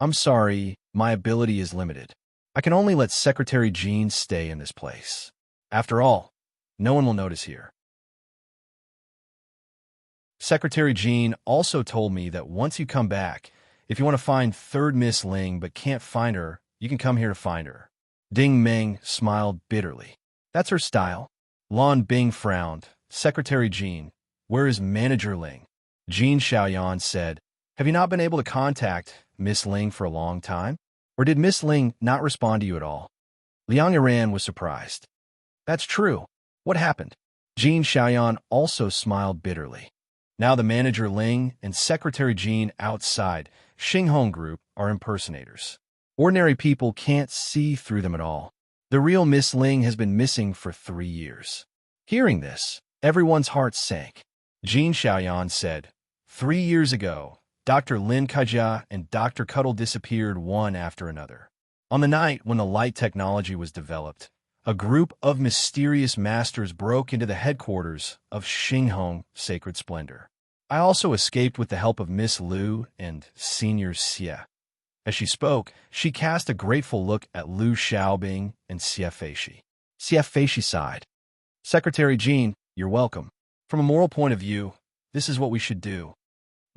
"I'm sorry, my ability is limited. I can only let Secretary Jean stay in this place. After all, no one will notice here." Secretary Jean also told me that once you come back, if you want to find third Miss Ling but can't find her, you can come here to find her. Ding Ming smiled bitterly. "That's her style." Lan Bing frowned. "Secretary Jean, where is Manager Ling?" Jean Xiaoyan said, "Have you not been able to contact Miss Ling for a long time? Or did Miss Ling not respond to you at all?" Liang Iran was surprised. "That's true. What happened?" Jean Xiaoyan also smiled bitterly. Now the Manager Ling and Secretary Jean outside Xinghong Group are impersonators. Ordinary people can't see through them at all. The real Miss Ling has been missing for 3 years. Hearing this, everyone's heart sank. Jean Xiaoyan said, 3 years ago, Dr. Lin Kaijia and Dr. Cuddle disappeared one after another. On the night when the light technology was developed, a group of mysterious masters broke into the headquarters of Xinghong Sacred Splendor. I also escaped with the help of Miss Liu and Senior Xie. As she spoke, she cast a grateful look at Lu Xiaobing and Xie Feishi. Xie Feishi sighed. "Secretary Jean, you're welcome. From a moral point of view, this is what we should do."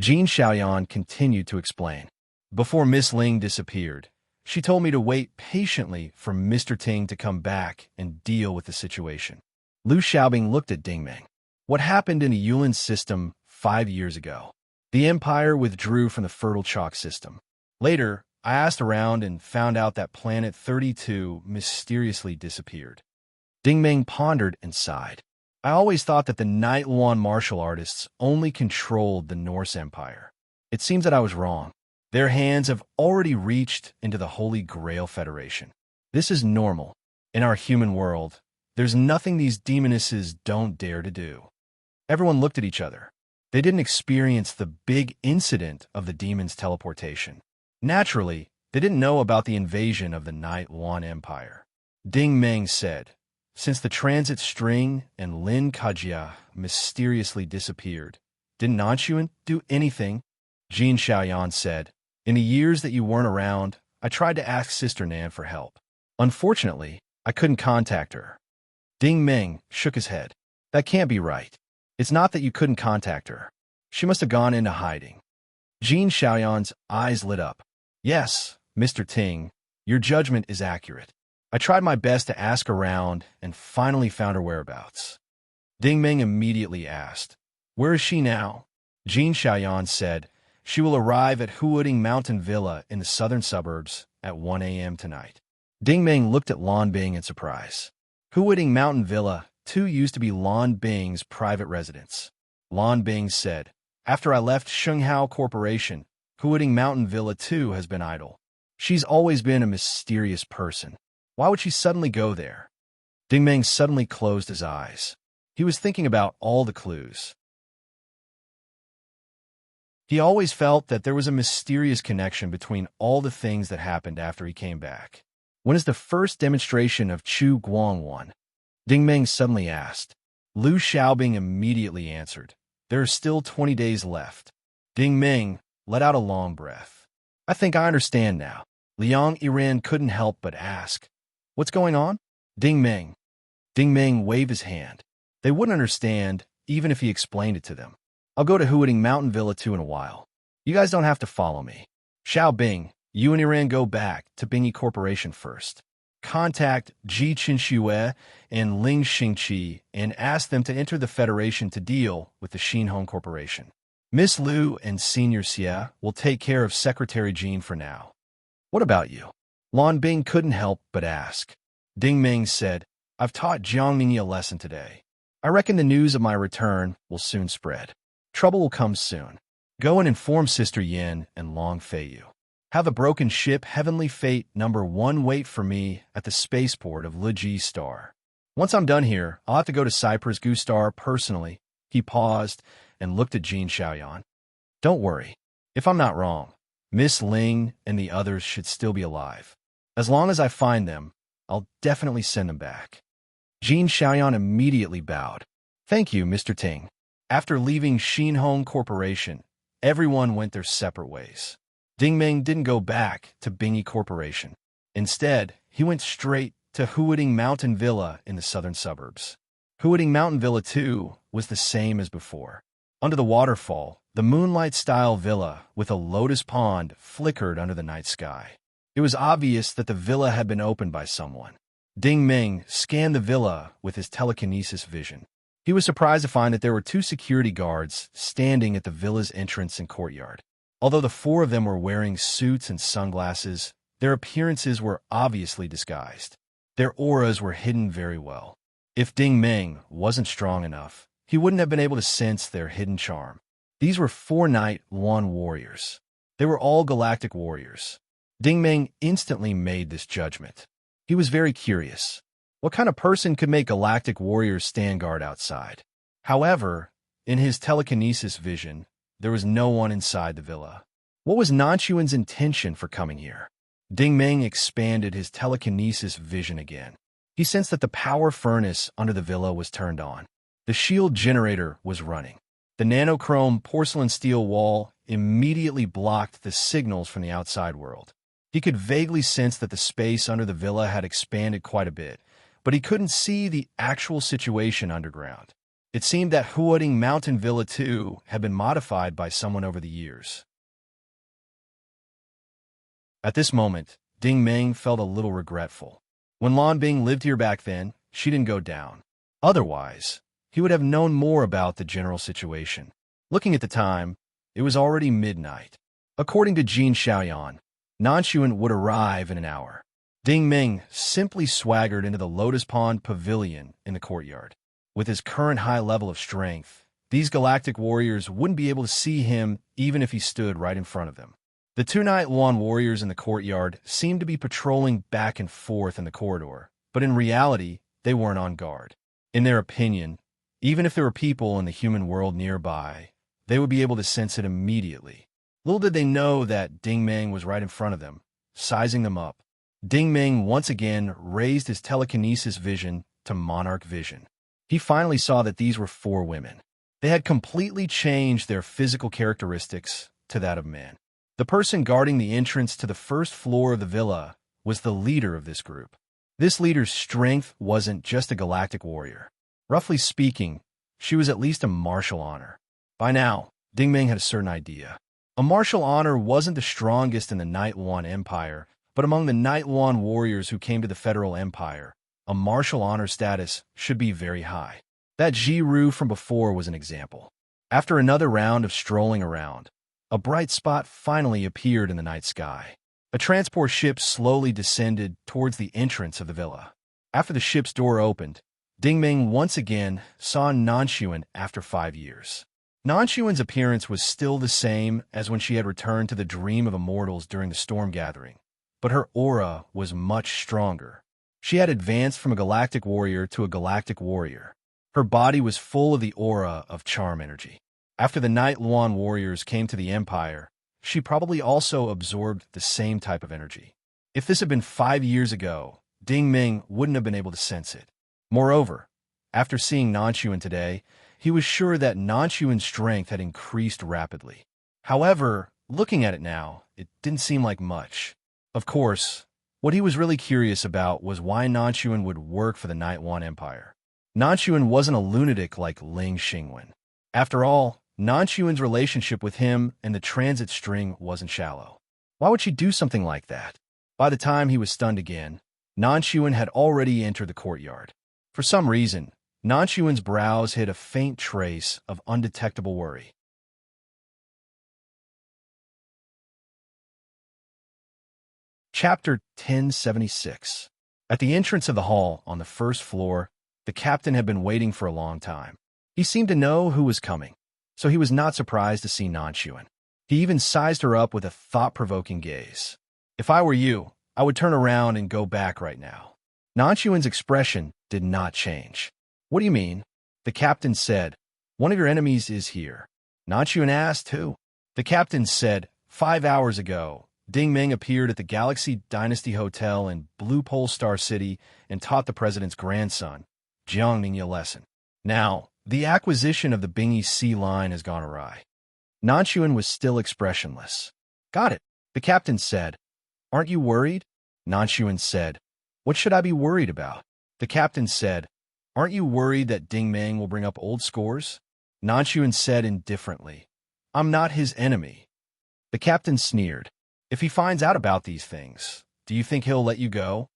Jean Xiaoyan continued to explain. "Before Miss Ling disappeared, she told me to wait patiently for Mr. Ting to come back and deal with the situation." Lu Xiaobing looked at Ding Ming. "What happened in the Yulin system 5 years ago? The Empire withdrew from the Fertile Chalk system. Later, I asked around and found out that Planet 32 mysteriously disappeared." Ding Ming pondered and sighed. "I always thought that the Night Luan martial artists only controlled the Norse Empire. It seems that I was wrong. Their hands have already reached into the Holy Grail Federation. This is normal. In our human world, there's nothing these demonesses don't dare to do." Everyone looked at each other. They didn't experience the big incident of the demon's teleportation. Naturally, they didn't know about the invasion of the Night Luan Empire. Ding Ming said, "Since the transit string and Lin Kaijia mysteriously disappeared, didn't Nanshuan do anything?" Jean Xiaoyan said, "In the years that you weren't around, I tried to ask Sister Nan for help. Unfortunately, I couldn't contact her." Ding Ming shook his head. "That can't be right. It's not that you couldn't contact her. She must have gone into hiding." Jean Xiaoyan's eyes lit up. "Yes, Mr. Ting, your judgment is accurate. I tried my best to ask around and finally found her whereabouts." Ding Ming immediately asked, "Where is she now?" Jean Xiaoyan said, "She will arrive at Huoding Mountain Villa in the southern suburbs at 1 a.m. tonight." Ding Ming looked at Lan Bing in surprise. Huoding Mountain Villa, too, used to be Lan Bing's private residence. Lan Bing said, "After I left Shenghao Corporation, Huading Mountain Villa too has been idle. She's always been a mysterious person. Why would she suddenly go there? Ding Meng suddenly closed his eyes. He was thinking about all the clues. He always felt that there was a mysterious connection between all the things that happened after he came back. When is the first demonstration of Chu Guangwan? Ding Meng suddenly asked. Lu Xiaobing immediately answered. There are still 20 days left. Ding Meng let out a long breath. I think I understand now. Liang Yiran couldn't help but ask. What's going on? Ding Meng. Ding Meng waved his hand. They wouldn't understand, even if he explained it to them. I'll go to Huading Mountain Villa too in a while. You guys don't have to follow me. Xiaobing, you and Yiran go back to Bingyi Corporation first. Contact Ji Qinxue and Ling Xingqi and ask them to enter the Federation to deal with the Xinhong Corporation. Miss Liu and Senior Xia will take care of Secretary Jean for now. What about you? Lan Bing couldn't help but ask. Ding Meng said, I've taught Jiang Mingyi a lesson today. I reckon the news of my return will soon spread. Trouble will come soon. Go and inform Sister Yin and Long Feiyu. Have the broken ship Heavenly Fate #1 wait for me at the spaceport of Leji Star. Once I'm done here, I'll have to go to Cyprus Gustar personally. He paused and looked at Jean Xiaoyan. Don't worry. If I'm not wrong, Miss Ling and the others should still be alive. As long as I find them, I'll definitely send them back. Jean Xiaoyan immediately bowed. Thank you, Mr. Ting. After leaving Xinhong Corporation, everyone went their separate ways. Ding Meng didn't go back to Bingyi Corporation. Instead, he went straight to Huading Mountain Villa in the southern suburbs. Huading Mountain Villa, too, was the same as before. Under the waterfall, the moonlight-style villa with a lotus pond flickered under the night sky. It was obvious that the villa had been opened by someone. Ding Meng scanned the villa with his telekinesis vision. He was surprised to find that there were 2 security guards standing at the villa's entrance and courtyard. Although the 4 of them were wearing suits and sunglasses, their appearances were obviously disguised. Their auras were hidden very well. If Ding Meng wasn't strong enough, he wouldn't have been able to sense their hidden charm. These were 4 Night One warriors. They were all galactic warriors. Ding Meng instantly made this judgment. He was very curious. What kind of person could make galactic warriors stand guard outside? However, in his telekinesis vision, there was no one inside the villa. What was Nanchuan's intention for coming here? Ding Meng expanded his telekinesis vision again. He sensed that the power furnace under the villa was turned on. The shield generator was running. The nanochrome porcelain steel wall immediately blocked the signals from the outside world. He could vaguely sense that the space under the villa had expanded quite a bit, but he couldn't see the actual situation underground. It seemed that Huading Mountain Villa 2 had been modified by someone over the years. At this moment, Ding Meng felt a little regretful. When Lan Bing lived here back then, she didn't go down. Otherwise, he would have known more about the general situation. Looking at the time, it was already midnight. According to Jean Xiaoyan, Nanchuan would arrive in an hour. Ding Meng simply swaggered into the Lotus Pond Pavilion in the courtyard. With his current high level of strength, these galactic warriors wouldn't be able to see him even if he stood right in front of them. The 2 Night One warriors in the courtyard seemed to be patrolling back and forth in the corridor, but in reality, they weren't on guard. In their opinion, even if there were people in the human world nearby, they would be able to sense it immediately. Little did they know that Ding Meng was right in front of them, sizing them up. Ding Meng once again raised his telekinesis vision to monarch vision. He finally saw that these were 4 women. They had completely changed their physical characteristics to that of men. The person guarding the entrance to the first floor of the villa was the leader of this group. This leader's strength wasn't just a galactic warrior. Roughly speaking, she was at least a martial honor. By now, Ding Meng had a certain idea. A martial honor wasn't the strongest in the Night One Empire, but among the Night One warriors who came to the Federal Empire, a martial honor status should be very high. That Ji Ru from before was an example. After another round of strolling around, a bright spot finally appeared in the night sky. A transport ship slowly descended towards the entrance of the villa. After the ship's door opened, Ding Meng once again saw Nanchuan after 5 years. Nanxuan's appearance was still the same as when she had returned to the Dream of Immortals during the Storm Gathering, but her aura was much stronger. She had advanced from a galactic warrior to a galactic warrior. Her body was full of the aura of charm energy. After the Night Luan warriors came to the Empire, she probably also absorbed the same type of energy. If this had been 5 years ago, Ding Ming wouldn't have been able to sense it. Moreover, after seeing Nanxuan today, he was sure that Nanxuan's strength had increased rapidly. However, looking at it now, it didn't seem like much. Of course, what he was really curious about was why Nanxuan would work for the Night Luan Empire. Nanxuan wasn't a lunatic like Ling Xingwen. After all, Nanxuan's relationship with him and the transit string wasn't shallow. Why would she do something like that? By the time he was stunned again, Nanxuan had already entered the courtyard. For some reason, Nanxuan's brows hid a faint trace of undetectable worry. Chapter 1076. At the entrance of the hall on the first floor, the captain had been waiting for a long time. He seemed to know who was coming, so he was not surprised to see Nanxuan. He even sized her up with a thought-provoking gaze. If I were you, I would turn around and go back right now. Nanxuan's expression did not change. What do you mean? The captain said. One of your enemies is here. Nanxuan asked who. The captain said, 5 hours ago, Ding Ming appeared at the Galaxy Dynasty Hotel in Blue Pole Star City and taught the president's grandson, Jiang Ming, a lesson. Now, the acquisition of the Bingy Sea line has gone awry. Nanxuan was still expressionless. Got it, the captain said. Aren't you worried? Nanxuan said. What should I be worried about? The captain said. Aren't you worried that Ding Ming will bring up old scores? Nanxuan said indifferently. I'm not his enemy. The captain sneered. If he finds out about these things, do you think he'll let you go?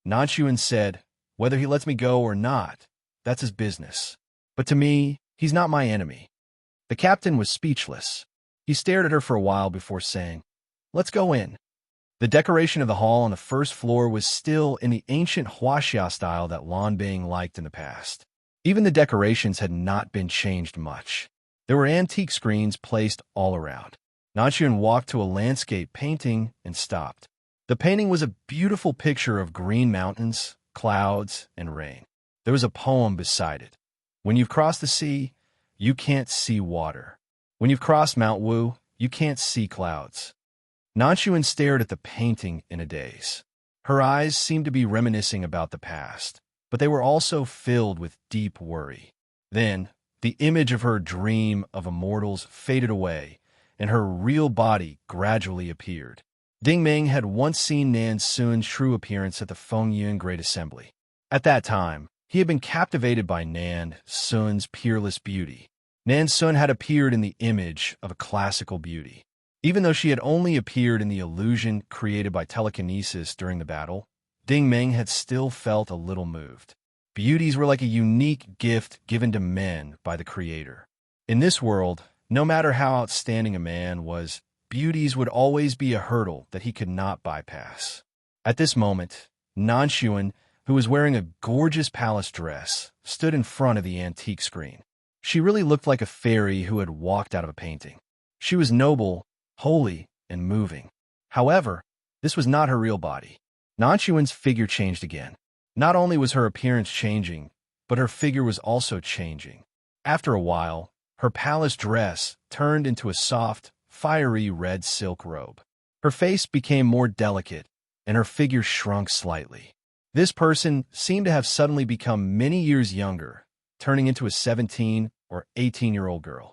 Nanxuan said, whether he lets me go or not, that's his business. But to me, he's not my enemy. The captain was speechless. He stared at her for a while before saying, let's go in. The decoration of the hall on the first floor was still in the ancient Huaxia style that Lan Bing liked in the past. Even the decorations had not been changed much. There were antique screens placed all around. Nanxuan walked to a landscape painting and stopped. The painting was a beautiful picture of green mountains, clouds, and rain. There was a poem beside it. When you've crossed the sea, you can't see water. When you've crossed Mount Wu, you can't see clouds. Nanxuan stared at the painting in a daze. Her eyes seemed to be reminiscing about the past, but they were also filled with deep worry. Then, the image of her dream of immortals faded away, and her real body gradually appeared. Ding Ming had once seen Nan Sun's true appearance at the Fengyun Great Assembly. At that time, he had been captivated by Nan Sun's peerless beauty. Nan Sun had appeared in the image of a classical beauty. Even though she had only appeared in the illusion created by telekinesis during the battle, Ding Ming had still felt a little moved. Beauties were like a unique gift given to men by the Creator. In this world, no matter how outstanding a man was, beauties would always be a hurdle that he could not bypass. At this moment, Nanxuan, who was wearing a gorgeous palace dress, stood in front of the antique screen. She really looked like a fairy who had walked out of a painting. She was noble, holy, and moving. However, this was not her real body. Nanxuan's figure changed again. Not only was her appearance changing, but her figure was also changing. After a while, her palace dress turned into a soft, fiery red silk robe. Her face became more delicate, and her figure shrunk slightly. This person seemed to have suddenly become many years younger, turning into a 17 or 18-year-old girl.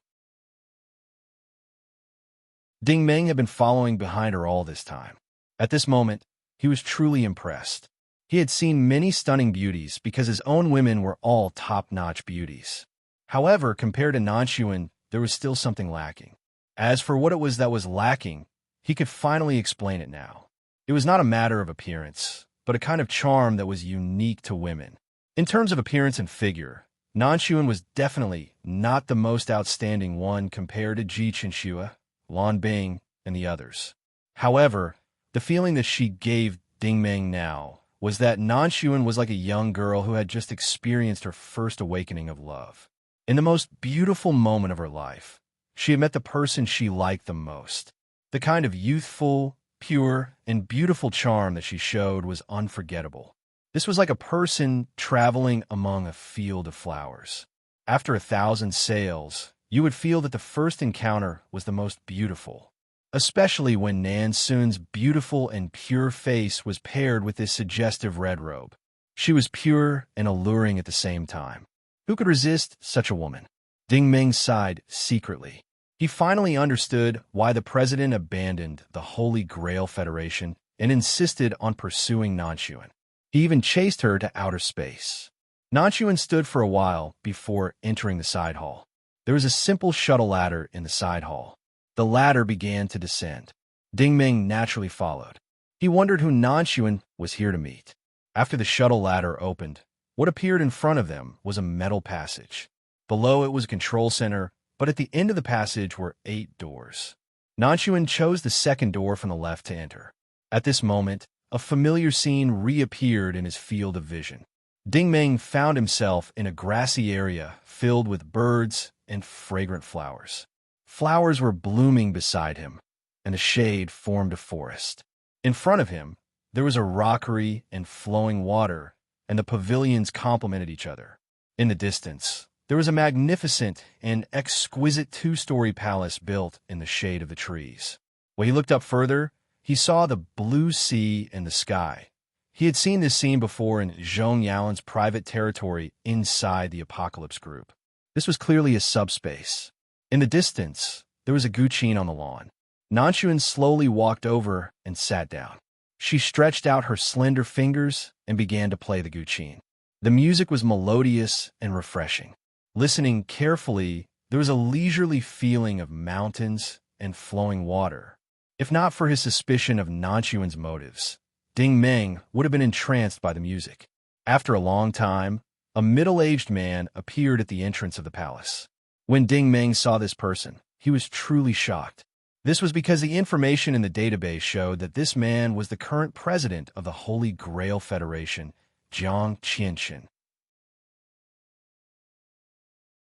Ding Ming had been following behind her all this time. At this moment, he was truly impressed. He had seen many stunning beauties because his own women were all top-notch beauties. However, compared to Nanxuan, there was still something lacking. As for what it was that was lacking, he could finally explain it now. It was not a matter of appearance, but a kind of charm that was unique to women. In terms of appearance and figure, Nanxuan was definitely not the most outstanding one compared to Ji Qinxue, Lan Bing, and the others. However, the feeling that she gave Ding Ming now was that Nanxuan was like a young girl who had just experienced her first awakening of love. In the most beautiful moment of her life, She had met the person she liked the most. The kind of youthful, pure, and beautiful charm that she showed was unforgettable. This was like a person traveling among a field of flowers. After 1,000 sails, you would feel that the first encounter was the most beautiful, especially when Nan Sun's beautiful and pure face was paired with this suggestive red robe. She was pure and alluring at the same time. Who could resist such a woman? Ding Ming sighed secretly. He finally understood why the president abandoned the Holy Grail Federation and insisted on pursuing Nanxuan. He even chased her to outer space. Nanxuan stood for a while before entering the side hall. There was a simple shuttle ladder in the side hall. The ladder began to descend. Ding Ming naturally followed. He wondered who Nanxuan was here to meet. After the shuttle ladder opened, what appeared in front of them was a metal passage. Below it was a control center, but at the end of the passage were 8 doors. Nanxuan chose the second door from the left to enter. At this moment, a familiar scene reappeared in his field of vision. Ding Ming found himself in a grassy area filled with birds and fragrant flowers. Flowers were blooming beside him, and the shade formed a forest. In front of him, there was a rockery and flowing water, and the pavilions complemented each other. In the distance, there was a magnificent and exquisite 2-story palace built in the shade of the trees. When he looked up further, he saw the blue sea and the sky. He had seen this scene before in Zhong Yaolin's private territory inside the Apocalypse Group. This was clearly a subspace. In the distance, there was a guqin on the lawn. Nanxuan slowly walked over and sat down. She stretched out her slender fingers and began to play the guqin. The music was melodious and refreshing. Listening carefully, there was a leisurely feeling of mountains and flowing water. If not for his suspicion of Nanxuan's motives, Ding Ming would have been entranced by the music. After a long time, a middle-aged man appeared at the entrance of the palace. When Ding Ming saw this person, he was truly shocked. This was because the information in the database showed that this man was the current president of the Holy Grail Federation, Jiang Qianxin.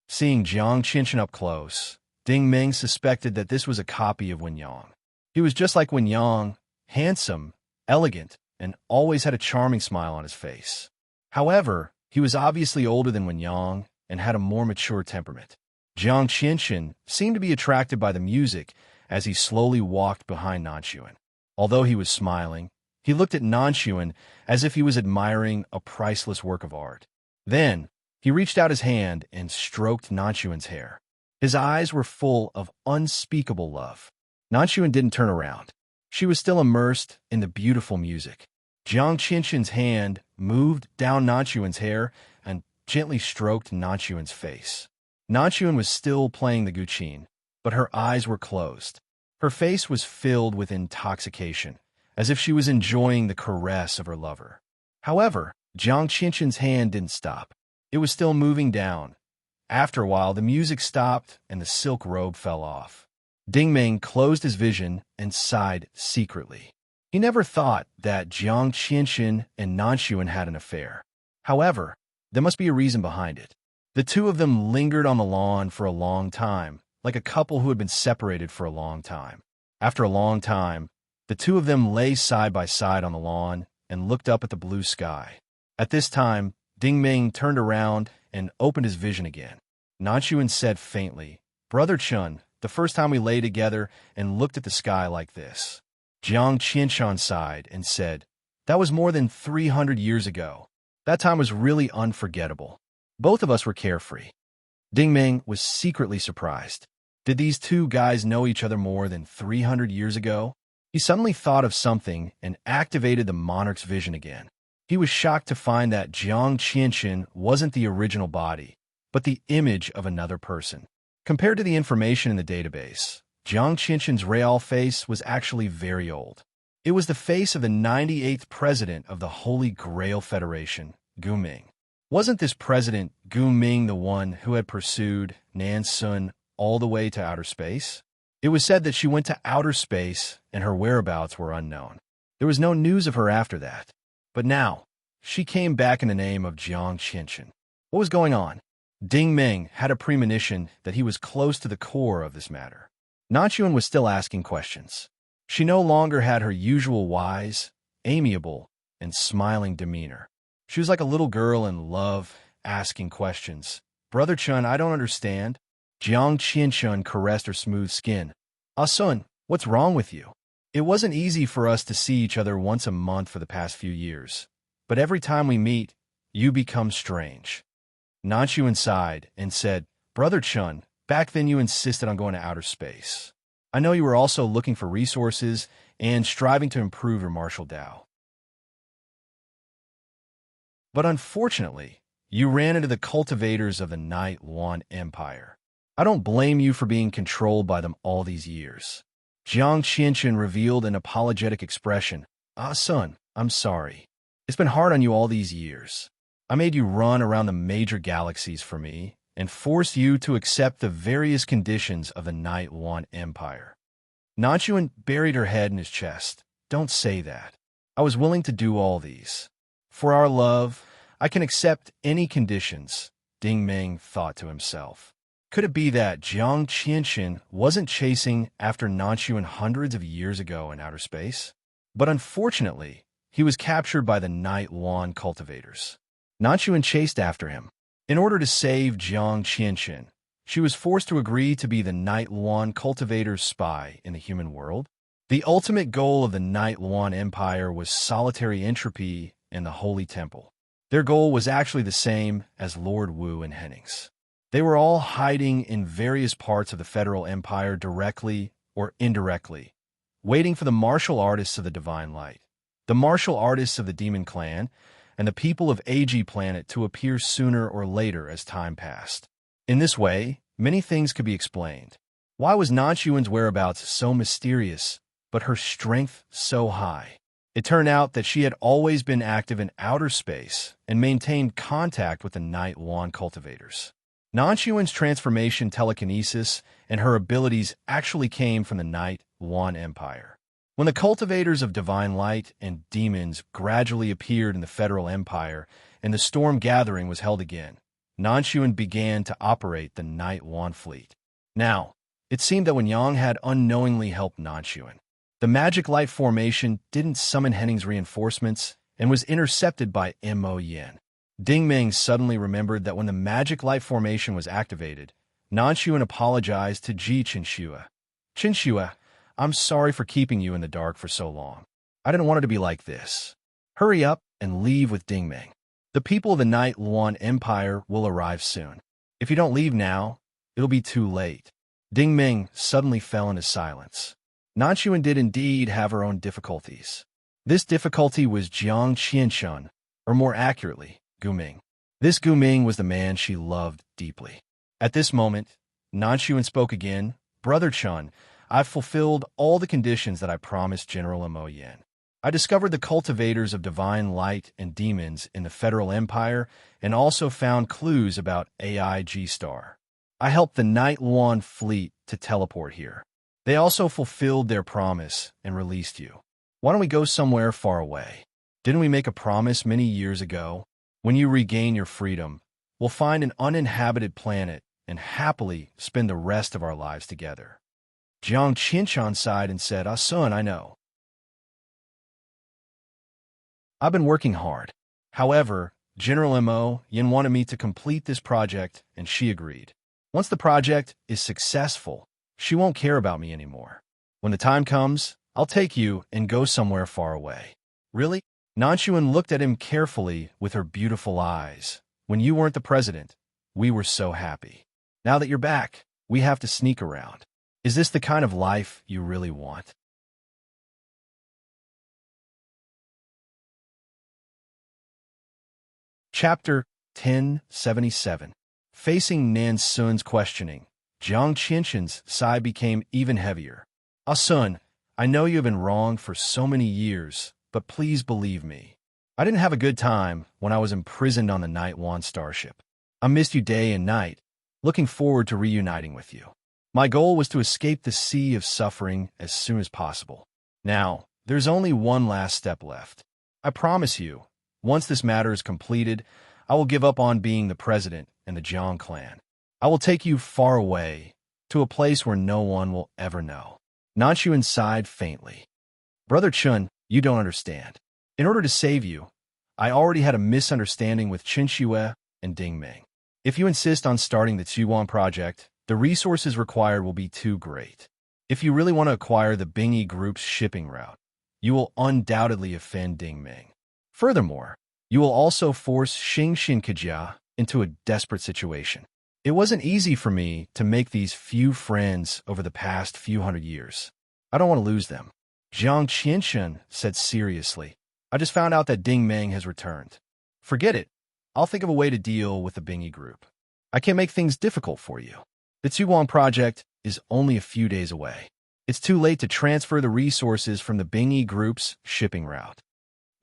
Seeing Jiang Qianxin up close, Ding Ming suspected that this was a copy of Wen Yang. He was just like Wen Yang, handsome, elegant, and always had a charming smile on his face. However, he was obviously older than Wen Yang and had a more mature temperament. Jiang Qianxin seemed to be attracted by the music as he slowly walked behind Nanxuan. Although he was smiling, he looked at Nanxuan as if he was admiring a priceless work of art. Then, he reached out his hand and stroked Nanxuan's hair. His eyes were full of unspeakable love. Nanxuan didn't turn around. She was still immersed in the beautiful music. Jiang Qianxin's hand moved down Nanxuan's hair and gently stroked Nanxuan's face. Nanxuan was still playing the guqin, but her eyes were closed. Her face was filled with intoxication, as if she was enjoying the caress of her lover. However, Jiang Qianxin's hand didn't stop. It was still moving down. After a while, the music stopped and the silk robe fell off. Ding Ming closed his vision and sighed secretly. He never thought that Jiang Qianxin and Nanxuan had an affair. However, there must be a reason behind it. The two of them lingered on the lawn for a long time, like a couple who had been separated for a long time. After a long time, the two of them lay side by side on the lawn and looked up at the blue sky. At this time, Ding Ming turned around and opened his vision again. Nanxuan said faintly, "Brother Chun, the first time we lay together and looked at the sky like this." Jiang Qianxin sighed and said, "That was more than 300 years ago. That time was really unforgettable. Both of us were carefree." Ding Ming was secretly surprised. Did these two guys know each other more than 300 years ago? He suddenly thought of something and activated the monarch's vision again. He was shocked to find that Jiang Qianxin wasn't the original body, but the image of another person. Compared to the information in the database, Jiang Qianxin's real face was actually very old. It was the face of the 98th president of the Holy Grail Federation, Gu Ming. Wasn't this president Gu Ming the one who had pursued Nan Sun all the way to outer space? It was said that she went to outer space and her whereabouts were unknown. There was no news of her after that. But now, she came back in the name of Jiang Qianxin. What was going on? Ding Ming had a premonition that he was close to the core of this matter. Nanchuan was still asking questions. She no longer had her usual wise, amiable, and smiling demeanor. She was like a little girl in love, asking questions. Brother Chun, I don't understand. Jiang Qianchun caressed her smooth skin. Ah Sun, what's wrong with you? It wasn't easy for us to see each other once a month for the past few years. But every time we meet, you become strange. Nanchuan sighed and said, Brother Chun, back then you insisted on going to outer space. I know you were also looking for resources and striving to improve your martial Tao. But unfortunately, you ran into the cultivators of the Night Yuan Empire. I don't blame you for being controlled by them all these years. Jiang Qianchun revealed an apologetic expression. Ah, son, I'm sorry. It's been hard on you all these years. I made you run around the major galaxies for me and forced you to accept the various conditions of the Night Yuan Empire. Nanchuan buried her head in his chest. Don't say that. I was willing to do all these. For our love, I can accept any conditions, Ding Ming thought to himself. Could it be that Jiang Qianchun wasn't chasing after Nanchuan hundreds of years ago in outer space? But unfortunately, he was captured by the Night Yuan cultivators. Nanchuan chased after him. In order to save Jiang Qianchun, she was forced to agree to be the Night Yuan cultivator's spy in the human world. The ultimate goal of the Night Yuan Empire was solitary entropy in the Holy Temple. Their goal was actually the same as Lord Wu and Henning's. They were all hiding in various parts of the Federal Empire directly or indirectly, waiting for the martial artists of the Divine Light, the martial artists of the Demon Clan, and the people of AG Planet to appear sooner or later as time passed. In this way, many things could be explained. Why was Nanchuan's whereabouts so mysterious, but her strength so high? It turned out that she had always been active in outer space and maintained contact with the Night Yuan cultivators. Nanchuan's transformation telekinesis and her abilities actually came from the Night Yuan Empire. When the cultivators of divine light and demons gradually appeared in the Federal Empire and the storm gathering was held again, Nanchuan began to operate the Night Yuan fleet. Now, it seemed that when Yang had unknowingly helped Nanchuan, the magic light formation didn't summon Henning's reinforcements and was intercepted by Mo Yen. Ding Ming suddenly remembered that when the magic light formation was activated, Nanchuan apologized to Ji Qinshua. Qinshua, I'm sorry for keeping you in the dark for so long. I didn't want it to be like this. Hurry up and leave with Ding Ming. The people of the Night Yuan Empire will arrive soon. If you don't leave now, it'll be too late. Ding Ming suddenly fell into silence. Nanchuan did indeed have her own difficulties. This difficulty was Jiang Qianchun, or more accurately, Gu Ming. This Gu Ming was the man she loved deeply. At this moment, Nanchuan spoke again. Brother Chun, I've fulfilled all the conditions that I promised General Mo Yen. I discovered the cultivators of divine light and demons in the Federal Empire and also found clues about AI G-Star. I helped the Night Yuan fleet to teleport here. They also fulfilled their promise and released you. Why don't we go somewhere far away? Didn't we make a promise many years ago? When you regain your freedom, we'll find an uninhabited planet and happily spend the rest of our lives together. Jiang Qianchun sighed and said, Ah, son, I know. I've been working hard. However, General Mo Yen wanted me to complete this project, and she agreed. Once the project is successful, she won't care about me anymore. When the time comes, I'll take you and go somewhere far away. Really? Nanchuan looked at him carefully with her beautiful eyes. When you weren't the president, we were so happy. Now that you're back, we have to sneak around. Is this the kind of life you really want? Chapter 1077. Facing Nan Sun's questioning, Jiang Qianchun's sigh became even heavier. Ah, Sun, I know you have been wrong for so many years, but please believe me. I didn't have a good time when I was imprisoned on the Night Yuan starship. I missed you day and night, looking forward to reuniting with you. My goal was to escape the sea of suffering as soon as possible. Now, there's only one last step left. I promise you, once this matter is completed, I will give up on being the president and the Jiang clan. I will take you far away, to a place where no one will ever know. Nanxuan sighed faintly. Brother Chun, you don't understand. In order to save you, I already had a misunderstanding with Qin Xue and Ding Ming. If you insist on starting the Qiyuan project, the resources required will be too great. If you really want to acquire the Bingyi Group's shipping route, you will undoubtedly offend Ding Ming. Furthermore, you will also force Xing Xinkajia into a desperate situation. It wasn't easy for me to make these few friends over the past few hundred years. I don't want to lose them. Jiang Qianshun said seriously. I just found out that Ding Ming has returned. Forget it. I'll think of a way to deal with the Bingyi Group. I can't make things difficult for you. The Qiyuan project is only a few days away. It's too late to transfer the resources from the Bingyi Group's shipping route.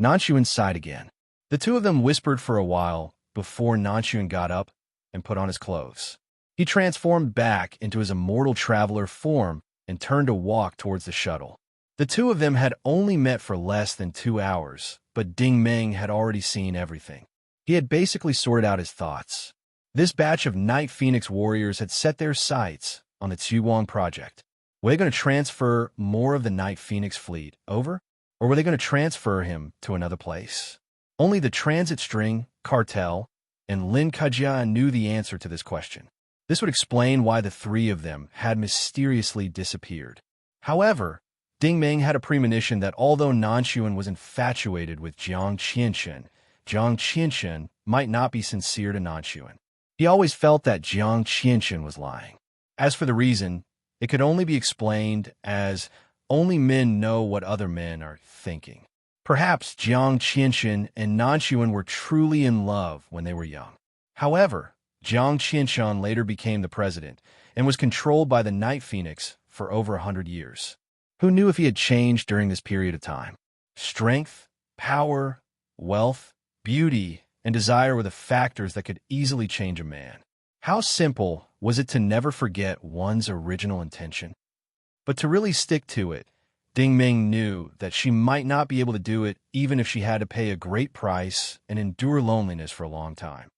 Nanxuan sighed again. The two of them whispered for a while before Nanxuan got up and put on his clothes. He transformed back into his immortal traveler form and turned to walk towards the shuttle. The two of them had only met for less than 2 hours, but Ding Ming had already seen everything. He had basically sorted out his thoughts. This batch of Night Phoenix warriors had set their sights on the Qiyuan project. Were they going to transfer more of the Night Phoenix fleet over, or were they going to transfer him to another place? Only the Transit String, Cartel, and Lin Kajia knew the answer to this question. This would explain why the three of them had mysteriously disappeared. However, Ding Ming had a premonition that although Nanxuan was infatuated with Jiang Qianshun might not be sincere to Nanxuan. He always felt that Jiang Qianshun was lying. As for the reason, it could only be explained as only men know what other men are thinking. Perhaps Jiang Qianshun and Nanxuan were truly in love when they were young. However, Jiang Qianshun later became the president and was controlled by the Night Phoenix for over 100 years. Who knew if he had changed during this period of time? Strength, power, wealth, beauty, and desire were the factors that could easily change a man. How simple was it to never forget one's original intention? But to really stick to it, Ding Ming knew that she might not be able to do it even if she had to pay a great price and endure loneliness for a long time.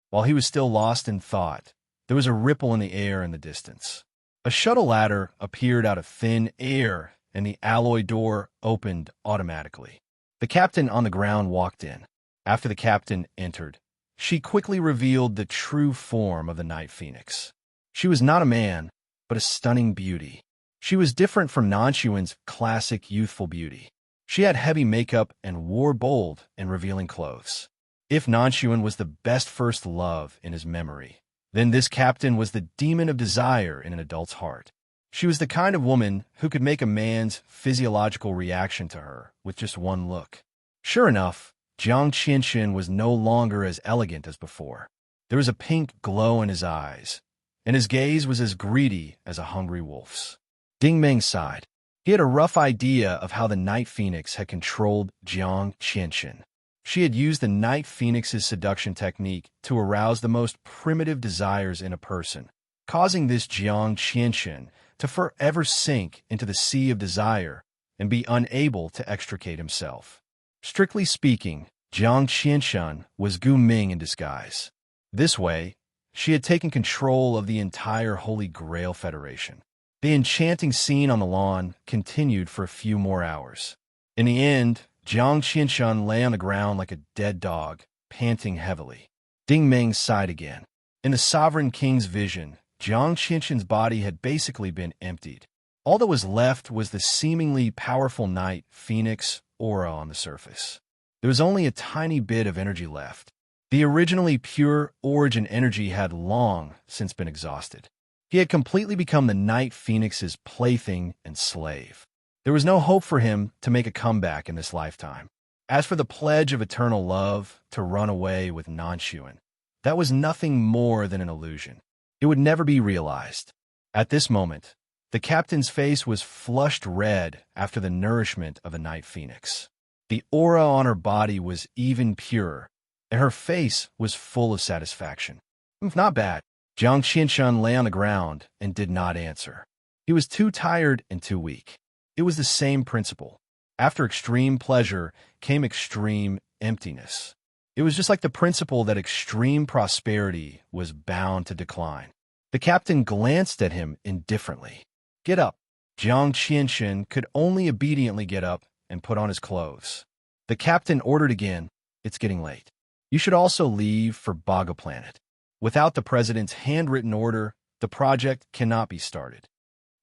While he was still lost in thought, there was a ripple in the air in the distance. A shuttle ladder appeared out of thin air, and the alloy door opened automatically. The captain on the ground walked in. After the captain entered, she quickly revealed the true form of the Night Phoenix. She was not a man, but a stunning beauty. She was different from Nanxuan's classic youthful beauty. She had heavy makeup and wore bold and revealing clothes. If Nanxuan was the best first love in his memory, then this captain was the demon of desire in an adult's heart. She was the kind of woman who could make a man's physiological reaction to her with just one look. Sure enough, Jiang Qianshun was no longer as elegant as before. There was a pink glow in his eyes, and his gaze was as greedy as a hungry wolf's. Ding Ming sighed. He had a rough idea of how the Night Phoenix had controlled Jiang Qianshun. She had used the Night Phoenix's seduction technique to arouse the most primitive desires in a person, causing this Jiang Qianshun to forever sink into the sea of desire and be unable to extricate himself. Strictly speaking, Jiang Qianshun was Gu Ming in disguise. This way, she had taken control of the entire Holy Grail Federation. The enchanting scene on the lawn continued for a few more hours. In the end, Jiang Qianshun lay on the ground like a dead dog, panting heavily. Ding Ming sighed again. In the Sovereign King's vision, Jiang Qianshun's body had basically been emptied. All that was left was the seemingly powerful Night Phoenix aura on the surface. There was only a tiny bit of energy left. The originally pure origin energy had long since been exhausted. He had completely become the Night Phoenix's plaything and slave. There was no hope for him to make a comeback in this lifetime. As for the pledge of eternal love to run away with Nanxuan, that was nothing more than an illusion. It would never be realized. At this moment, the captain's face was flushed red after the nourishment of the Night Phoenix. The aura on her body was even purer, and her face was full of satisfaction. Not bad. Jiang Qianshun lay on the ground and did not answer. He was too tired and too weak. It was the same principle. After extreme pleasure came extreme emptiness. It was just like the principle that extreme prosperity was bound to decline. The captain glanced at him indifferently. Get up. Jiang Qianxin could only obediently get up and put on his clothes. The captain ordered again, it's getting late. You should also leave for Baga Planet. Without the president's handwritten order, the project cannot be started.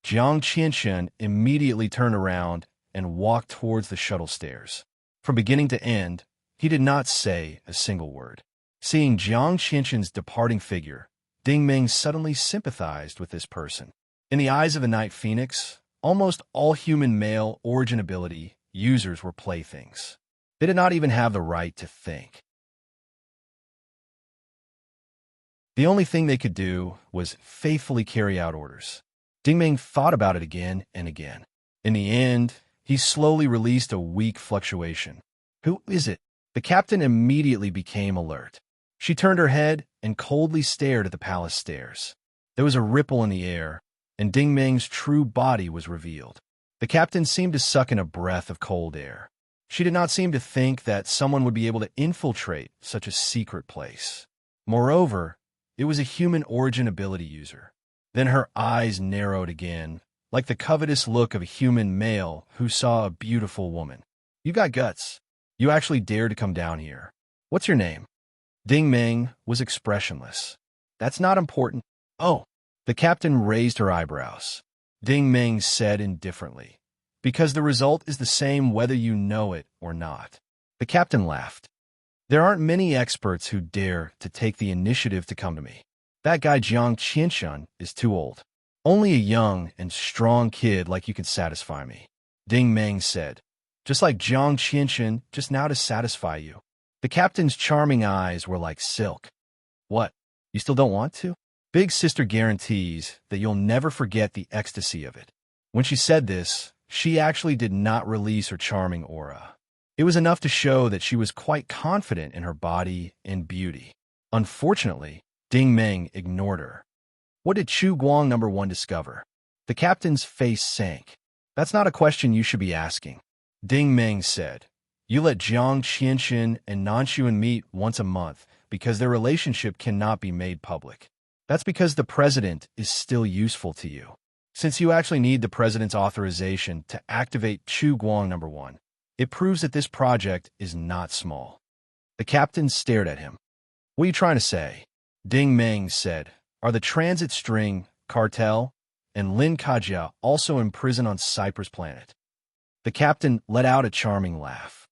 Jiang Qianxin immediately turned around and walked towards the shuttle stairs. From beginning to end, he did not say a single word. Seeing Jiang Qianxin's departing figure, Ding Ming suddenly sympathized with this person. In the eyes of the Night Phoenix, almost all human male origin ability users were playthings. They did not even have the right to think. The only thing they could do was faithfully carry out orders. Ding Ming thought about it again and again. In the end, he slowly released a weak fluctuation. Who is it? The captain immediately became alert. She turned her head and coldly stared at the palace stairs. There was a ripple in the air, and Ding Ming's true body was revealed. The captain seemed to suck in a breath of cold air. She did not seem to think that someone would be able to infiltrate such a secret place. Moreover, it was a human origin ability user. Then her eyes narrowed again, like the covetous look of a human male who saw a beautiful woman. You got guts. You actually dared to come down here. What's your name? Ding Ming was expressionless. That's not important. Oh, the captain raised her eyebrows. Ding Ming said indifferently, because the result is the same whether you know it or not. The captain laughed. There aren't many experts who dare to take the initiative to come to me. That guy Jiang Qianxin is too old. Only a young and strong kid like you can satisfy me. Ding Ming said, just like Jiang Qianxin just now to satisfy you. The captain's charming eyes were like silk. What? You still don't want to? Big sister guarantees that you'll never forget the ecstasy of it. When she said this, she actually did not release her charming aura. It was enough to show that she was quite confident in her body and beauty. Unfortunately, Ding Ming ignored her. What did Chu Guang number 1 discover? The captain's face sank. That's not a question you should be asking. Ding Ming said, you let Jiang Qianxin and Nanshuan meet once a month because their relationship cannot be made public. That's because the president is still useful to you. Since you actually need the president's authorization to activate Chu Guang number 1, it proves that this project is not small. The captain stared at him. What are you trying to say? Ding Ming said, are the Transit String, Cartel, and Lin Kajia also imprisoned on Cypress Planet? The captain let out a charming laugh.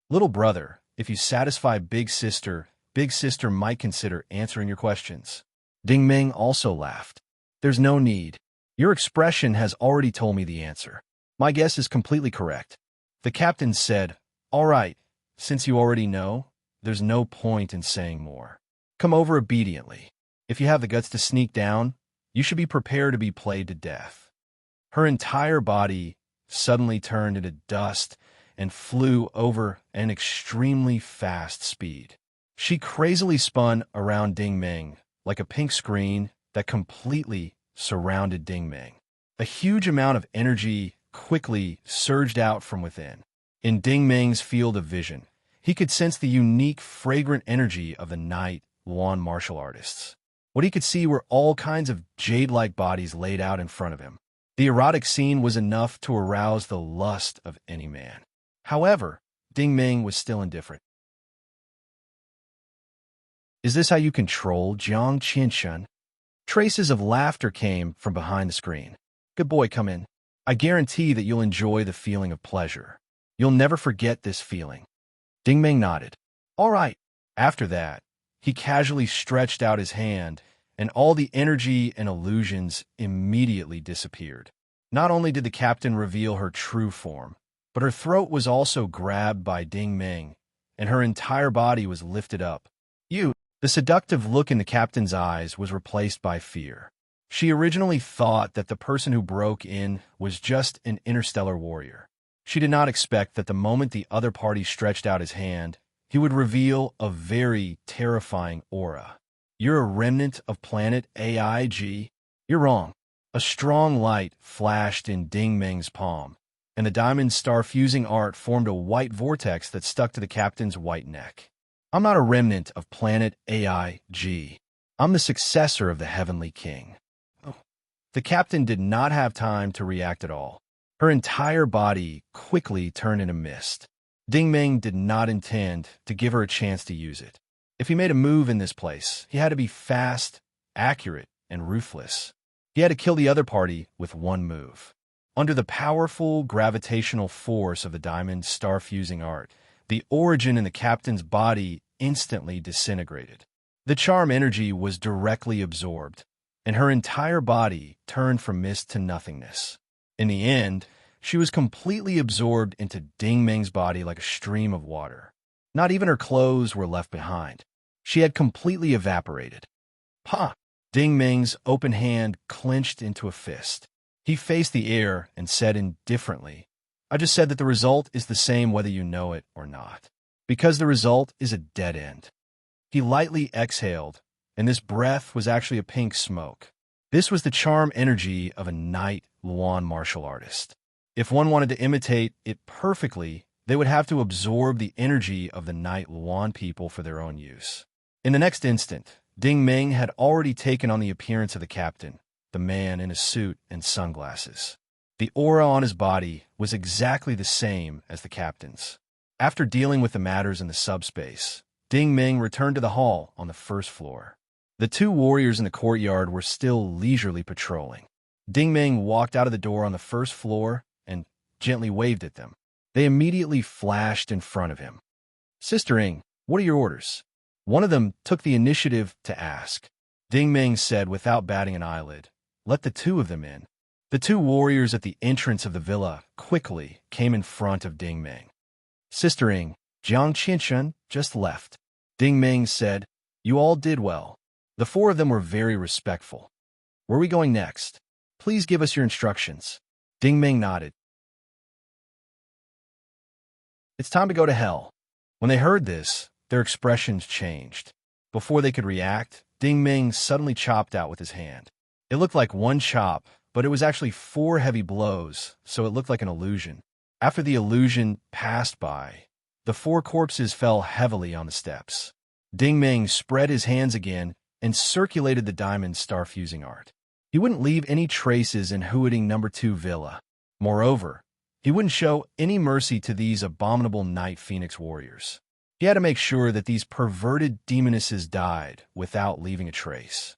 Little brother, if you satisfy Big Sister might consider answering your questions. Ding Ming also laughed. There's no need. Your expression has already told me the answer. My guess is completely correct. The captain said, all right, since you already know, there's no point in saying more. Come over obediently. If you have the guts to sneak down, you should be prepared to be played to death. Her entire body suddenly turned into dust and flew over an extremely fast speed. She crazily spun around Ding Ming like a pink screen that completely surrounded Ding Ming. A huge amount of energy quickly surged out from within. In Ding Ming's field of vision, he could sense the unique, fragrant energy of the Night Yuan martial artists. What he could see were all kinds of jade-like bodies laid out in front of him. The erotic scene was enough to arouse the lust of any man. However, Ding Ming was still indifferent. Is this how you control Jiang Qianxin? Traces of laughter came from behind the screen. Good boy, come in. I guarantee that you'll enjoy the feeling of pleasure. You'll never forget this feeling. Ding Ming nodded. All right. After that, he casually stretched out his hand, and all the energy and illusions immediately disappeared. Not only did the captain reveal her true form, but her throat was also grabbed by Ding Ming, and her entire body was lifted up. The seductive look in the captain's eyes was replaced by fear. She originally thought that the person who broke in was just an interstellar warrior. She did not expect that the moment the other party stretched out his hand, he would reveal a very terrifying aura. You're a remnant of planet AIG? You're wrong. A strong light flashed in Ding Ming's palm, and the diamond star fusing art formed a white vortex that stuck to the captain's white neck. I'm not a remnant of planet AIG. I'm the successor of the Heavenly King. Oh. The captain did not have time to react at all. Her entire body quickly turned into mist. Ding Meng did not intend to give her a chance to use it. If he made a move in this place, he had to be fast, accurate, and ruthless. He had to kill the other party with one move. Under the powerful gravitational force of the diamond star-fusing art, the origin in the captain's body instantly disintegrated. The charm energy was directly absorbed, and her entire body turned from mist to nothingness. In the end, she was completely absorbed into Ding Meng's body like a stream of water. Not even her clothes were left behind. She had completely evaporated. Ha! Ding Meng's open hand clenched into a fist. He faced the air and said indifferently, I just said that the result is the same whether you know it or not. Because the result is a dead end. He lightly exhaled, and this breath was actually a pink smoke. This was the charm energy of a Knight Luan martial artist. If one wanted to imitate it perfectly, they would have to absorb the energy of the Knight Luan people for their own use. In the next instant, Ding Meng had already taken on the appearance of the captain, the man in a suit and sunglasses. The aura on his body was exactly the same as the captain's. After dealing with the matters in the subspace, Ding Meng returned to the hall on the first floor. The two warriors in the courtyard were still leisurely patrolling. Ding Meng walked out of the door on the first floor and gently waved at them. They immediately flashed in front of him. Sister Ing, what are your orders? One of them took the initiative to ask. Ding Meng said without batting an eyelid, let the two of them in. The two warriors at the entrance of the villa quickly came in front of Ding Meng. Sister Ing, Jiang Qinshan just left. Ding Meng said, you all did well. The four of them were very respectful. Where are we going next? Please give us your instructions. Ding Meng nodded. It's time to go to hell. When they heard this, their expressions changed. Before they could react, Ding Meng suddenly chopped out with his hand. It looked like one chop, but it was actually 4 heavy blows, so it looked like an illusion. After the illusion passed by, the 4 corpses fell heavily on the steps. Ding Meng spread his hands again and circulated the diamond star-fusing art. He wouldn't leave any traces in Huading No. 2 Villa. Moreover, he wouldn't show any mercy to these abominable Night Phoenix warriors. He had to make sure that these perverted demonesses died without leaving a trace.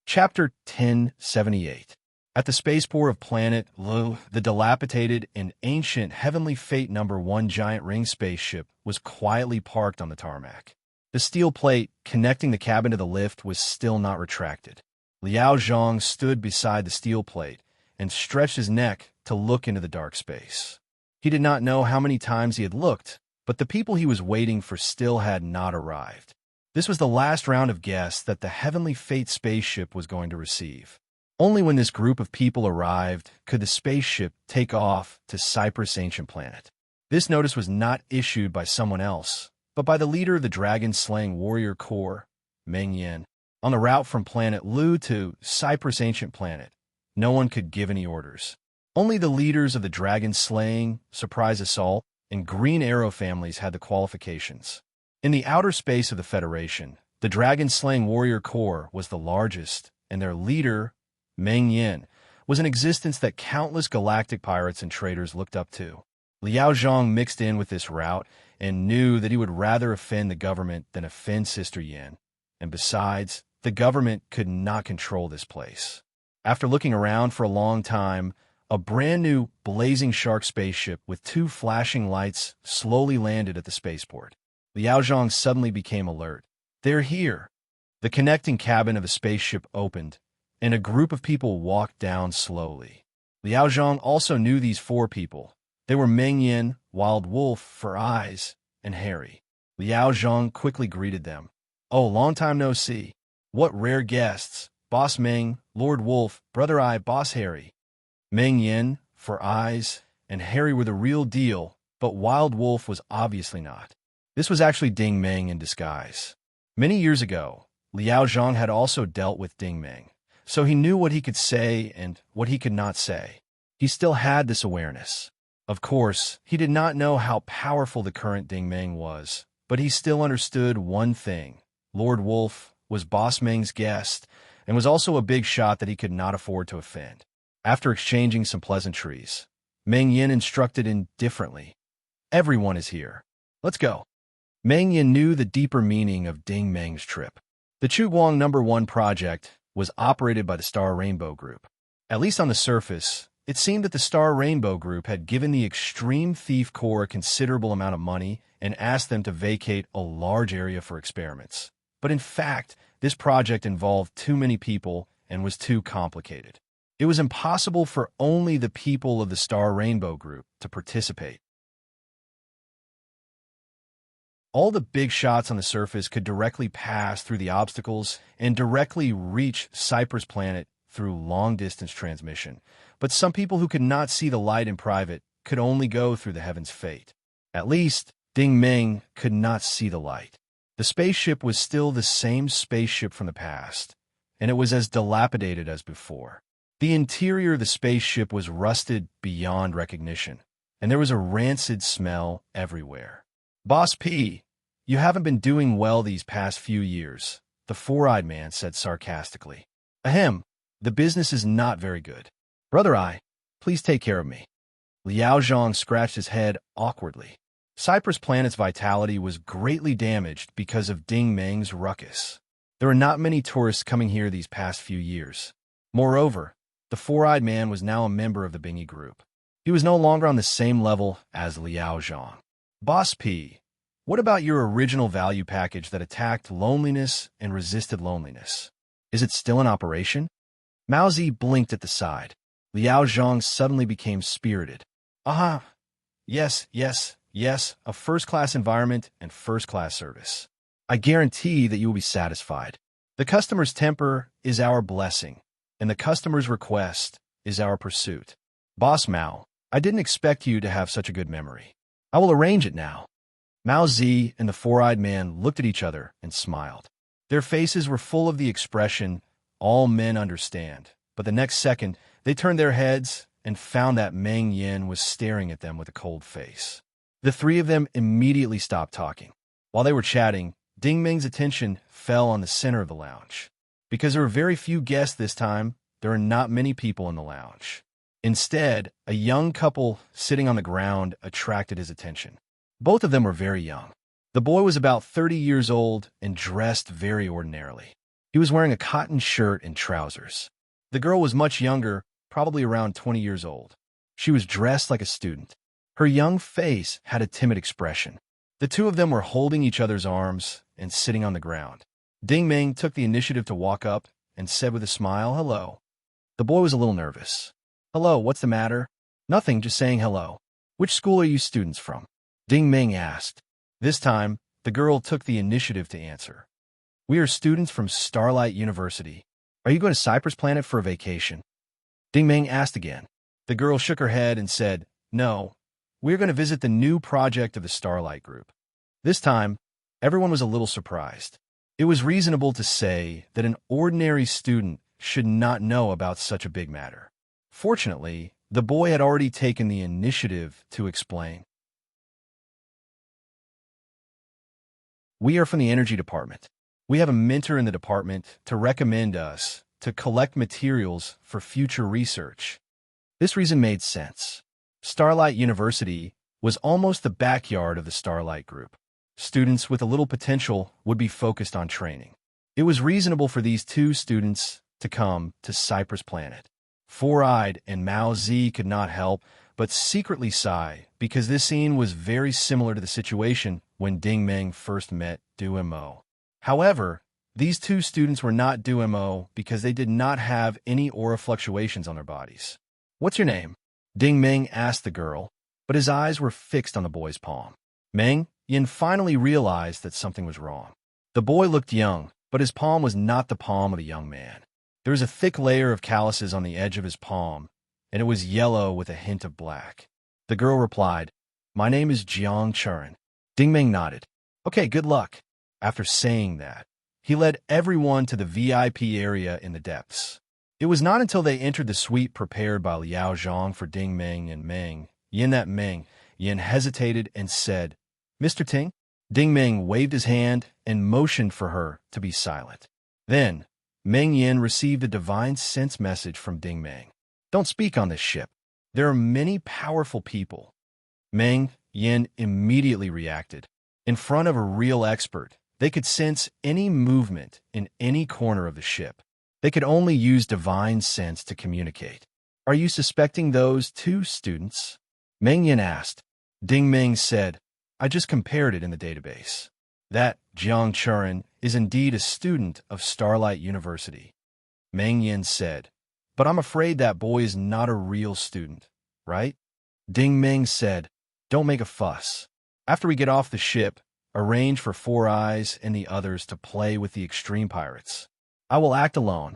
Chapter 1078. At the spaceport of planet Lu, the dilapidated and ancient Heavenly Fate No. 1 giant ring spaceship was quietly parked on the tarmac. The steel plate connecting the cabin to the lift was still not retracted. Liao Zhang stood beside the steel plate and stretched his neck to look into the dark space. He did not know how many times he had looked, but the people he was waiting for still had not arrived. This was the last round of guests that the Heavenly Fate spaceship was going to receive. Only when this group of people arrived could the spaceship take off to Cyprus Ancient Planet. This notice was not issued by someone else, but by the leader of the dragon-slaying warrior corps, Meng Yin. On the route from planet Lu to Cyprus Ancient Planet, no one could give any orders. Only the leaders of the dragon-slaying, surprise assault, and Green Arrow families had the qualifications. In the outer space of the Federation, the dragon-slaying warrior corps was the largest, and their leader, Meng Yin, was an existence that countless galactic pirates and traders looked up to. Liao Zhang mixed in with this route and knew that he would rather offend the government than offend Sister Yin. And besides, the government could not control this place. After looking around for a long time, a brand new blazing shark spaceship with 2 flashing lights slowly landed at the spaceport. Liao Zhang suddenly became alert. They're here. The connecting cabin of a spaceship opened, and a group of people walked down slowly. Liao Zhang also knew these 4 people. They were Meng Yin, Wild Wolf for Eyes, and Harry. Liao Zhang quickly greeted them. Oh, long time no see. What rare guests. Boss Meng, Lord Wolf, Brother Eye, Boss Harry. Meng Yin, for Eyes, and Harry were the real deal, but Wild Wolf was obviously not. This was actually Ding Meng in disguise. Many years ago, Liao Zhang had also dealt with Ding Meng, so he knew what he could say and what he could not say. He still had this awareness. Of course, he did not know how powerful the current Ding Meng was, but he still understood one thing. Lord Wolf was Boss Meng's guest and was also a big shot that he could not afford to offend. After exchanging some pleasantries, Meng Yin instructed indifferently. Everyone is here. Let's go. Meng Yin knew the deeper meaning of Ding Meng's trip. The Chuguang #1 project was operated by the Star Rainbow Group. At least on the surface, it seemed that the Star Rainbow Group had given the Extreme Thief Corps a considerable amount of money and asked them to vacate a large area for experiments. But in fact, this project involved too many people and was too complicated. It was impossible for only the people of the Star Rainbow Group to participate. All the big shots on the surface could directly pass through the obstacles and directly reach Cypress Planet through long-distance transmission, but some people who could not see the light in private could only go through the Heaven's Fate. At least, Ding Meng could not see the light. The spaceship was still the same spaceship from the past, and it was as dilapidated as before. The interior of the spaceship was rusted beyond recognition, and there was a rancid smell everywhere. Boss P, you haven't been doing well these past few years, the four-eyed man said sarcastically. Ahem, the business is not very good. Brother Eye, please take care of me. Liao Zhang scratched his head awkwardly. Cypress Planet's vitality was greatly damaged because of Ding Meng's ruckus. There were not many tourists coming here these past few years. Moreover, the four-eyed man was now a member of the Bingy group. He was no longer on the same level as Liao Zhang. Boss P, what about your original value package that attacked loneliness and resisted loneliness? Is it still in operation? Mao Zi blinked at the side. Liao Zhang suddenly became spirited. Aha! Yes, a first-class environment and first-class service. I guarantee that you will be satisfied. The customer's temper is our blessing, and the customer's request is our pursuit. Boss Mao, I didn't expect you to have such a good memory. I will arrange it now. Mao Zi and the four-eyed man looked at each other and smiled. Their faces were full of the expression, all men understand, but the next second, they turned their heads and found that Meng Yin was staring at them with a cold face. The three of them immediately stopped talking. While they were chatting, Ding Meng's attention fell on the center of the lounge. Because there were very few guests this time, there are not many people in the lounge. Instead, a young couple sitting on the ground attracted his attention. Both of them were very young. The boy was about 30 years old and dressed very ordinarily. He was wearing a cotton shirt and trousers. The girl was much younger, probably around 20 years old. She was dressed like a student. Her young face had a timid expression. The two of them were holding each other's arms and sitting on the ground. Ding Meng took the initiative to walk up and said with a smile, hello. The boy was a little nervous. Hello, what's the matter? Nothing, just saying hello. Which school are you students from? Ding Meng asked. This time, the girl took the initiative to answer. We are students from Starlight University. Are you going to Cypress Planet for a vacation? Ding Meng asked again. The girl shook her head and said, no, we're going to visit the new project of the Starlight Group. This time, everyone was a little surprised. It was reasonable to say that an ordinary student should not know about such a big matter. Fortunately, the boy had already taken the initiative to explain. We are from the energy department. We have a mentor in the department to recommend us to collect materials for future research. This reason made sense. Starlight University was almost the backyard of the Starlight Group. Students with a little potential would be focused on training. It was reasonable for these two students to come to Cypress Planet. Four-eyed and Mao Zi could not help but secretly sigh because this scene was very similar to the situation when Ding Meng first met Du Mo. However, these two students were not Du Mo because they did not have any aura fluctuations on their bodies. What's your name? Ding Meng asked the girl, but his eyes were fixed on the boy's palm. Meng Yin finally realized that something was wrong. The boy looked young, but his palm was not the palm of the young man. There was a thick layer of calluses on the edge of his palm, and it was yellow with a hint of black. The girl replied, my name is Jiang Churin. Ding Meng nodded. Okay, good luck. After saying that, he led everyone to the VIP area in the depths. It was not until they entered the suite prepared by Liao Zhang for Ding Meng and Meng Yin that Meng Yin hesitated and said, "Mr. Ting?" Ding Meng waved his hand and motioned for her to be silent. Then, Meng Yin received a divine sense message from Ding Meng. "Don't speak on this ship. There are many powerful people." Meng Yin immediately reacted. In front of a real expert, they could sense any movement in any corner of the ship. They could only use divine sense to communicate. "Are you suspecting those two students?" Meng Yin asked. Ding Meng said, "I just compared it in the database. That Jiang Churen is indeed a student of Starlight University." Meng Yin said, "But I'm afraid that boy is not a real student, right?" Ding Meng said, "Don't make a fuss. After we get off the ship, arrange for Four Eyes and the others to play with the extreme pirates. I will act alone."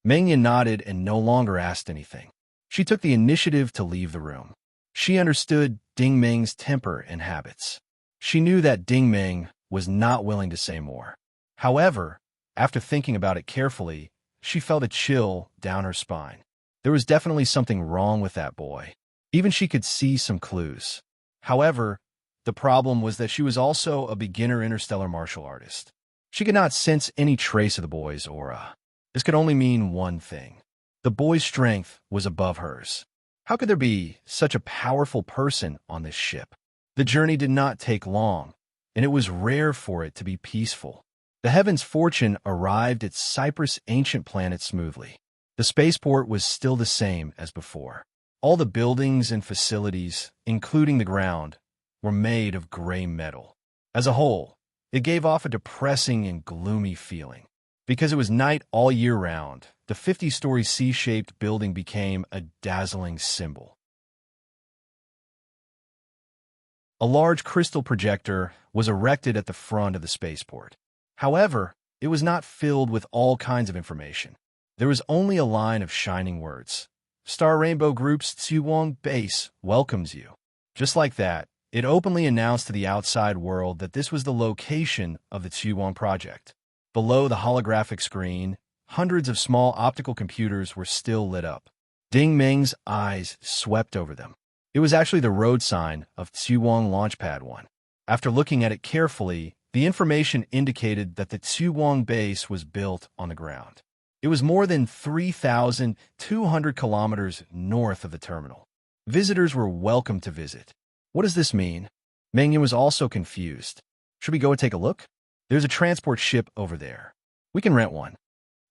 Meng Yin nodded and no longer asked anything. She took the initiative to leave the room. She understood Ding Meng's temper and habits. She knew that Ding Meng was not willing to say more. However, after thinking about it carefully, she felt a chill down her spine. There was definitely something wrong with that boy. Even she could see some clues. However, the problem was that she was also a beginner interstellar martial artist. She could not sense any trace of the boy's aura. This could only mean one thing. The boy's strength was above hers. How could there be such a powerful person on this ship? The journey did not take long, and it was rare for it to be peaceful. The Heaven's Fortune arrived at Cyprus' ancient planet smoothly. The spaceport was still the same as before. All the buildings and facilities, including the ground, were made of gray metal. As a whole, it gave off a depressing and gloomy feeling. Because it was night all year round, the 50-story C-shaped building became a dazzling symbol. A large crystal projector was erected at the front of the spaceport. However, it was not filled with all kinds of information. There was only a line of shining words. "Star Rainbow Group's Tsuwong Base welcomes you." Just like that, it openly announced to the outside world that this was the location of the Tsuwong project. Below the holographic screen, hundreds of small optical computers were still lit up. Ding Meng's eyes swept over them. It was actually the road sign of Tsuwong Launchpad 1. After looking at it carefully, the information indicated that the Tsuwong base was built on the ground. It was more than 3,200 kilometers north of the terminal. Visitors were welcome to visit. What does this mean? Meng Yin was also confused. Should we go and take a look? There's a transport ship over there. We can rent one.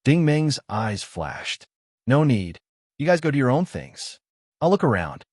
Ding Meng's eyes flashed. "No need. You guys go do your own things. I'll look around."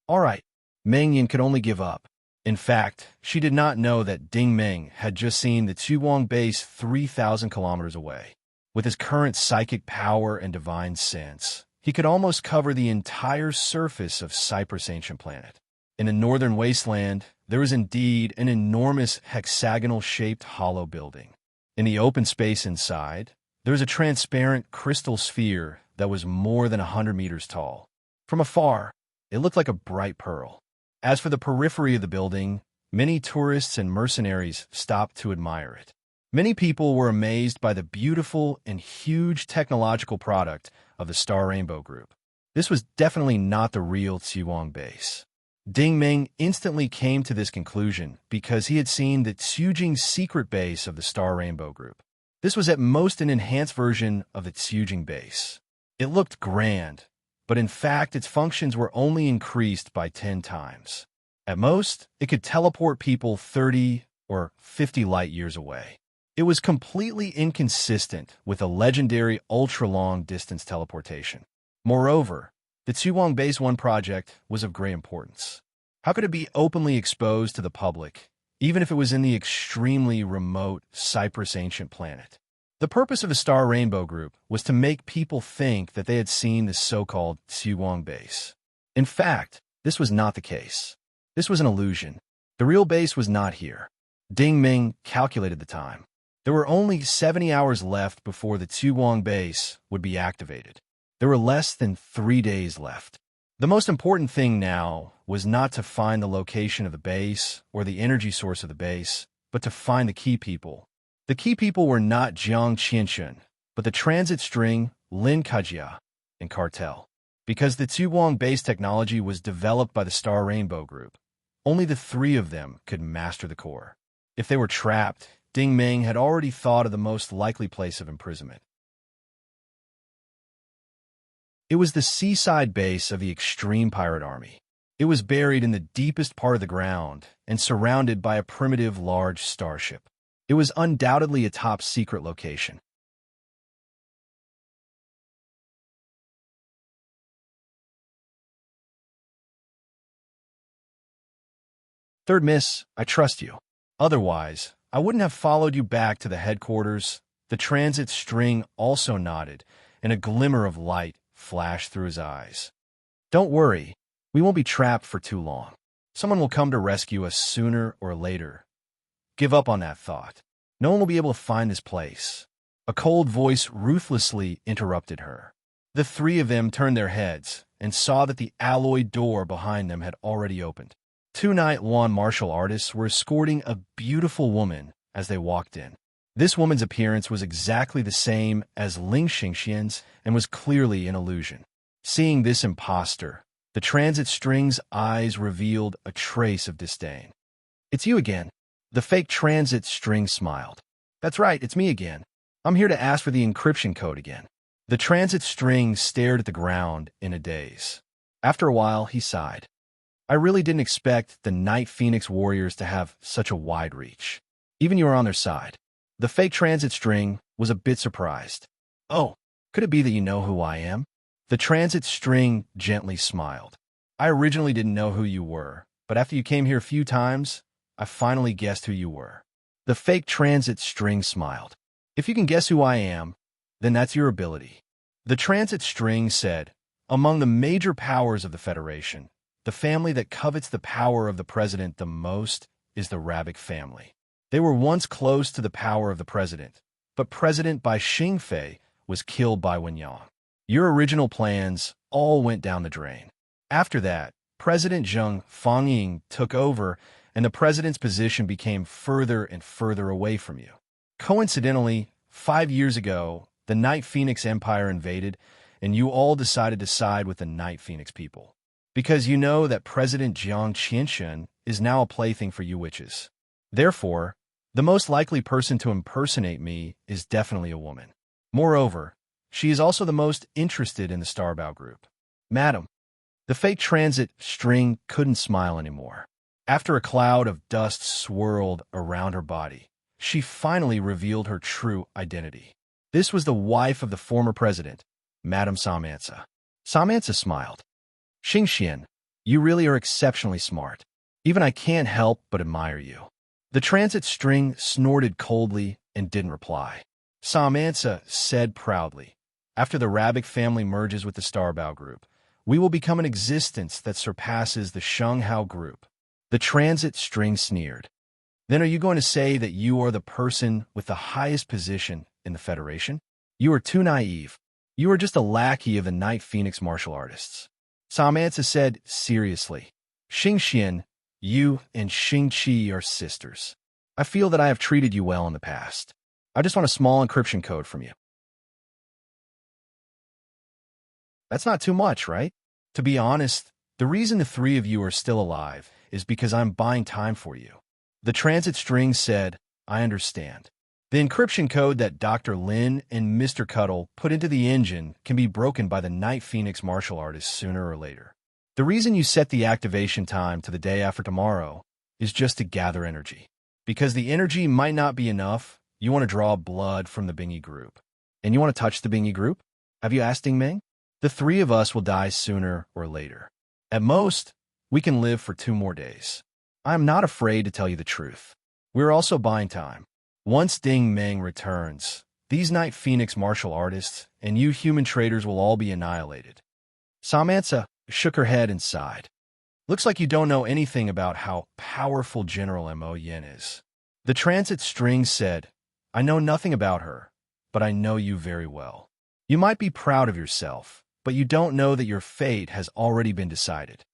"All right." Meng Yin could only give up. In fact, she did not know that Ding Meng had just seen the Tsuwong base 3,000 kilometers away. With his current psychic power and divine sense, he could almost cover the entire surface of Cyprus' ancient planet. In the northern wasteland, there was indeed an enormous hexagonal-shaped hollow building. In the open space inside, there was a transparent crystal sphere that was more than 100 meters tall. From afar, it looked like a bright pearl. As for the periphery of the building, many tourists and mercenaries stopped to admire it. Many people were amazed by the beautiful and huge technological product of the Star Rainbow Group. This was definitely not the real Tsuwong base. Ding Meng instantly came to this conclusion because he had seen the Tsujing secret base of the Star Rainbow Group. This was at most an enhanced version of the Tsujing base. It looked grand, but in fact its functions were only increased by 10 times. At most, it could teleport people 30 or 50 light years away. It was completely inconsistent with a legendary ultra-long distance teleportation. Moreover, the Tsuwong Base 1 project was of great importance. How could it be openly exposed to the public, even if it was in the extremely remote Cyprus ancient planet? The purpose of the Star Rainbow Group was to make people think that they had seen the so-called Tsuwong base. In fact, this was not the case. This was an illusion. The real base was not here. Ding Meng calculated the time. There were only 70 hours left before the Tsuwong base would be activated. There were less than 3 days left. The most important thing now was not to find the location of the base or the energy source of the base, but to find the key people. The key people were not Jiang Qianshun, but the transit string Lin Kajia. and cartel. Because the Tubuang-based technology was developed by the Star Rainbow Group, only the three of them could master the core. If they were trapped, Ding Meng had already thought of the most likely place of imprisonment. It was the seaside base of the extreme pirate army. It was buried in the deepest part of the ground and surrounded by a primitive large starship. It was undoubtedly a top-secret location. Third Miss, I trust you. Otherwise, I wouldn't have followed you back to the headquarters. The transit string also nodded, and a glimmer of light flashed through his eyes. Don't worry, we won't be trapped for too long. Someone will come to rescue us sooner or later. Give up on that thought. No one will be able to find this place. A cold voice ruthlessly interrupted her. The three of them turned their heads and saw that the alloy door behind them had already opened. Two Night One martial artists were escorting a beautiful woman as they walked in. This woman's appearance was exactly the same as Ling Xingxian's and was clearly an illusion. Seeing this imposter, the transit string's eyes revealed a trace of disdain. It's you again. The fake transit string smiled. That's right, it's me again. I'm here to ask for the encryption code again. The transit string stared at the ground in a daze. After a while, he sighed. I really didn't expect the Night Phoenix warriors to have such a wide reach. Even you are on their side. The fake transit string was a bit surprised. Oh, could it be that you know who I am? The transit string gently smiled. I originally didn't know who you were, but after you came here a few times, I finally guessed who you were. The fake transit string smiled. If you can guess who I am, then that's your ability. The transit string said, among the major powers of the Federation, the family that covets the power of the president the most is the Rabbik family. They were once close to the power of the president, but President Bai Xingfei was killed by Wen Yang. Your original plans all went down the drain. After that, President Zheng Fangying took over, and the president's position became further and further away from you. Coincidentally, 5 years ago, the Night Phoenix Empire invaded, and you all decided to side with the Night Phoenix people. Because you know that President Jiang Qianshun is now a plaything for you witches. Therefore, the most likely person to impersonate me is definitely a woman. Moreover, she is also the most interested in the Starbow group. Madam, the fake transit string couldn't smile anymore. After a cloud of dust swirled around her body, she finally revealed her true identity. This was the wife of the former president, Madame Samantha. Samantha smiled. Xingxian, you really are exceptionally smart. Even I can't help but admire you. The transit string snorted coldly and didn't reply. Samantha said proudly, after the Rabbik family merges with the Starbow group, we will become an existence that surpasses the Shenghao group. The transit string sneered. Then are you going to say that you are the person with the highest position in the Federation? You are too naive. You are just a lackey of the Night Phoenix martial artists. Samantha said seriously, Xingxian, you and Xingqi are sisters. I feel that I have treated you well in the past. I just want a small encryption code from you. That's not too much, right? To be honest, the reason the three of you are still alive is because I'm buying time for you. The transit string said, I understand. The encryption code that Dr. Lin and Mr. Cuddle put into the engine can be broken by the Night Phoenix martial artists sooner or later. The reason you set the activation time to the day after tomorrow is just to gather energy. Because the energy might not be enough, you want to draw blood from the Bingy group. And you want to touch the Bingy group? Have you asked Ding Meng? The three of us will die sooner or later. At most, we can live for 2 more days. I am not afraid to tell you the truth. We're also buying time. Once Ding Meng returns, these Night Phoenix martial artists and you human traders will all be annihilated. Samantha shook her head and sighed. Looks like you don't know anything about how powerful General Mo Yen is. The transit string said, I know nothing about her, but I know you very well. You might be proud of yourself, but you don't know that your fate has already been decided.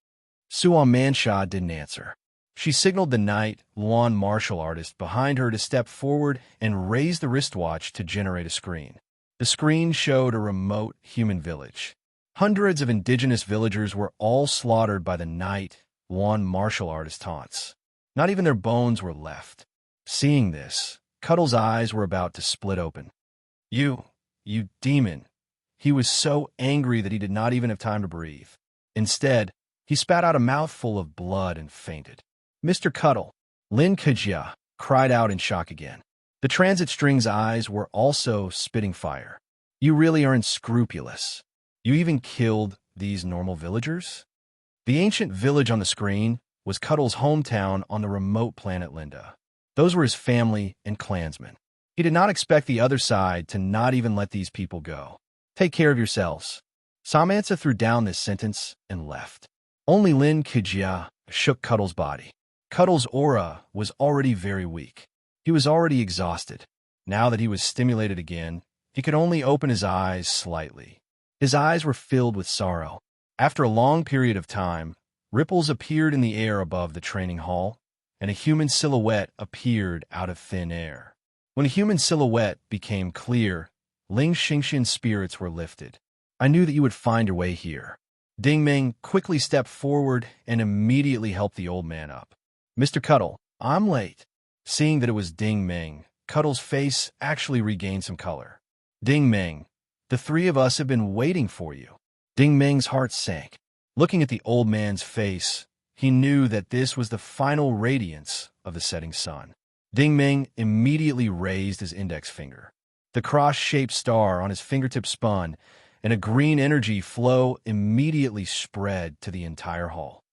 Suan Mansha didn't answer. She signaled the Night Luan martial artist behind her to step forward and raise the wristwatch to generate a screen. The screen showed a remote human village. Hundreds of indigenous villagers were all slaughtered by the night one martial artist taunts. Not even their bones were left. Seeing this, Cuddle's eyes were about to split open. You demon. He was so angry that he did not even have time to breathe. Instead, he spat out a mouthful of blood and fainted. Mr. Cuddle, Lin Kejia cried out in shock again. The transit string's eyes were also spitting fire. You really are unscrupulous. You even killed these normal villagers? The ancient village on the screen was Cuddle's hometown on the remote planet Linda. Those were his family and clansmen. He did not expect the other side to not even let these people go. Take care of yourselves. Samantha threw down this sentence and left. Only Lin Kejia shook Cuddle's body. Cuddle's aura was already very weak. He was already exhausted. Now that he was stimulated again, he could only open his eyes slightly. His eyes were filled with sorrow. After a long period of time, ripples appeared in the air above the training hall, and a human silhouette appeared out of thin air. When a human silhouette became clear, Ling Xingxian's spirits were lifted. I knew that you would find your way here. Ding Ming quickly stepped forward and immediately helped the old man up. Mr. Cuddle, I'm late. Seeing that it was Ding Ming, Cuddle's face actually regained some color. Ding Ming, the three of us have been waiting for you. Ding Ming's heart sank. Looking at the old man's face, he knew that this was the final radiance of the setting sun. Ding Ming immediately raised his index finger. The cross-shaped star on his fingertip spun, and a green energy flow immediately spread to the entire hall.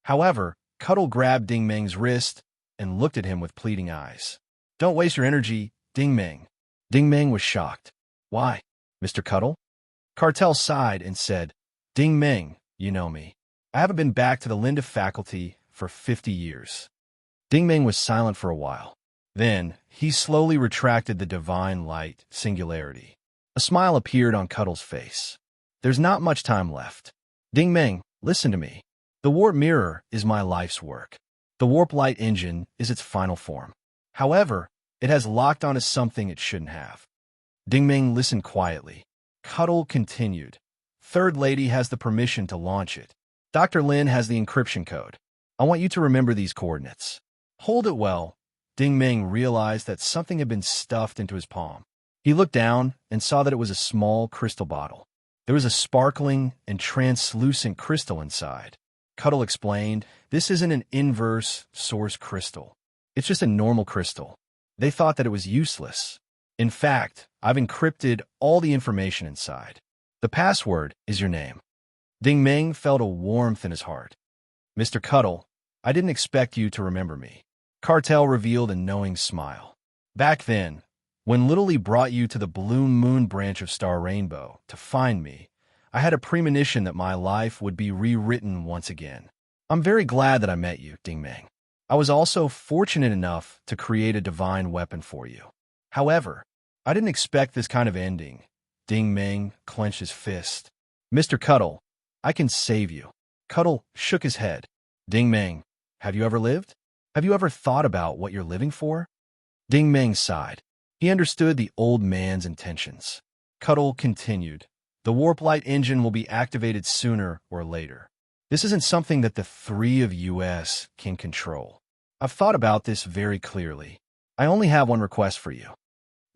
However, Cuddle grabbed Ding Ming's wrist and looked at him with pleading eyes. Don't waste your energy, Ding Ming. Ding Ming was shocked. Why, Mr. Cuddle? Cartel sighed and said, Ding Ming, you know me. I haven't been back to the Linda faculty for 50 years. Ding Ming was silent for a while. Then, he slowly retracted the divine light singularity. A smile appeared on Cuddle's face. There's not much time left. Ding Ming, listen to me. The warp mirror is my life's work. The warp light engine is its final form. However, it has locked onto something it shouldn't have. Ding Ming listened quietly. Cuddle continued. Third Lady has the permission to launch it. Dr. Lin has the encryption code. I want you to remember these coordinates. Hold it well. Ding Ming realized that something had been stuffed into his palm. He looked down and saw that it was a small crystal bottle. There was a sparkling and translucent crystal inside. Cuddle explained, this isn't an inverse source crystal. It's just a normal crystal. They thought that it was useless. In fact, I've encrypted all the information inside. The password is your name. Ding Ming felt a warmth in his heart. Mr. Cuddle, I didn't expect you to remember me. Cartel revealed a knowing smile. Back then, when Little Lee brought you to the Blue Moon branch of Star Rainbow to find me, I had a premonition that my life would be rewritten once again. I'm very glad that I met you, Ding Ming. I was also fortunate enough to create a divine weapon for you. However, I didn't expect this kind of ending. Ding Ming clenched his fist. Mr. Cuddle, I can save you. Cuddle shook his head. Ding Ming, have you ever lived? Have you ever thought about what you're living for? Ding Ming sighed. He understood the old man's intentions. Cuddle continued. The warp light engine will be activated sooner or later. This isn't something that the three of us can control. I've thought about this very clearly. I only have one request for you.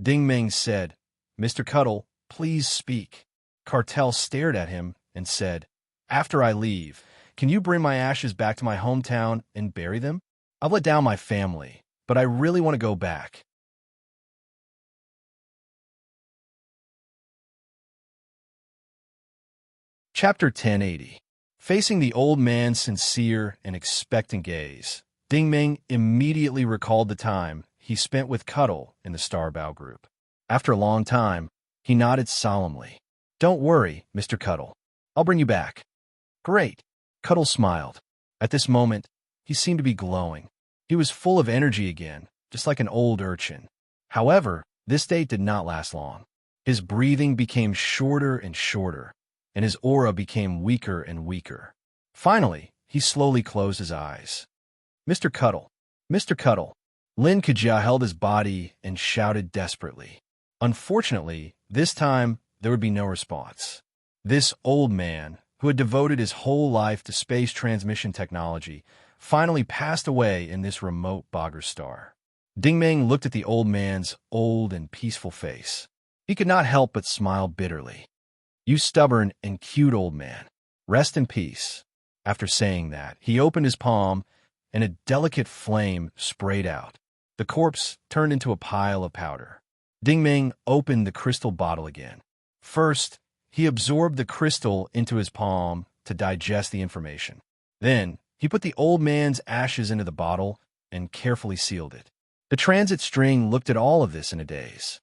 Ding Ming said, Mr. Cuddle, please speak. Cartel stared at him and said, after I leave, can you bring my ashes back to my hometown and bury them? I've let down my family, but I really want to go back. Chapter 1080. Facing the old man's sincere and expectant gaze, Ding Ming immediately recalled the time he spent with Cuddle in the Starbow group. After a long time, he nodded solemnly. Don't worry, Mr. Cuddle. I'll bring you back. Great. Cuddle smiled. At this moment, he seemed to be glowing. He was full of energy again, just like an old urchin. However, this state did not last long. His breathing became shorter and shorter, and his aura became weaker and weaker. Finally, he slowly closed his eyes. Mr. Cuddle, Mr. Cuddle. Lin Kejia held his body and shouted desperately. Unfortunately, This time, there would be no response. This old man, who had devoted his whole life to space transmission technology, finally passed away in this remote Bogger star. Ding Meng looked at the old man's old and peaceful face. He could not help but smile bitterly. "You stubborn and cute old man. Rest in peace." After saying that, he opened his palm, and a delicate flame sprayed out. The corpse turned into a pile of powder. Ding Meng opened the crystal bottle again. First, he absorbed the crystal into his palm to digest the information. Then, he put the old man's ashes into the bottle and carefully sealed it. The transit string looked at all of this in a daze.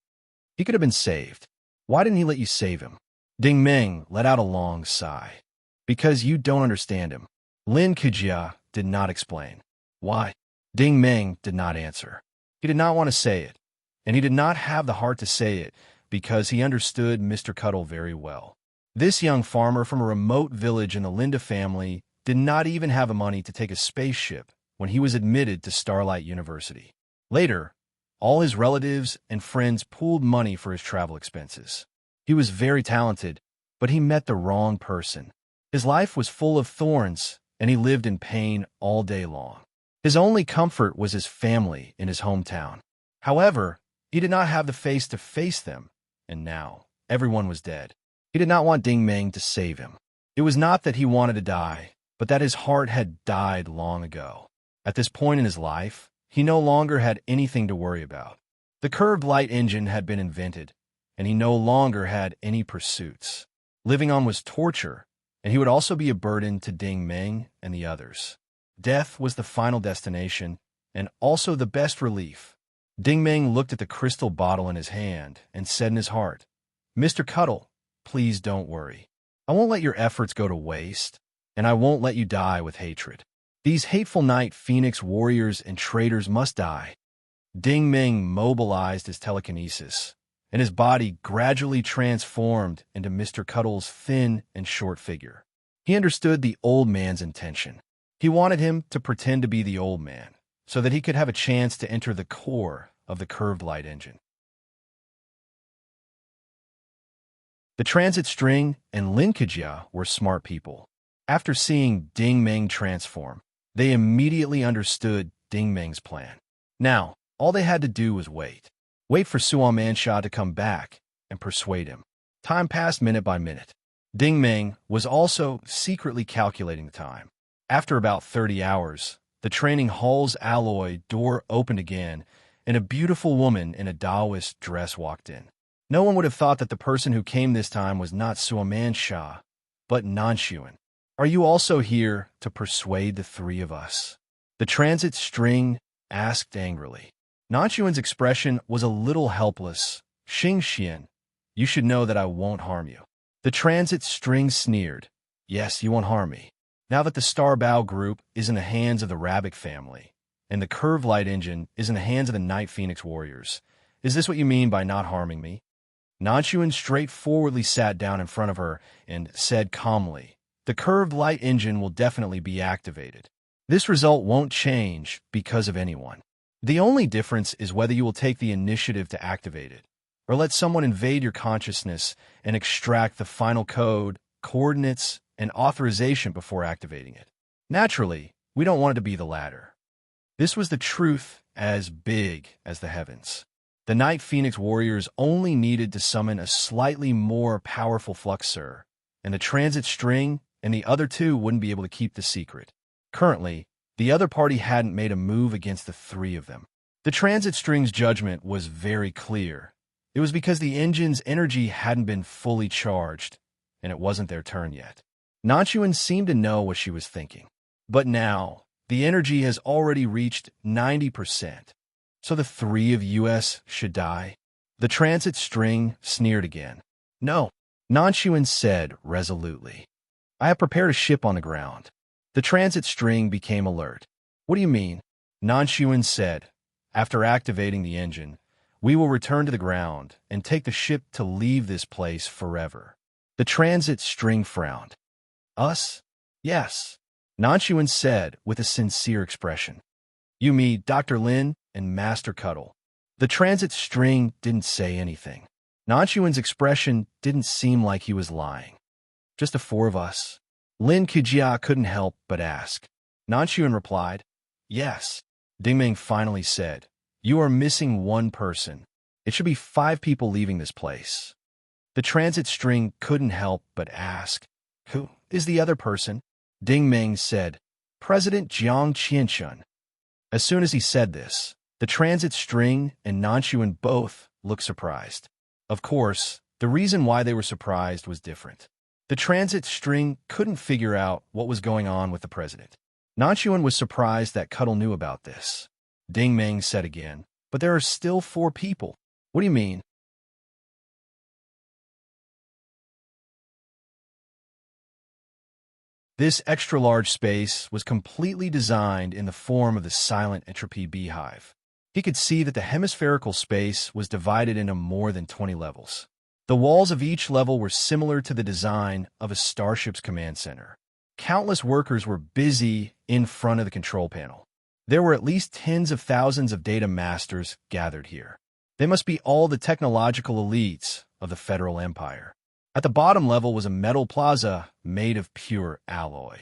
He could have been saved. Why didn't he let you save him? Ding Meng let out a long sigh. Because you don't understand him. Lin Kejia did not explain. Why? Ding Meng did not answer. He did not want to say it, and he did not have the heart to say it because he understood Mr. Cuddle very well. This young farmer from a remote village in the Linda family did not even have the money to take a spaceship when he was admitted to Starlight University. Later, all his relatives and friends pooled money for his travel expenses. He was very talented, but he met the wrong person. His life was full of thorns, and he lived in pain all day long. His only comfort was his family in his hometown. However, he did not have the face to face them, and now everyone was dead. He did not want Ding Meng to save him. It was not that he wanted to die, but that his heart had died long ago. At this point in his life, he no longer had anything to worry about. The curved light engine had been invented, and he no longer had any pursuits. Living on was torture, and he would also be a burden to Ding Meng and the others. Death was the final destination, and also the best relief. Ding Meng looked at the crystal bottle in his hand and said in his heart, "Mr. Cuddle, please don't worry. I won't let your efforts go to waste, and I won't let you die with hatred. These hateful Night Phoenix warriors and traitors must die." Ding Meng mobilized his telekinesis, and his body gradually transformed into Mr. Cuddle's thin and short figure. He understood the old man's intention. He wanted him to pretend to be the old man, so that he could have a chance to enter the core of the curved light engine. The transit string and Lin Kejia were smart people. After seeing Ding Meng transform, they immediately understood Ding Meng's plan. Now, all they had to do was wait. Wait for Suan Mansha to come back and persuade him. Time passed minute by minute. Ding Meng was also secretly calculating the time. After about 30 hours, the training hall's alloy door opened again, and a beautiful woman in a Taoist dress walked in. No one would have thought that the person who came this time was not Suan Mansha, but Nanshuan. "Are you also here to persuade the three of us?" The transit string asked angrily. Nanshuan's expression was a little helpless. "Xing Xian, you should know that I won't harm you." The transit string sneered. "Yes, you won't harm me. Now that the Starbow group is in the hands of the Rabbit family, and the curved light engine is in the hands of the Night Phoenix warriors, is this what you mean by not harming me?" Nanshuan straightforwardly sat down in front of her and said calmly, "The curved light engine will definitely be activated. This result won't change because of anyone. The only difference is whether you will take the initiative to activate it, or let someone invade your consciousness and extract the final code, coordinates, and authorization before activating it. Naturally, we don't want it to be the latter." This was the truth as big as the heavens. The Night Phoenix warriors only needed to summon a slightly more powerful Fluxer, and the transit string and the other two wouldn't be able to keep the secret. Currently, the other party hadn't made a move against the three of them. The transit string's judgment was very clear. It was because the engine's energy hadn't been fully charged, and it wasn't their turn yet. Nanshuan seemed to know what she was thinking. But now, the energy has already reached 90%. So the three of us should die? The transit string sneered again. "No," Nanshuan said resolutely. "I have prepared a ship on the ground." The transit string became alert. "What do you mean?" Nanshuan said. "After activating the engine, we will return to the ground and take the ship to leave this place forever." The transit string frowned. "Us?" "Yes," Nanshuan said with a sincere expression. "You, me, Dr. Lin, and Master Cuddle." The transit string didn't say anything. Nanchuan's expression didn't seem like he was lying. Just the four of us? Lin Kujia couldn't help but ask. Nanchuan replied, yes. Dingming finally said, you are missing one person. It should be 5 people leaving this place. The transit string couldn't help but ask, who is the other person? Dingming said, President Jiang Qianshun. As soon as he said this, the transit string and Nanchuan both looked surprised. Of course, the reason why they were surprised was different. The transit string couldn't figure out what was going on with the president. Nanchuan was surprised that Cuddle knew about this. Dingming said again, but there are still 4 people. What do you mean? This extra-large space was completely designed in the form of the silent entropy beehive. He could see that the hemispherical space was divided into more than 20 levels. The walls of each level were similar to the design of a starship's command center. Countless workers were busy in front of the control panel. There were at least tens of thousands of data masters gathered here. They must be all the technological elites of the Federal Empire. At the bottom level was a metal plaza made of pure alloy.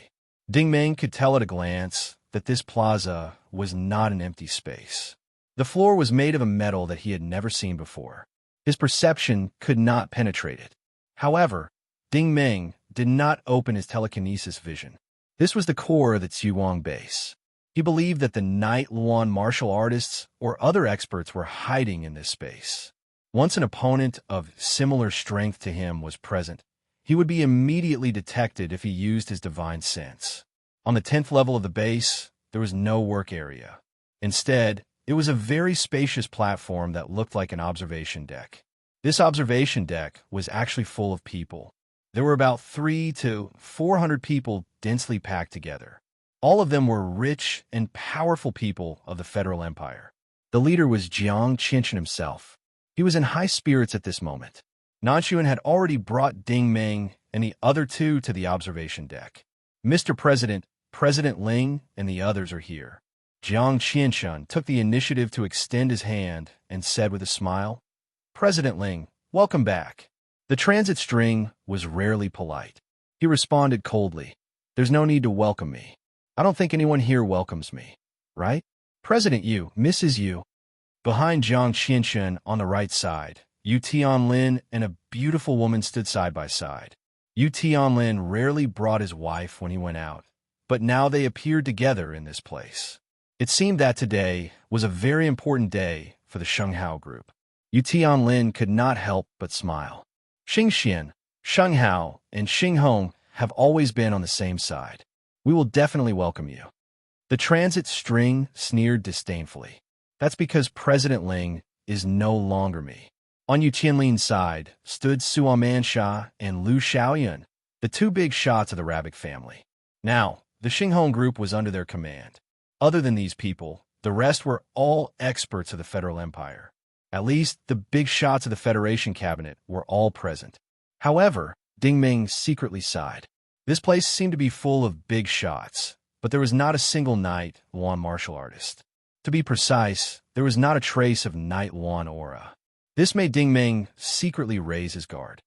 Dingming could tell at a glance that this plaza was not an empty space. The floor was made of a metal that he had never seen before. His perception could not penetrate it. However, Dingming did not open his telekinesis vision. This was the core of the Tsuwang base. He believed that the Night Luan martial artists or other experts were hiding in this space. Once an opponent of similar strength to him was present, he would be immediately detected if he used his divine sense. On the 10th level of the base, there was no work area. Instead, it was a very spacious platform that looked like an observation deck. This observation deck was actually full of people. There were about 300 to 400 people densely packed together. All of them were rich and powerful people of the Federal Empire. The leader was Jiang Qianshun himself. He was in high spirits at this moment. Nanchuan had already brought Dingming and the other 2 to the observation deck. Mr. President, President Ling, and the others are here. Jiang Qianshun took the initiative to extend his hand and said with a smile, President Ling, welcome back. The transit string was rarely polite. He responded coldly, there's no need to welcome me. I don't think anyone here welcomes me, right? President Yu misses you. Behind Jiang Qianshun on the right side, Yu Tianlin and a beautiful woman stood side by side. Yu Tianlin rarely brought his wife when he went out, but now they appeared together in this place. It seemed that today was a very important day for the Shenghao group. Yu Tianlin could not help but smile. Xingxian, Shenghao, and Xinghong have always been on the same side. We will definitely welcome you. The transit string sneered disdainfully. That's because President Ling is no longer me. On Yu Tianlin's side stood Suo Mansha and Lu Xiaoyun, the 2 big shots of the Rabbit family. Now, the Xinghong group was under their command. Other than these people, the rest were all experts of the Federal Empire. At least, the big shots of the Federation cabinet were all present. However, Dingming secretly sighed. This place seemed to be full of big shots, but there was not a single Night Luan martial artist. To be precise, there was not a trace of Night Luan aura. This made Dingming secretly raise his guard.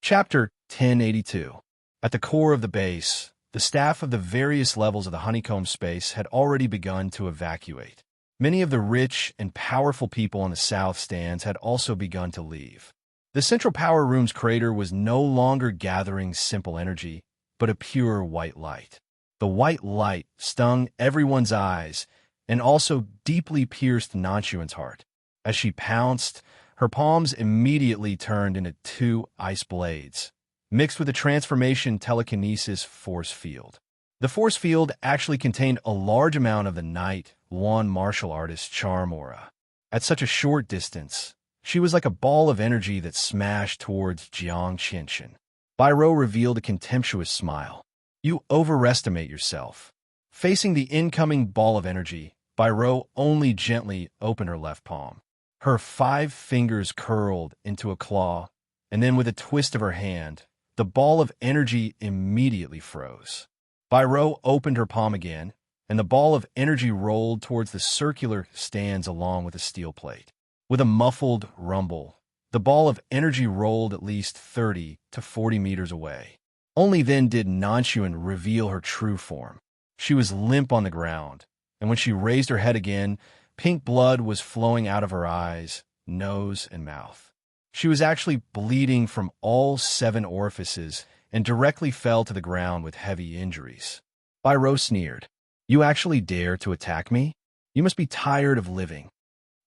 Chapter 1082. At the core of the base, the staff of the various levels of the honeycomb space had already begun to evacuate. Many of the rich and powerful people on the south stands had also begun to leave. The central power room's crater was no longer gathering simple energy, but a pure white light. The white light stung everyone's eyes and also deeply pierced Nanchuan's heart. As she pounced, her palms immediately turned into 2 ice blades, mixed with a transformation telekinesis force field. The force field actually contained a large amount of the Night Luan martial artist's charm aura. At such a short distance, she was like a ball of energy that smashed towards Jiang Qianshun. Biro revealed a contemptuous smile. You overestimate yourself. Facing the incoming ball of energy, Ro only gently opened her left palm. Her 5 fingers curled into a claw, and then with a twist of her hand, the ball of energy immediately froze. Ro opened her palm again, and the ball of energy rolled towards the circular stands along with a steel plate. With a muffled rumble, the ball of energy rolled at least 30 to 40 meters away. Only then did Nanchuan reveal her true form. She was limp on the ground, and when she raised her head again, pink blood was flowing out of her eyes, nose, and mouth. She was actually bleeding from all 7 orifices and directly fell to the ground with heavy injuries. Ro sneered. "You actually dare to attack me? You must be tired of living."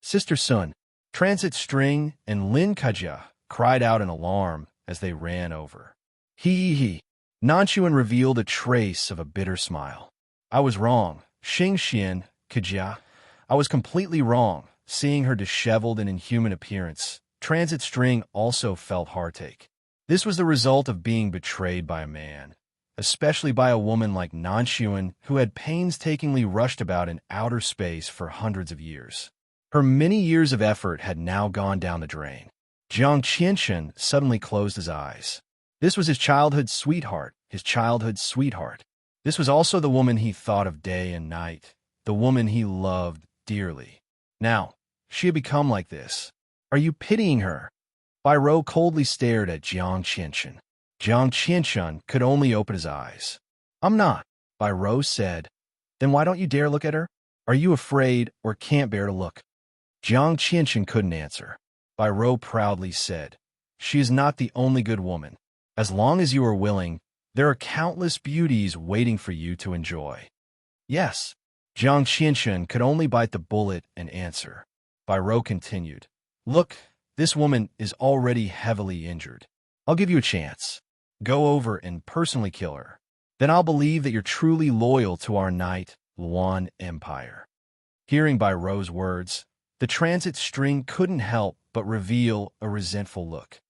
Sister Sun, Transit String, and Lin Kajia cried out in alarm as they ran over. He. Nanchuan revealed a trace of a bitter smile. "I was wrong. Xing Xian, Kajia. I was completely wrong." Seeing her disheveled and inhuman appearance, Transit String also felt heartache. This was the result of being betrayed by a man, especially by a woman like Nanchuan, who had painstakingly rushed about in outer space for hundreds of years. Her many years of effort had now gone down the drain. Jiang Qianchen suddenly closed his eyes. This was his childhood sweetheart, This was also the woman he thought of day and night, the woman he loved dearly. Now, she had become like this. Are you pitying her? Ro coldly stared at Jiang Qianchen. Jiang Qianchen could only open his eyes. I'm not, Ro said. Then why don't you dare look at her? Are you afraid or can't bear to look? Jiang Qianchen couldn't answer. Ro proudly said, She is not the only good woman. As long as you are willing, there are countless beauties waiting for you to enjoy. Yes. Jiang Qianchen could only bite the bullet and answer. Ro continued, Look, this woman is already heavily injured. I'll give you a chance. Go over and personally kill her. Then I'll believe that you're truly loyal to our knight, Luan Empire. Hearing Ro's words, the Transit String couldn't help but reveal a resentful look.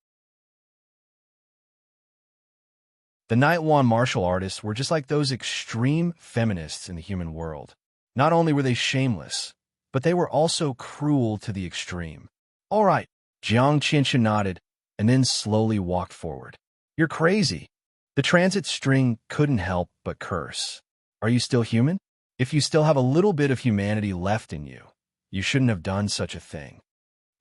The Night Luan martial artists were just like those extreme feminists in the human world. Not only were they shameless, but they were also cruel to the extreme. All right, Jiang Qianchen nodded, and then slowly walked forward. You're crazy. The Transit String couldn't help but curse. Are you still human? If you still have a little bit of humanity left in you, you shouldn't have done such a thing.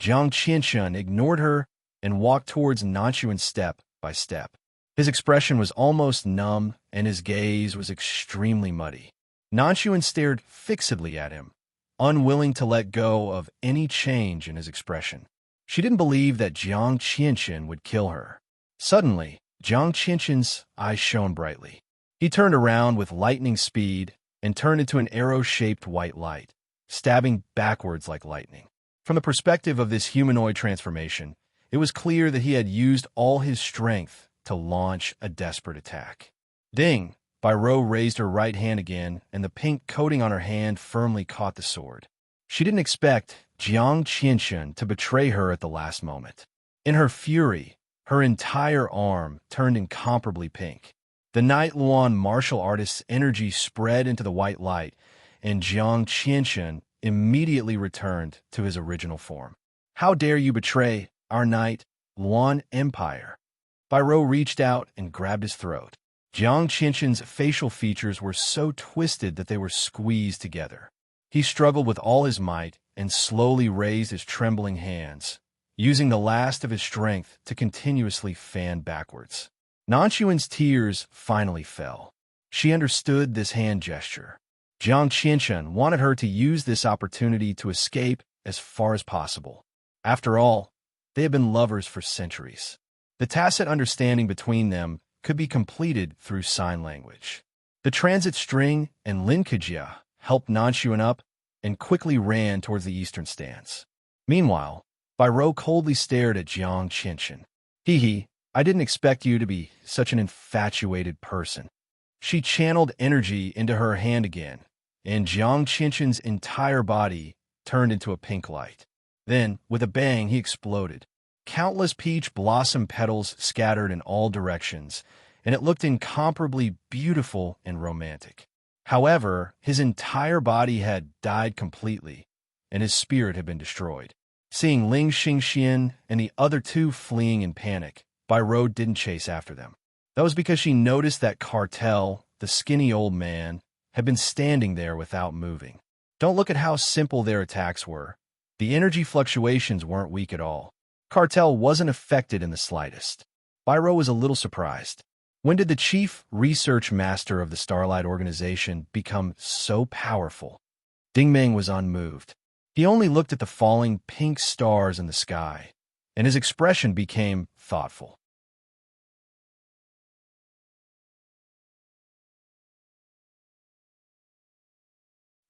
Jiang Qianchen ignored her and walked towards Nanchuan step by step. His expression was almost numb, and his gaze was extremely muddy. Nanchuan stared fixedly at him, unwilling to let go of any change in his expression. She didn't believe that Jiang Qianchen would kill her. Suddenly, Jiang Qianchen's eyes shone brightly. He turned around with lightning speed and turned into an arrow-shaped white light, stabbing backwards like lightning. From the perspective of this humanoid transformation, it was clear that he had used all his strength to launch a desperate attack. Ding! Ro raised her right hand again, and the pink coating on her hand firmly caught the sword. She didn't expect Jiang Qianchen to betray her at the last moment. In her fury, her entire arm turned incomparably pink. The Night Luan martial artist's energy spread into the white light, and Jiang Qianchen immediately returned to his original form. How dare you betray our Night Luan Empire? Ro reached out and grabbed his throat. Jiang Qianchen's facial features were so twisted that they were squeezed together. He struggled with all his might and slowly raised his trembling hands, using the last of his strength to continuously fan backwards. Nanchuan's tears finally fell. She understood this hand gesture. Jiang Qianchen wanted her to use this opportunity to escape as far as possible. After all, they had been lovers for centuries. The tacit understanding between them could be completed through sign language. The Transit String and Lin Kajia helped Nanchuan up and quickly ran towards the eastern stands. Meanwhile, Ro coldly stared at Jiang Qianchen. I didn't expect you to be such an infatuated person. She channeled energy into her hand again, and Jiang Qianchen's entire body turned into a pink light. Then, with a bang, he exploded. Countless peach blossom petals scattered in all directions, and it looked incomparably beautiful and romantic. However, his entire body had died completely, and his spirit had been destroyed. Seeing Ling Xingxian and the other two fleeing in panic, Bai Rou didn't chase after them. That was because she noticed that Cartel, the skinny old man, had been standing there without moving. Don't look at how simple their attacks were. The energy fluctuations weren't weak at all. Cartel wasn't affected in the slightest. Bai Rou was a little surprised. When did the chief research master of the Starlight Organization become so powerful? Ding Meng was unmoved. He only looked at the falling pink stars in the sky, and his expression became thoughtful.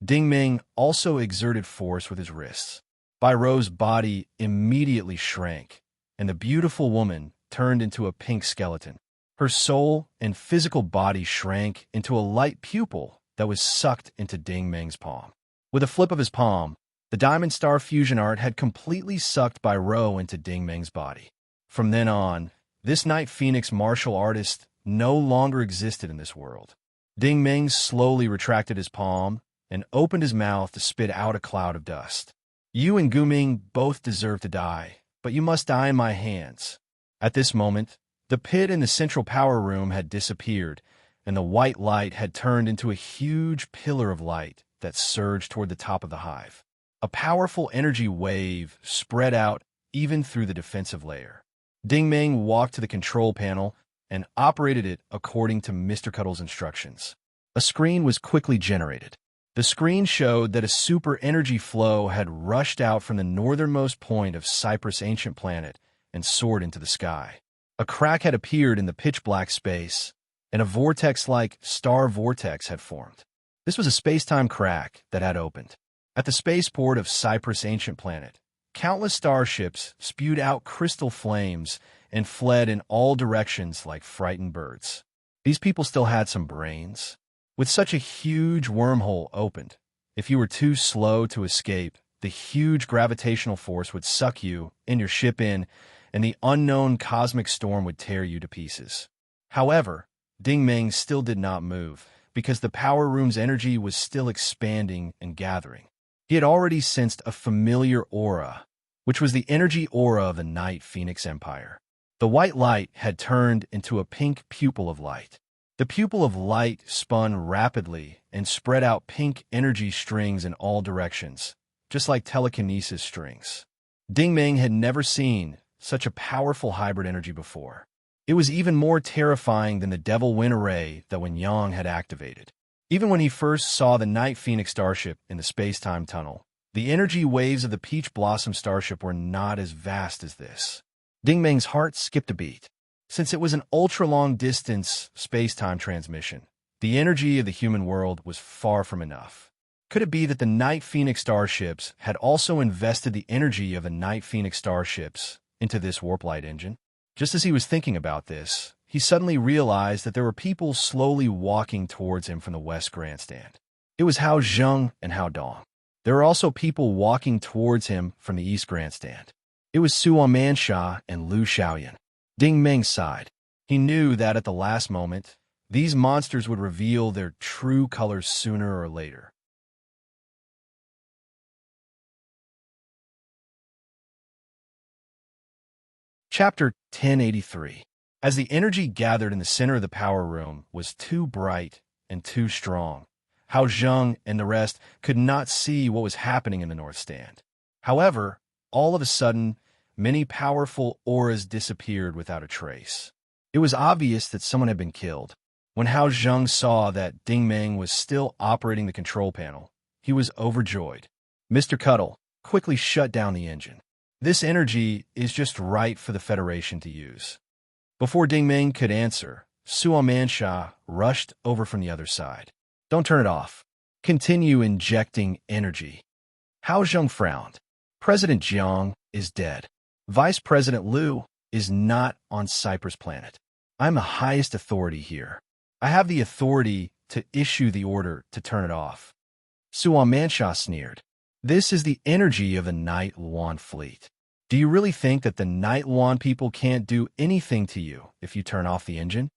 Ding Meng also exerted force with his wrists. Bai Rou's body immediately shrank, and the beautiful woman turned into a pink skeleton. Her soul and physical body shrank into a light pupil that was sucked into Ding Meng's palm. With a flip of his palm, the Diamond Star fusion art had completely sucked Bai Rou into Ding Meng's body. From then on, this Night Phoenix martial artist no longer existed in this world. Ding Meng slowly retracted his palm and opened his mouth to spit out a cloud of dust. You and Guming both deserve to die, but you must die in my hands. At this moment, the pit in the central power room had disappeared, and the white light had turned into a huge pillar of light that surged toward the top of the hive. A powerful energy wave spread out even through the defensive layer. Ding Meng walked to the control panel and operated it according to Mr. Cuddle's instructions. A screen was quickly generated. The screen showed that a super energy flow had rushed out from the northernmost point of Cyprus' ancient planet and soared into the sky. A crack had appeared in the pitch-black space, and a vortex-like star vortex had formed. This was a space-time crack that had opened. At the spaceport of Cyprus' ancient planet, countless starships spewed out crystal flames and fled in all directions like frightened birds. These people still had some brains. With such a huge wormhole opened, if you were too slow to escape, the huge gravitational force would suck you and your ship in, and the unknown cosmic storm would tear you to pieces. However, Ding Meng still did not move, because the power room's energy was still expanding and gathering. He had already sensed a familiar aura, which was the energy aura of the Night Phoenix Empire. The white light had turned into a pink pupil of light. The pupil of light spun rapidly and spread out pink energy strings in all directions, just like telekinesis strings. Ding Meng had never seen such a powerful hybrid energy before. It was even more terrifying than the Devil Wind Array that Wen Yang had activated. Even when he first saw the Night Phoenix starship in the space-time tunnel, the energy waves of the Peach Blossom starship were not as vast as this. Ding Meng's heart skipped a beat. Since it was an ultra-long-distance space-time transmission, the energy of the human world was far from enough. Could it be that the Night Phoenix starships had also invested the energy of the Night Phoenix starships into this warp light engine? Just as he was thinking about this, he suddenly realized that there were people slowly walking towards him from the West Grandstand. It was Hao Zheng and Hao Dong. There were also people walking towards him from the East Grandstand. It was Suo Mansha and Lu Xiaoyan. Ding Meng sighed. He knew that at the last moment, these monsters would reveal their true colors sooner or later. Chapter 1083. As the energy gathered in the center of the power room was too bright and too strong, Hao Zheng and the rest could not see what was happening in the North Stand. However, all of a sudden, many powerful auras disappeared without a trace. It was obvious that someone had been killed. When Hao Zheng saw that Ding Meng was still operating the control panel, he was overjoyed. Mr. Cuddle quickly shut down the engine. This energy is just right for the Federation to use. Before Ding Meng could answer, Suo Mansha rushed over from the other side. Don't turn it off. Continue injecting energy. Hao Zheng frowned. President Jiang is dead. Vice President Liu is not on Cyprus planet. I'm the highest authority here. I have the authority to issue the order to turn it off. Suo Mansha sneered. This is the energy of the Night Luan fleet. Do you really think that the Night Luan people can't do anything to you if you turn off the engine?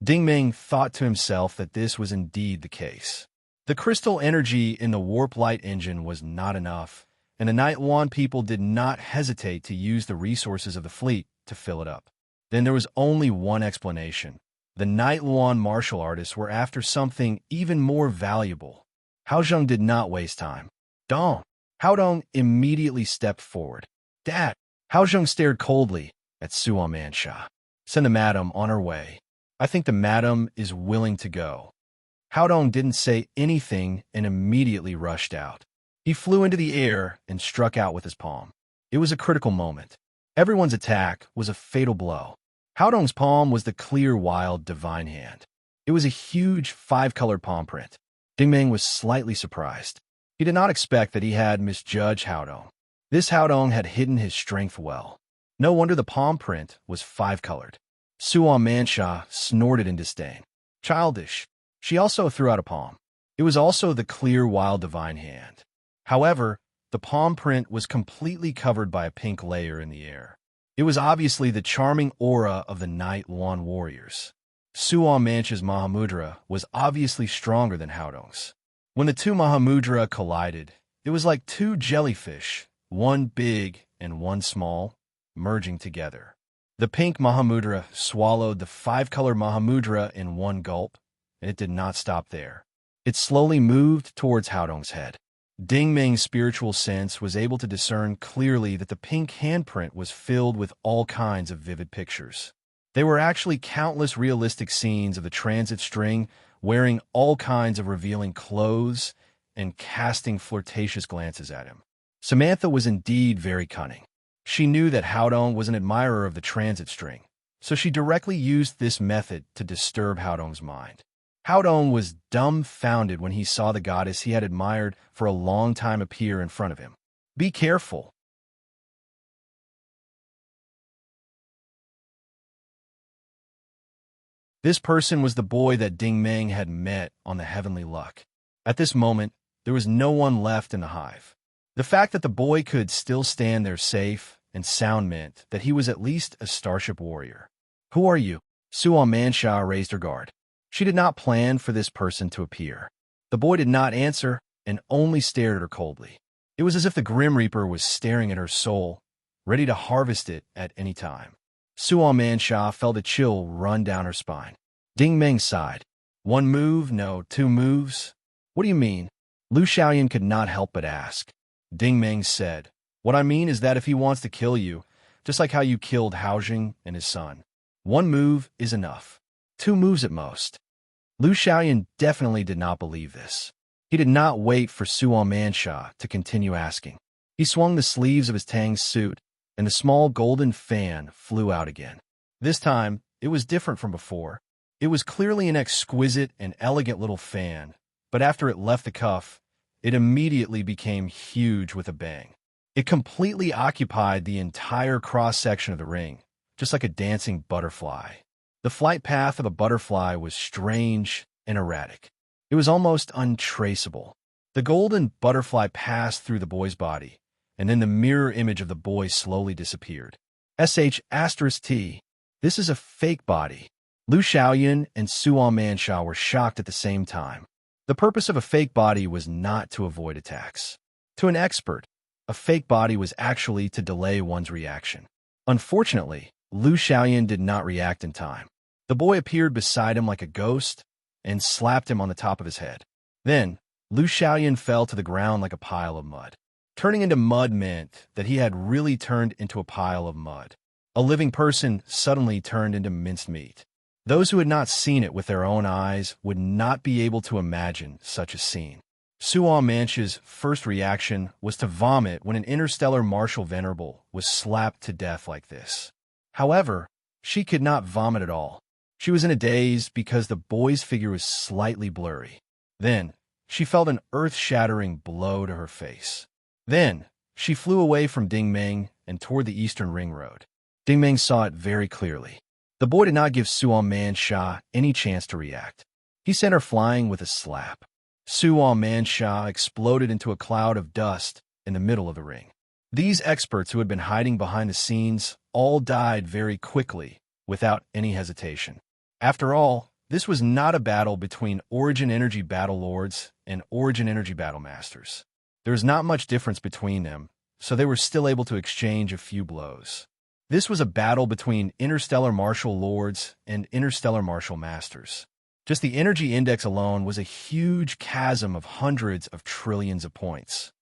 Ding Meng thought to himself that this was indeed the case. The crystal energy in the warp light engine was not enough, and the Night Lawn people did not hesitate to use the resources of the fleet to fill it up. Then there was only one explanation. The Night Lawn martial artists were after something even more valuable. Hao Zheng did not waste time. Dong! Hao Dong immediately stepped forward. Dad! Hao Zheng stared coldly at Suo Mansha. Send the madam on her way. I think the madam is willing to go. Hao Dong didn't say anything and immediately rushed out. He flew into the air and struck out with his palm. It was a critical moment. Everyone's attack was a fatal blow. Hao Dong's palm was the clear, wild, divine hand. It was a huge, 5-colored palm print. Ding Meng was slightly surprised. He did not expect that he had misjudged Hao Dong. This Hao Dong had hidden his strength well. No wonder the palm print was 5-colored. Suo Mansha snorted in disdain. Childish. She also threw out a palm. It was also the clear, wild, divine hand. However, the palm print was completely covered by a pink layer in the air. It was obviously the charming aura of the Night Lawn warriors. Suo Mansha's Mahamudra was obviously stronger than Hao Dong's. When the two Mahamudra collided, it was like two jellyfish, one big and one small, merging together. The pink Mahamudra swallowed the 5-color Mahamudra in one gulp, and it did not stop there. It slowly moved towards Hao Dong's head. Ding Meng's spiritual sense was able to discern clearly that the pink handprint was filled with all kinds of vivid pictures. There were actually countless realistic scenes of the transit string wearing all kinds of revealing clothes and casting flirtatious glances at him. Samantha was indeed very cunning. She knew that Hao Dong was an admirer of the transit string, so she directly used this method to disturb Hao Dong's mind. Hao Dong was dumbfounded when he saw the goddess he had admired for a long time appear in front of him. Be careful. This person was the boy that Ding Meng had met on the Heavenly Luck. At this moment, there was no one left in the hive. The fact that the boy could still stand there safe and sound meant that he was at least a starship warrior. Who are you? Suo Mansha raised her guard. She did not plan for this person to appear. The boy did not answer and only stared at her coldly. It was as if the Grim Reaper was staring at her soul, ready to harvest it at any time. Suo Mansha felt a chill run down her spine. Ding Meng sighed. One move? No, 2 moves? What do you mean? Lu Xiaoyan could not help but ask. Ding Meng said, What I mean is that if he wants to kill you, just like how you killed Hao Jing and his son, 1 move is enough. 2 moves at most. Lu Xiaoyan definitely did not believe this. He did not wait for Suo Mansha to continue asking. He swung the sleeves of his Tang suit, and the small golden fan flew out again. This time, it was different from before. It was clearly an exquisite and elegant little fan, but after it left the cuff, it immediately became huge with a bang. It completely occupied the entire cross-section of the ring, just like a dancing butterfly. The flight path of a butterfly was strange and erratic. It was almost untraceable. The golden butterfly passed through the boy's body, and then the mirror image of the boy slowly disappeared. *T. This is a fake body. Lu Xiaoyan and Suo Mansha were shocked at the same time. The purpose of a fake body was not to avoid attacks. To an expert, a fake body was actually to delay one's reaction. Unfortunately, Lu Xiaoyan did not react in time. The boy appeared beside him like a ghost and slapped him on the top of his head. Then, Lu Xiaoyan fell to the ground like a pile of mud. Turning into mud meant that he had really turned into a pile of mud. A living person suddenly turned into minced meat. Those who had not seen it with their own eyes would not be able to imagine such a scene. Suo Mansha's first reaction was to vomit when an interstellar martial venerable was slapped to death like this. However, she could not vomit at all. She was in a daze because the boy's figure was slightly blurry. Then, she felt an earth-shattering blow to her face. Then, she flew away from Ding Meng and toward the Eastern Ring Road. Ding Meng saw it very clearly. The boy did not give Suo Mansha any chance to react. He sent her flying with a slap. Suo Mansha exploded into a cloud of dust in the middle of the ring. These experts who had been hiding behind the scenes all died very quickly, without any hesitation. After all, this was not a battle between Origin Energy Battle Lords and Origin Energy Battle Masters. There was not much difference between them, so they were still able to exchange a few blows. This was a battle between Interstellar Martial Lords and Interstellar Martial Masters. Just the energy index alone was a huge chasm of hundreds of trillions of points.